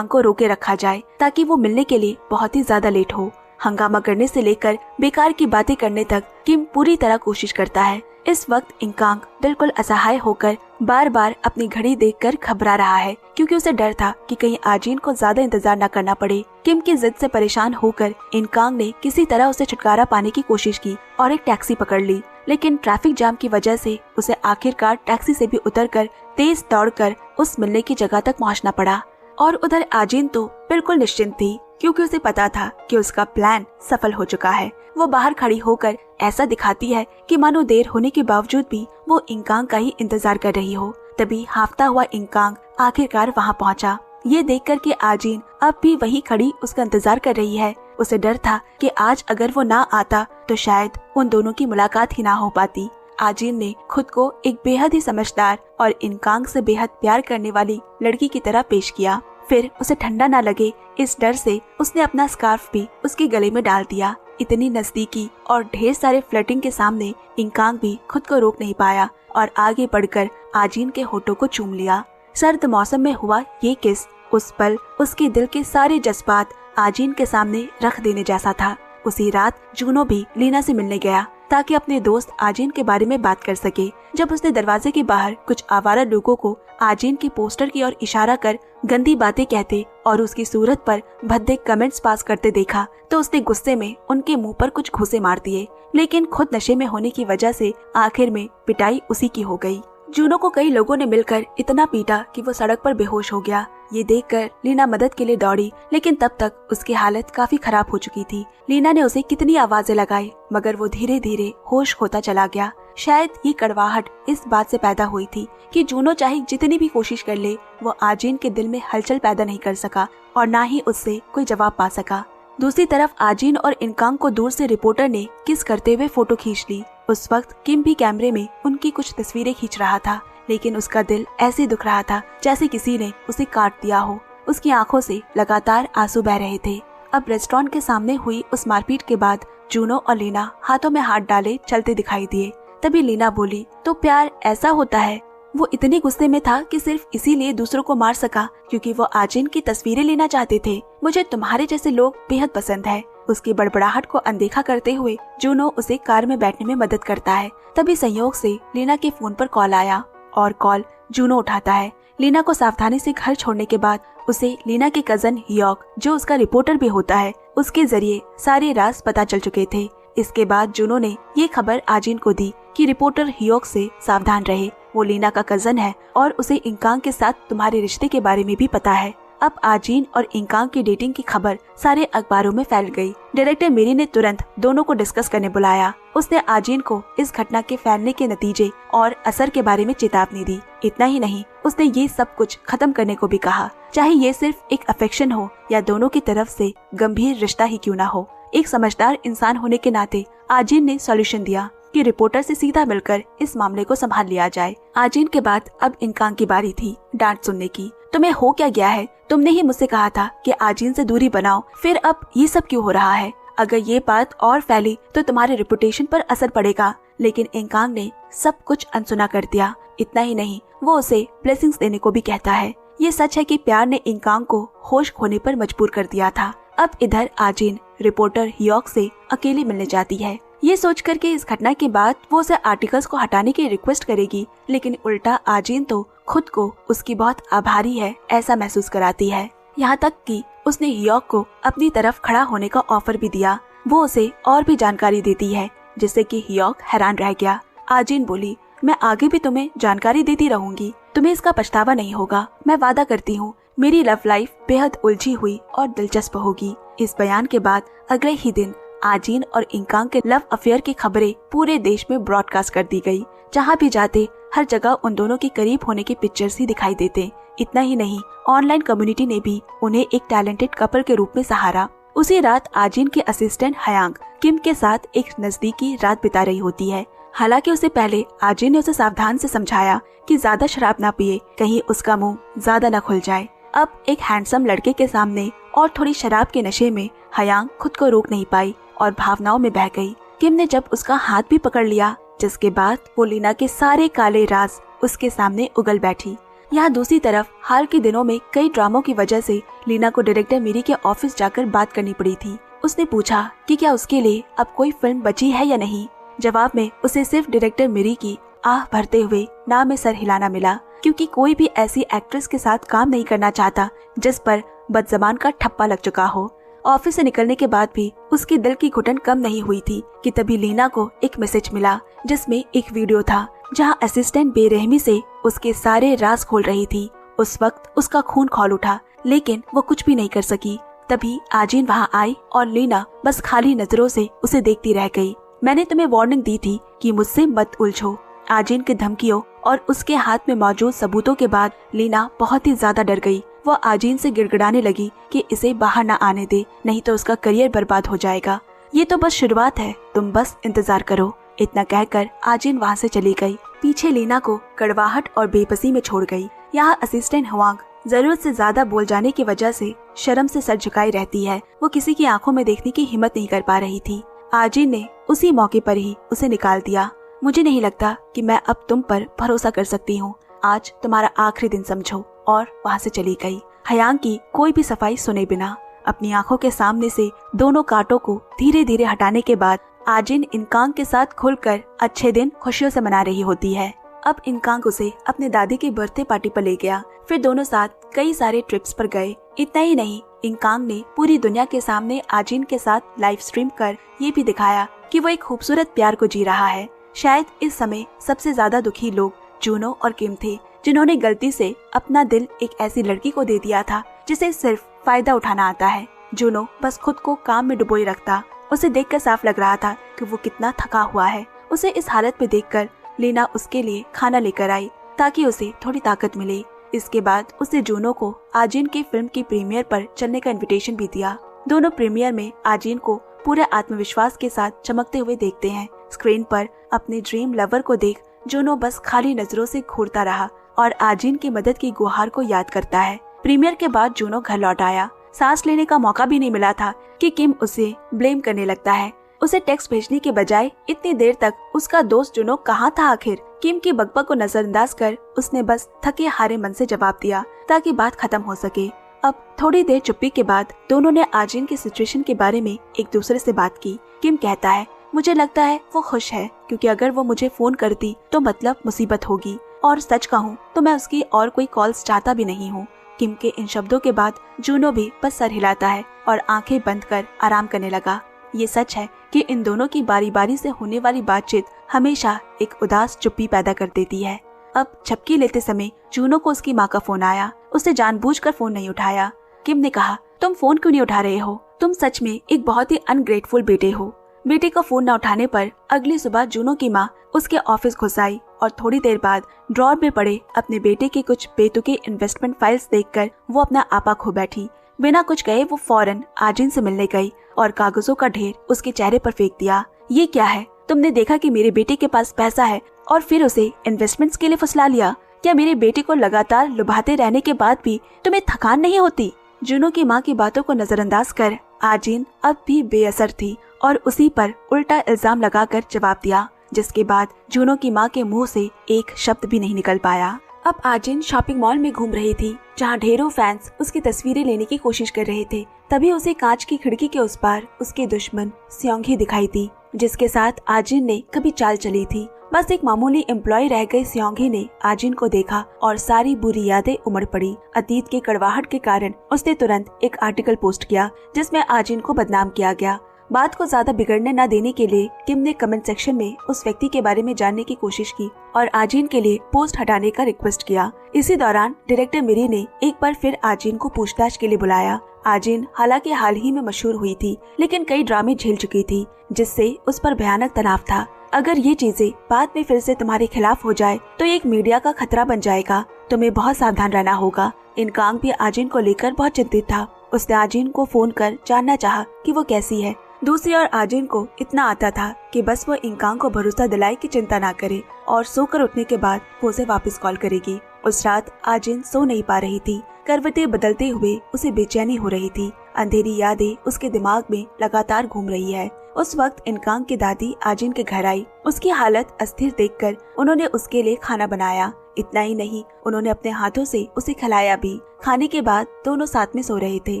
रखा जाए ताकि वो मिलने के लिए बहुत ही ज्यादा लेट हो। हंगामा करने से लेकर बेकार की बातें करने तक किम पूरी तरह कोशिश करता है। इस वक्त इनकांग बिल्कुल असहाय होकर बार बार अपनी घड़ी देखकर घबरा रहा है, क्योंकि उसे डर था कि कहीं आजीन को ज्यादा इंतजार न करना पड़े। किम की जिद से परेशान होकर इनकांग ने किसी तरह उसे छुटकारा पाने की कोशिश की और एक टैक्सी पकड़ ली, लेकिन ट्रैफिक जाम की वजह से उसे आखिरकार टैक्सी से भी उतरकर तेज दौड़कर उस मिलने की जगह तक पहुंचना पड़ा। और उधर आजीन तो बिल्कुल निश्चिंत थी, क्योंकि उसे पता था कि उसका प्लान सफल हो चुका है। वो बाहर खड़ी होकर ऐसा दिखाती है कि मानो देर होने के बावजूद भी वो इनकांग का ही इंतजार कर रही हो। तभी हाफता हुआ इनकांग आखिरकार वहाँ पहुँचा। ये देखकर कि आजीन अब भी वही खड़ी उसका इंतजार कर रही है, उसे डर था कि आज अगर वो ना आता तो शायद उन दोनों की मुलाकात ही ना हो पाती। आजीन ने खुद को एक बेहद ही समझदार और इनकांग से बेहद प्यार करने वाली लड़की की तरह पेश किया। फिर उसे ठंडा ना लगे इस डर से उसने अपना स्कार्फ भी उसके गले में डाल दिया। इतनी नजदीकी और ढेर सारे फ्लर्टिंग के सामने इंकांग भी खुद को रोक नहीं पाया और आगे बढ़कर आजीन के होठों को चूम लिया। सर्द मौसम में हुआ ये किस उस पल उसके दिल के सारे जज्बात आजीन के सामने रख देने जैसा था। उसी रात जूनो भी लीना से मिलने गया ताकि अपने दोस्त आजीन के बारे में बात कर सके। जब उसने दरवाजे के बाहर कुछ आवारा लोगों को आजीन के पोस्टर की ओर इशारा कर गंदी बातें कहते और उसकी सूरत पर भद्दे कमेंट्स पास करते देखा तो उसने गुस्से में उनके मुंह पर कुछ घूंसे मार दिए, लेकिन खुद नशे में होने की वजह से आखिर में पिटाई उसी की हो गई। जूनो को कई लोगों ने मिलकर इतना पीटा कि वो सड़क पर बेहोश हो गया। ये देखकर लीना मदद के लिए दौड़ी, लेकिन तब तक उसकी हालत काफी खराब हो चुकी थी। लीना ने उसे कितनी आवाजें लगाई मगर वो धीरे धीरे होश खोता चला गया। शायद ये कड़वाहट इस बात से पैदा हुई थी कि जूनो चाहे जितनी भी कोशिश कर ले वो आजीन के दिल में हलचल पैदा नहीं कर सका और न ही उससे कोई जवाब पा सका। दूसरी तरफ आजीन और इंकांग को दूर से रिपोर्टर ने किस करते हुए फोटो खींच ली। उस वक्त किम भी कैमरे में उनकी कुछ तस्वीरें खींच रहा था, लेकिन उसका दिल ऐसे दुख रहा था जैसे किसी ने उसे काट दिया हो। उसकी आंखों से लगातार आंसू बह रहे थे। अब रेस्टोरेंट के सामने हुई उस मारपीट के बाद जूनो और लीना हाथों में हाथ डाले चलते दिखाई दिए। तभी लीना बोली, तो प्यार ऐसा होता है। वो इतने गुस्से में था कि सिर्फ इसीलिए दूसरों को मार सका क्योंकि वो आजीन की तस्वीरें लेना चाहते थे। मुझे तुम्हारे जैसे लोग बेहद पसंद है। उसकी बड़बड़ाहट को अनदेखा करते हुए जूनो उसे कार में बैठने में मदद करता है। तभी संयोग से लीना के फोन पर कॉल आया और कॉल जूनो उठाता है। लीना को सावधानी से घर छोड़ने के बाद उसे लीना के कजन हियोक, जो उसका रिपोर्टर भी होता है, उसके जरिए सारे राज पता चल चुके थे। इसके बाद जूनो ने ये खबर आजीन को दी कि रिपोर्टर हियोक से सावधान रहे। वो लीना का कजन है और उसे इंकांग के साथ तुम्हारे रिश्ते के बारे में भी पता है। अब आजीन और इंकांग की डेटिंग की खबर सारे अखबारों में फैल गई। डायरेक्टर मेरी ने तुरंत दोनों को डिस्कस करने बुलाया। उसने आजीन को इस घटना के फैलने के नतीजे और असर के बारे में चेतावनी दी। इतना ही नहीं, उसने ये सब कुछ खत्म करने को भी कहा, चाहे ये सिर्फ एक अफेक्शन हो या दोनों की तरफ से गंभीर रिश्ता ही क्यों न हो। एक समझदार इंसान होने के नाते आजीन ने सॉल्यूशन दिया कि रिपोर्टर से सीधा मिलकर इस मामले को संभाल लिया जाए। आजीन के बाद अब इंकांग की बारी थी डांट सुनने की। तुम्हें हो क्या गया है? तुमने ही मुझसे कहा था कि आजीन से दूरी बनाओ, फिर अब ये सब क्यों हो रहा है? अगर ये बात और फैली तो तुम्हारे रेपुटेशन पर असर पड़ेगा। लेकिन इंकांग ने सब कुछ अनसुना कर दिया। इतना ही नहीं, वो उसे ब्लेसिंग्स देने को भी कहता है। ये सच है कि प्यार ने इंकांग को होश खोने पर मजबूर कर दिया था। अब इधर आजीन रिपोर्टर हियोक से अकेले मिलने जाती है। ये सोचकर कि इस घटना के बाद वो उसे आर्टिकल्स को हटाने की रिक्वेस्ट करेगी, लेकिन उल्टा आजीन तो खुद को उसकी बहुत आभारी है ऐसा महसूस कराती है। यहाँ तक कि उसने हियोक को अपनी तरफ खड़ा होने का ऑफर भी दिया। वो उसे और भी जानकारी देती है जिससे कि हियोक हैरान रह गया। आजीन बोली, मैं आगे भी तुम्हें जानकारी देती रहूंगी, तुम्हें इसका पछतावा नहीं होगा। मैं वादा करती हूँ मेरी लव लाइफ बेहद उलझी हुई और दिलचस्प होगी। इस बयान के बाद अगले ही दिन आजीन और इंकांग के लव अफेयर की खबरें पूरे देश में ब्रॉडकास्ट कर दी गई। जहाँ भी जाते हर जगह उन दोनों के करीब होने के पिक्चर्स ही दिखाई देते। इतना ही नहीं, ऑनलाइन कम्युनिटी ने भी उन्हें एक टैलेंटेड कपल के रूप में सहारा। उसी रात आजीन के असिस्टेंट हयांग किम के साथ एक नजदीकी रात बिता रही होती है। हालांकि उससे पहले आजीन ने उसे सावधान से समझाया कि ज्यादा शराब ना पिए, कहीं उसका मुंह ज्यादा न खुल जाए। अब एक हैंडसम लड़के के सामने और थोड़ी शराब के नशे में हयांग खुद को रोक नहीं पाई और भावनाओं में बह गई। किम ने जब उसका हाथ भी पकड़ लिया, जिसके बाद वो लीना के सारे काले राज उसके सामने उगल बैठी। यहाँ दूसरी तरफ हाल के दिनों में कई ड्रामों की वजह से लीना को डायरेक्टर मिरी के ऑफिस जाकर बात करनी पड़ी थी। उसने पूछा कि क्या उसके लिए अब कोई फिल्म बची है या नहीं। जवाब में उसे सिर्फ डायरेक्टर मिरी की आह भरते हुए ना में सर हिलाना मिला, क्योंकि कोई भी ऐसी एक्ट्रेस के साथ काम नहीं करना चाहता जिस पर बदजबान का ठप्पा लग चुका हो। ऑफिस से निकलने के बाद भी उसके दिल की घुटन कम नहीं हुई थी कि तभी लीना को एक मैसेज मिला जिसमें एक वीडियो था जहां असिस्टेंट बेरहमी से उसके सारे राज खोल रही थी। उस वक्त उसका खून खौल उठा, लेकिन वो कुछ भी नहीं कर सकी। तभी आजीन वहां आई और लीना बस खाली नजरों से उसे देखती रह गई। मैंने तुम्हें वार्निंग दी थी कि मुझसे मत उलझो। आजीन की धमकियों और उसके हाथ में मौजूद सबूतों के बाद लीना बहुत ही ज्यादा डर गई। वो आजीन से गिड़गिड़ाने लगी कि इसे बाहर न आने दे, नहीं तो उसका करियर बर्बाद हो जाएगा। ये तो बस शुरुआत है, तुम बस इंतजार करो। इतना कहकर आजीन वहाँ से चली गई। पीछे लीना को कड़वाहट और बेबसी में छोड़ गई। यहाँ असिस्टेंट हवांग जरूरत से ज्यादा बोल जाने की वजह से शर्म से सर झुकाई रहती है। वो किसी की आंखों में देखने की हिम्मत नहीं कर पा रही थी। आजिन ने उसी मौके पर ही उसे निकाल दिया। मुझे नहीं लगता कि मैं अब तुम पर भरोसा कर सकती हूँ। आज तुम्हारा आखिरी दिन समझो। और वहाँ से चली गई, हयांग की कोई भी सफाई सुने बिना। अपनी आंखों के सामने से दोनों कांटों को धीरे धीरे हटाने के बाद आजिन इनकांग के साथ खुलकर अच्छे दिन खुशियों से मना रही होती है। अब इनकांग उसे अपने दादी की बर्थडे पार्टी पर ले गया। फिर दोनों साथ कई सारे ट्रिप्स पर गए। इतना ही नहीं, इनकांग ने पूरी दुनिया के सामने आजिन के साथ लाइव स्ट्रीम कर ये भी दिखाया कि वो एक खूबसूरत प्यार को जी रहा है। शायद इस समय सबसे ज्यादा दुखी लोग जूनो और किम थे, जिन्होंने गलती से अपना दिल एक ऐसी लड़की को दे दिया था जिसे सिर्फ फायदा उठाना आता है। जूनो बस खुद को काम में डुबोए रखता। उसे देखकर साफ लग रहा था कि वो कितना थका हुआ है। उसे इस हालत में देखकर लीना उसके लिए खाना लेकर आई ताकि उसे थोड़ी ताकत मिले। इसके बाद उसने जूनो को आजिन की फिल्म की प्रीमियर पर चलने का इनविटेशन भी दिया। दोनों प्रीमियर में आजिन को पूरे आत्मविश्वास के साथ चमकते हुए देखते हैं। स्क्रीन पर अपने ड्रीम लवर को देख जूनो बस खाली नजरों से घूरता रहा और आजिन की मदद की गुहार को याद करता है। प्रीमियर के बाद जूनो घर लौट आया। सांस लेने का मौका भी नहीं मिला था कि किम उसे ब्लेम करने लगता है। उसे टेक्स्ट भेजने के बजाय इतनी देर तक उसका दोस्त जूनो कहाँ था आखिर। किम की बकबक को नजरअंदाज कर उसने बस थके हारे मन से जवाब दिया ताकि बात खत्म हो सके। अब थोड़ी देर चुप्पी के बाद दोनों ने आजिन की सिचुएशन के बारे में एक दूसरे से बात की। किम कहता है, मुझे लगता है वो खुश है क्योंकि अगर वो मुझे फोन करती तो मतलब मुसीबत होगी, और सच कहूँ तो मैं उसकी और कोई कॉल्स चाहता भी नहीं हूँ। किम के इन शब्दों के बाद जूनो भी बस सर हिलाता है और आंखें बंद कर आराम करने लगा। ये सच है कि इन दोनों की बारी बारी से होने वाली बातचीत हमेशा एक उदास चुप्पी पैदा कर देती है। अब झपकी लेते समय जूनो को उसकी माँ का फोन आया। उसने जानबूझकर फोन नहीं उठाया। किम ने कहा, तुम फोन क्यों नहीं उठा रहे हो? तुम सच में एक बहुत ही अनग्रेटफुल बेटे हो। बेटे का फोन न उठाने पर अगली सुबह जूनो की माँ उसके ऑफिस घुस आई और थोड़ी देर बाद ड्रॉर में पड़े अपने बेटे के कुछ बेतुके इन्वेस्टमेंट फाइल्स देखकर वो अपना आपा खो बैठी। बिना कुछ कहे वो फौरन आजिन से मिलने गई और कागजों का ढेर उसके चेहरे पर फेंक दिया। ये क्या है? तुमने देखा कि मेरे बेटे के पास पैसा है और फिर उसे इन्वेस्टमेंट्स के लिए फुसला लिया? क्या मेरे बेटे को लगातार लुभाते रहने के बाद भी तुम्हें थकान नहीं होती? जूनो की माँ की बातों को नजरअंदाज कर आजिन अब भी बेअसर थी और उसी पर उल्टा इल्जाम लगाकर जवाब दिया, जिसके बाद जूनो की माँ के मुंह से एक शब्द भी नहीं निकल पाया। अब आजिन शॉपिंग मॉल में घूम रही थी जहाँ ढेरों फैंस उसकी तस्वीरें लेने की कोशिश कर रहे थे। तभी उसे कांच की खिड़की के उस पार उसके दुश्मन स्योंगी दिखाई दी, जिसके साथ आजिन ने कभी चाल चली थी। बस एक मामूली एम्प्लॉय रह गई स्योंगी ने आजिन को देखा और सारी बुरी यादें उमड़ पड़ी। अतीत के कड़वाहट के कारण उसने तुरंत एक आर्टिकल पोस्ट किया जिसमें आजिन को बदनाम किया गया। बात को ज्यादा बिगड़ने न देने के लिए किम ने कमेंट सेक्शन में उस व्यक्ति के बारे में जानने की कोशिश की और आजिन के लिए पोस्ट हटाने का रिक्वेस्ट किया। इसी दौरान डायरेक्टर मिरी ने एक बार फिर आजिन को पूछताछ के लिए बुलाया। आजिन हालांकि हाल ही में मशहूर हुई थी, लेकिन कई ड्रामे झेल चुकी थी, जिससे उस पर भयानक तनाव था। अगर ये चीजें बाद में फिर से तुम्हारे खिलाफ हो जाए तो एक मीडिया का खतरा बन जाएगा। तुम्हें बहुत सावधान रहना होगा। इनकांग भी आजिन को लेकर बहुत चिंतित था। उसने आजिन को फोन कर जानना चाहा कि वो कैसी है। दूसरी ओर आजिन को इतना आता था कि बस वो इनकांग को भरोसा दिलाए कि चिंता ना करे और सोकर उठने के बाद वो उसे वापस कॉल करेगी। उस रात आजिन सो नहीं पा रही थी। करवटें बदलते हुए उसे बेचैनी हो रही थी। अंधेरी यादें उसके दिमाग में लगातार घूम रही है। उस वक्त इनकांग की दादी आजिन के घर आई। उसकी हालत अस्थिर देखकर उन्होंने उसके लिए खाना बनाया। इतना ही नहीं, उन्होंने अपने हाथों से उसे खिलाया भी। खाने के बाद दोनों साथ में सो रहे थे।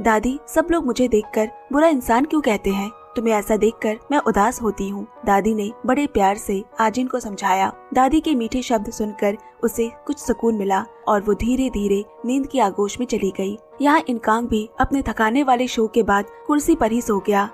दादी, सब लोग मुझे देखकर बुरा इंसान क्यों कहते हैं? तुम्हें ऐसा देखकर मैं उदास होती हूँ, दादी ने बड़े प्यार से आजिन को समझाया। दादी के मीठे शब्द सुनकर उसे कुछ सुकून मिला और वो धीरे धीरे नींद की आगोश में चली गई। यहाँ इनकांग भी अपने थकाने वाले शो के बाद कुर्सी पर ही सो गया।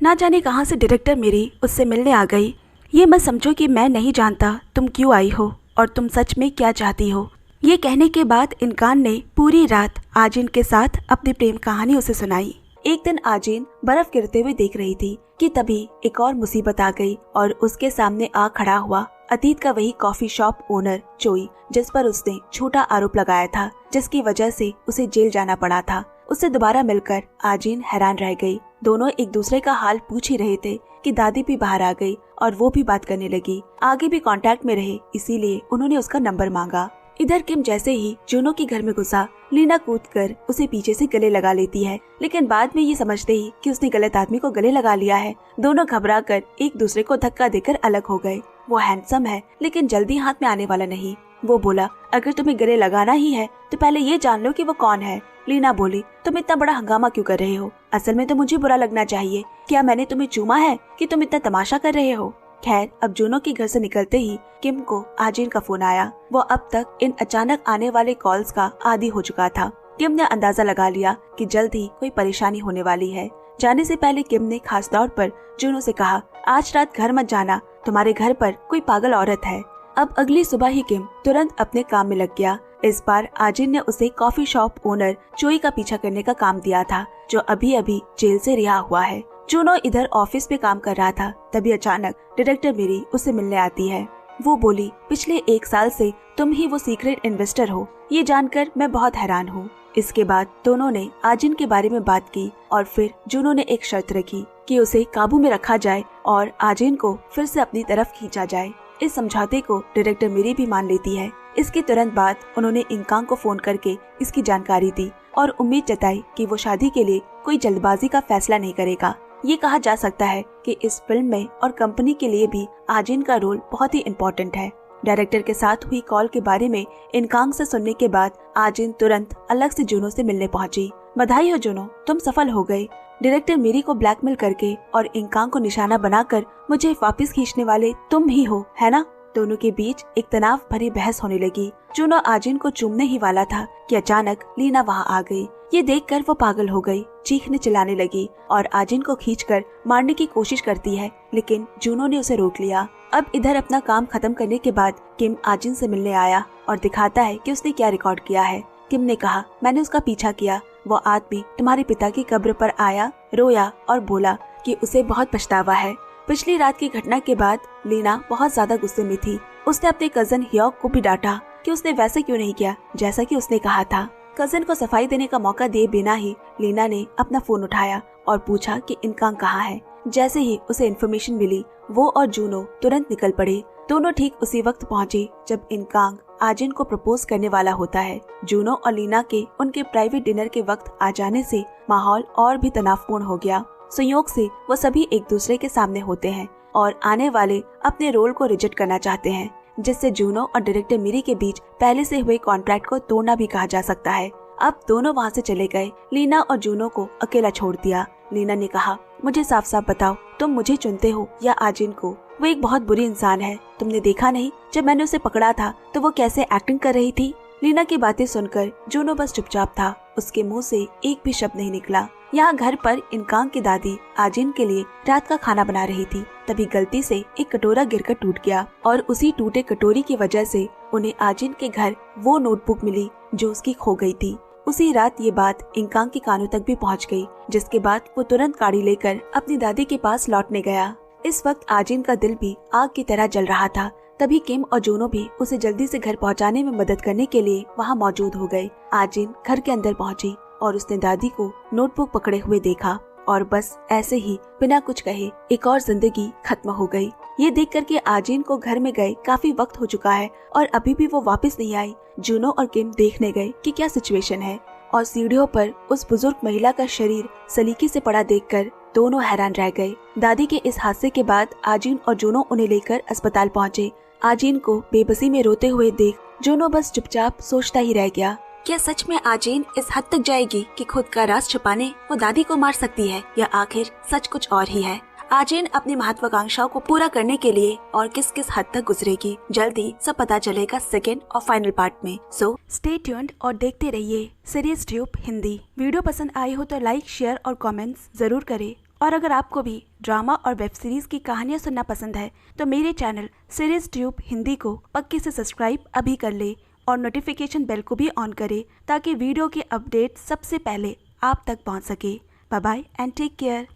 ना जाने कहाँ से डायरेक्टर मेरी उससे मिलने आ गई। ये मत समझो कि मैं नहीं जानता तुम क्यों आई हो और तुम सच में क्या चाहती हो। ये कहने के बाद इनकांग ने पूरी रात आजिन के साथ अपनी प्रेम कहानी उसे सुनाई। एक दिन आजिन बर्फ गिरते हुए देख रही थी कि तभी एक और मुसीबत आ गई और उसके सामने आ खड़ा हुआ अतीत का वही कॉफी शॉप ओनर चोई, जिस पर उसने झूठा आरोप लगाया था, जिसकी वजह से उसे जेल जाना पड़ा था। उससे दोबारा मिलकर आजिन हैरान रह गई। दोनों एक दूसरे का हाल पूछ ही रहे थे कि दादी भी बाहर आ गई और वो भी बात करने लगी। आगे भी कांटेक्ट में रहे, इसीलिए उन्होंने उसका नंबर मांगा। इधर किम जैसे ही जूनो के घर में घुसा, लीना कूदकर उसे पीछे से गले लगा लेती है, लेकिन बाद में ये समझते ही कि उसने गलत आदमी को गले लगा लिया है, दोनों घबराकर एक दूसरे को धक्का देकर अलग हो गए। वो हैंडसम है लेकिन जल्दी हाथ में आने वाला नहीं। वो बोला, अगर तुम्हें गले लगाना ही है तो पहले ये जान लो कि वो कौन है। लीना बोली, तुम इतना बड़ा हंगामा क्यों कर रहे हो? असल में तो मुझे बुरा लगना चाहिए। क्या मैंने तुम्हें चूमा है कि तुम इतना तमाशा कर रहे हो? खैर, अब जूनो के घर से निकलते ही किम को आजिन का फोन आया। वो अब तक इन अचानक आने वाले कॉल्स का आदी हो चुका था। किम ने अंदाजा लगा लिया कि जल्द ही कोई परेशानी होने वाली है। जाने से पहले किम ने खास तौर पर जूनो से कहा, आज रात घर मत जाना, तुम्हारे घर पर कोई पागल औरत है। अब अगली सुबह ही किम तुरंत अपने काम में लग गया। इस बार आजिन ने उसे कॉफी शॉप ओनर चोई का पीछा करने का काम दिया था, जो अभी अभी जेल से रिहा हुआ है। जूनो इधर ऑफिस में काम कर रहा था, तभी अचानक डायरेक्टर मेरी उसे मिलने आती है। वो बोली, पिछले 1 साल से तुम ही वो सीक्रेट इन्वेस्टर हो, ये जानकर मैं बहुत हैरान हूँ। इसके बाद दोनों ने आजिन के बारे में बात की और फिर जूनो ने एक शर्त रखी कि उसे काबू में रखा जाए और आजिन को फिर से अपनी तरफ खींचा जाए। इस समझौते को डायरेक्टर मेरी भी मान लेती है। इसके तुरंत बाद उन्होंने इंकांग को फोन करके इसकी जानकारी दी और उम्मीद जताई कि वो शादी के लिए कोई जल्दबाजी का फैसला नहीं करेगा। ये कहा जा सकता है कि इस फिल्म में और कंपनी के लिए भी आजिन का रोल बहुत ही इम्पोर्टेंट है। डायरेक्टर के साथ हुई कॉल के बारे में इंकांग से सुनने के बाद आजिन तुरंत अलग से जूनो से मिलने पहुंची। बधाई हो जूनो, तुम सफल हो गए। डायरेक्टर मेरी को ब्लैकमेल करके और इंकांग को निशाना बनाकर मुझे वापस खींचने वाले तुम ही हो, है ना? दोनों के बीच एक तनाव भरी बहस होने लगी। जूनो आजिन को चूमने ही वाला था कि अचानक लीना वहाँ आ गई। ये देखकर वो पागल हो गई, चीखने चिल्लाने लगी और आजिन को खींचकर मारने की कोशिश करती है, लेकिन जूनो ने उसे रोक लिया। अब इधर अपना काम खत्म करने के बाद किम आजिन से मिलने आया और दिखाता है कि उसने क्या रिकॉर्ड किया है। किम ने कहा, मैंने उसका पीछा किया। वो आदमी तुम्हारे पिता की कब्र पर आया, रोया और बोला कि उसे बहुत पछतावा है। पिछली रात की घटना के बाद लीना बहुत ज्यादा गुस्से में थी। उसने अपने कजन ह्योग को भी डांटा कि उसने वैसे क्यों नहीं किया जैसा कि उसने कहा था। कजन को सफाई देने का मौका दिए बिना ही लीना ने अपना फोन उठाया और पूछा कि इंकांग कहाँ है। जैसे ही उसे इन्फॉर्मेशन मिली, वो और जूनो तुरंत निकल पड़े। दोनों ठीक उसी वक्त पहुँचे जब इंकांग आजिन को प्रपोज करने वाला होता है। जूनो और लीना के उनके प्राइवेट डिनर के वक्त आ जाने से माहौल और भी तनावपूर्ण हो गया। संयोग से वो सभी एक दूसरे के सामने होते हैं और आने वाले अपने रोल को रिजेक्ट करना चाहते हैं, जिससे जूनो और डायरेक्टर मिरी के बीच पहले से हुए कॉन्ट्रैक्ट को तोड़ना भी कहा जा सकता है। अब दोनों वहाँ से चले गए। लीना और जूनो को अकेला छोड़ दिया। लीना ने कहा, मुझे साफ साफ बताओ, तुम मुझे चुनते हो या आजिन को? वो एक बहुत बुरी इंसान है। तुमने देखा नहीं जब मैंने उसे पकड़ा था तो वो कैसे एक्टिंग कर रही थी? लीना की बातें सुनकर जूनो बस चुपचाप था। उसके मुंह से एक भी शब्द नहीं निकला। यहाँ घर पर इंकांग की दादी आजिन के लिए रात का खाना बना रही थी। तभी गलती से एक कटोरा गिरकर टूट गया और उसी टूटे कटोरी की वजह से उन्हें आजिन के घर वो नोटबुक मिली जो उसकी खो गई थी। उसी रात ये बात इंकांग के कानों तक भी पहुंच गई, जिसके बाद वो तुरंत गाड़ी लेकर अपनी दादी के पास लौटने गया। इस वक्त आजिन का दिल भी आग की तरह जल रहा था। तभी किम और जूनो भी उसे जल्दी से घर पहुंचाने में मदद करने के लिए वहां मौजूद हो गए। आजिन घर के अंदर पहुंची और उसने दादी को नोटबुक पकड़े हुए देखा और बस ऐसे ही बिना कुछ कहे एक और जिंदगी खत्म हो गई। ये देख कर के आजिन को घर में गए काफी वक्त हो चुका है और अभी भी वो वापस नहीं आई। जूनो और किम देखने गए कि क्या सिचुएशन है और सीढ़ियों पर उस बुजुर्ग महिला का शरीर सलीके से पड़ा देखकर दोनों हैरान रह गए। दादी के इस हादसे के बाद आजिन और जूनो उन्हें लेकर अस्पताल पहुँचे। आजिन को बेबसी में रोते हुए देख जूनो बस चुपचाप सोचता ही रह गया, क्या सच में आजिन इस हद तक जाएगी कि खुद का राज छुपाने वो दादी को मार सकती है, या आखिर सच कुछ और ही है? आजिन अपनी महत्वाकांक्षाओं को पूरा करने के लिए और किस किस हद तक गुजरेगी, जल्दी सब पता चलेगा सेकेंड और फाइनल पार्ट में। सो स्टे ट्यून्ड और देखते रहिए सीरीज ट्यूब हिंदी। वीडियो पसंद आई हो तो लाइक, शेयर और कमेंट्स जरूर करें। और अगर आपको भी ड्रामा और वेब सीरीज की कहानियाँ सुनना पसंद है तो मेरे चैनल सीरीज ट्यूब हिंदी को पक्के से सब्सक्राइब अभी कर ले और नोटिफिकेशन बेल को भी ऑन करें ताकि वीडियो के अपडेट सबसे पहले आप तक पहुंच सके। Bye bye and take care.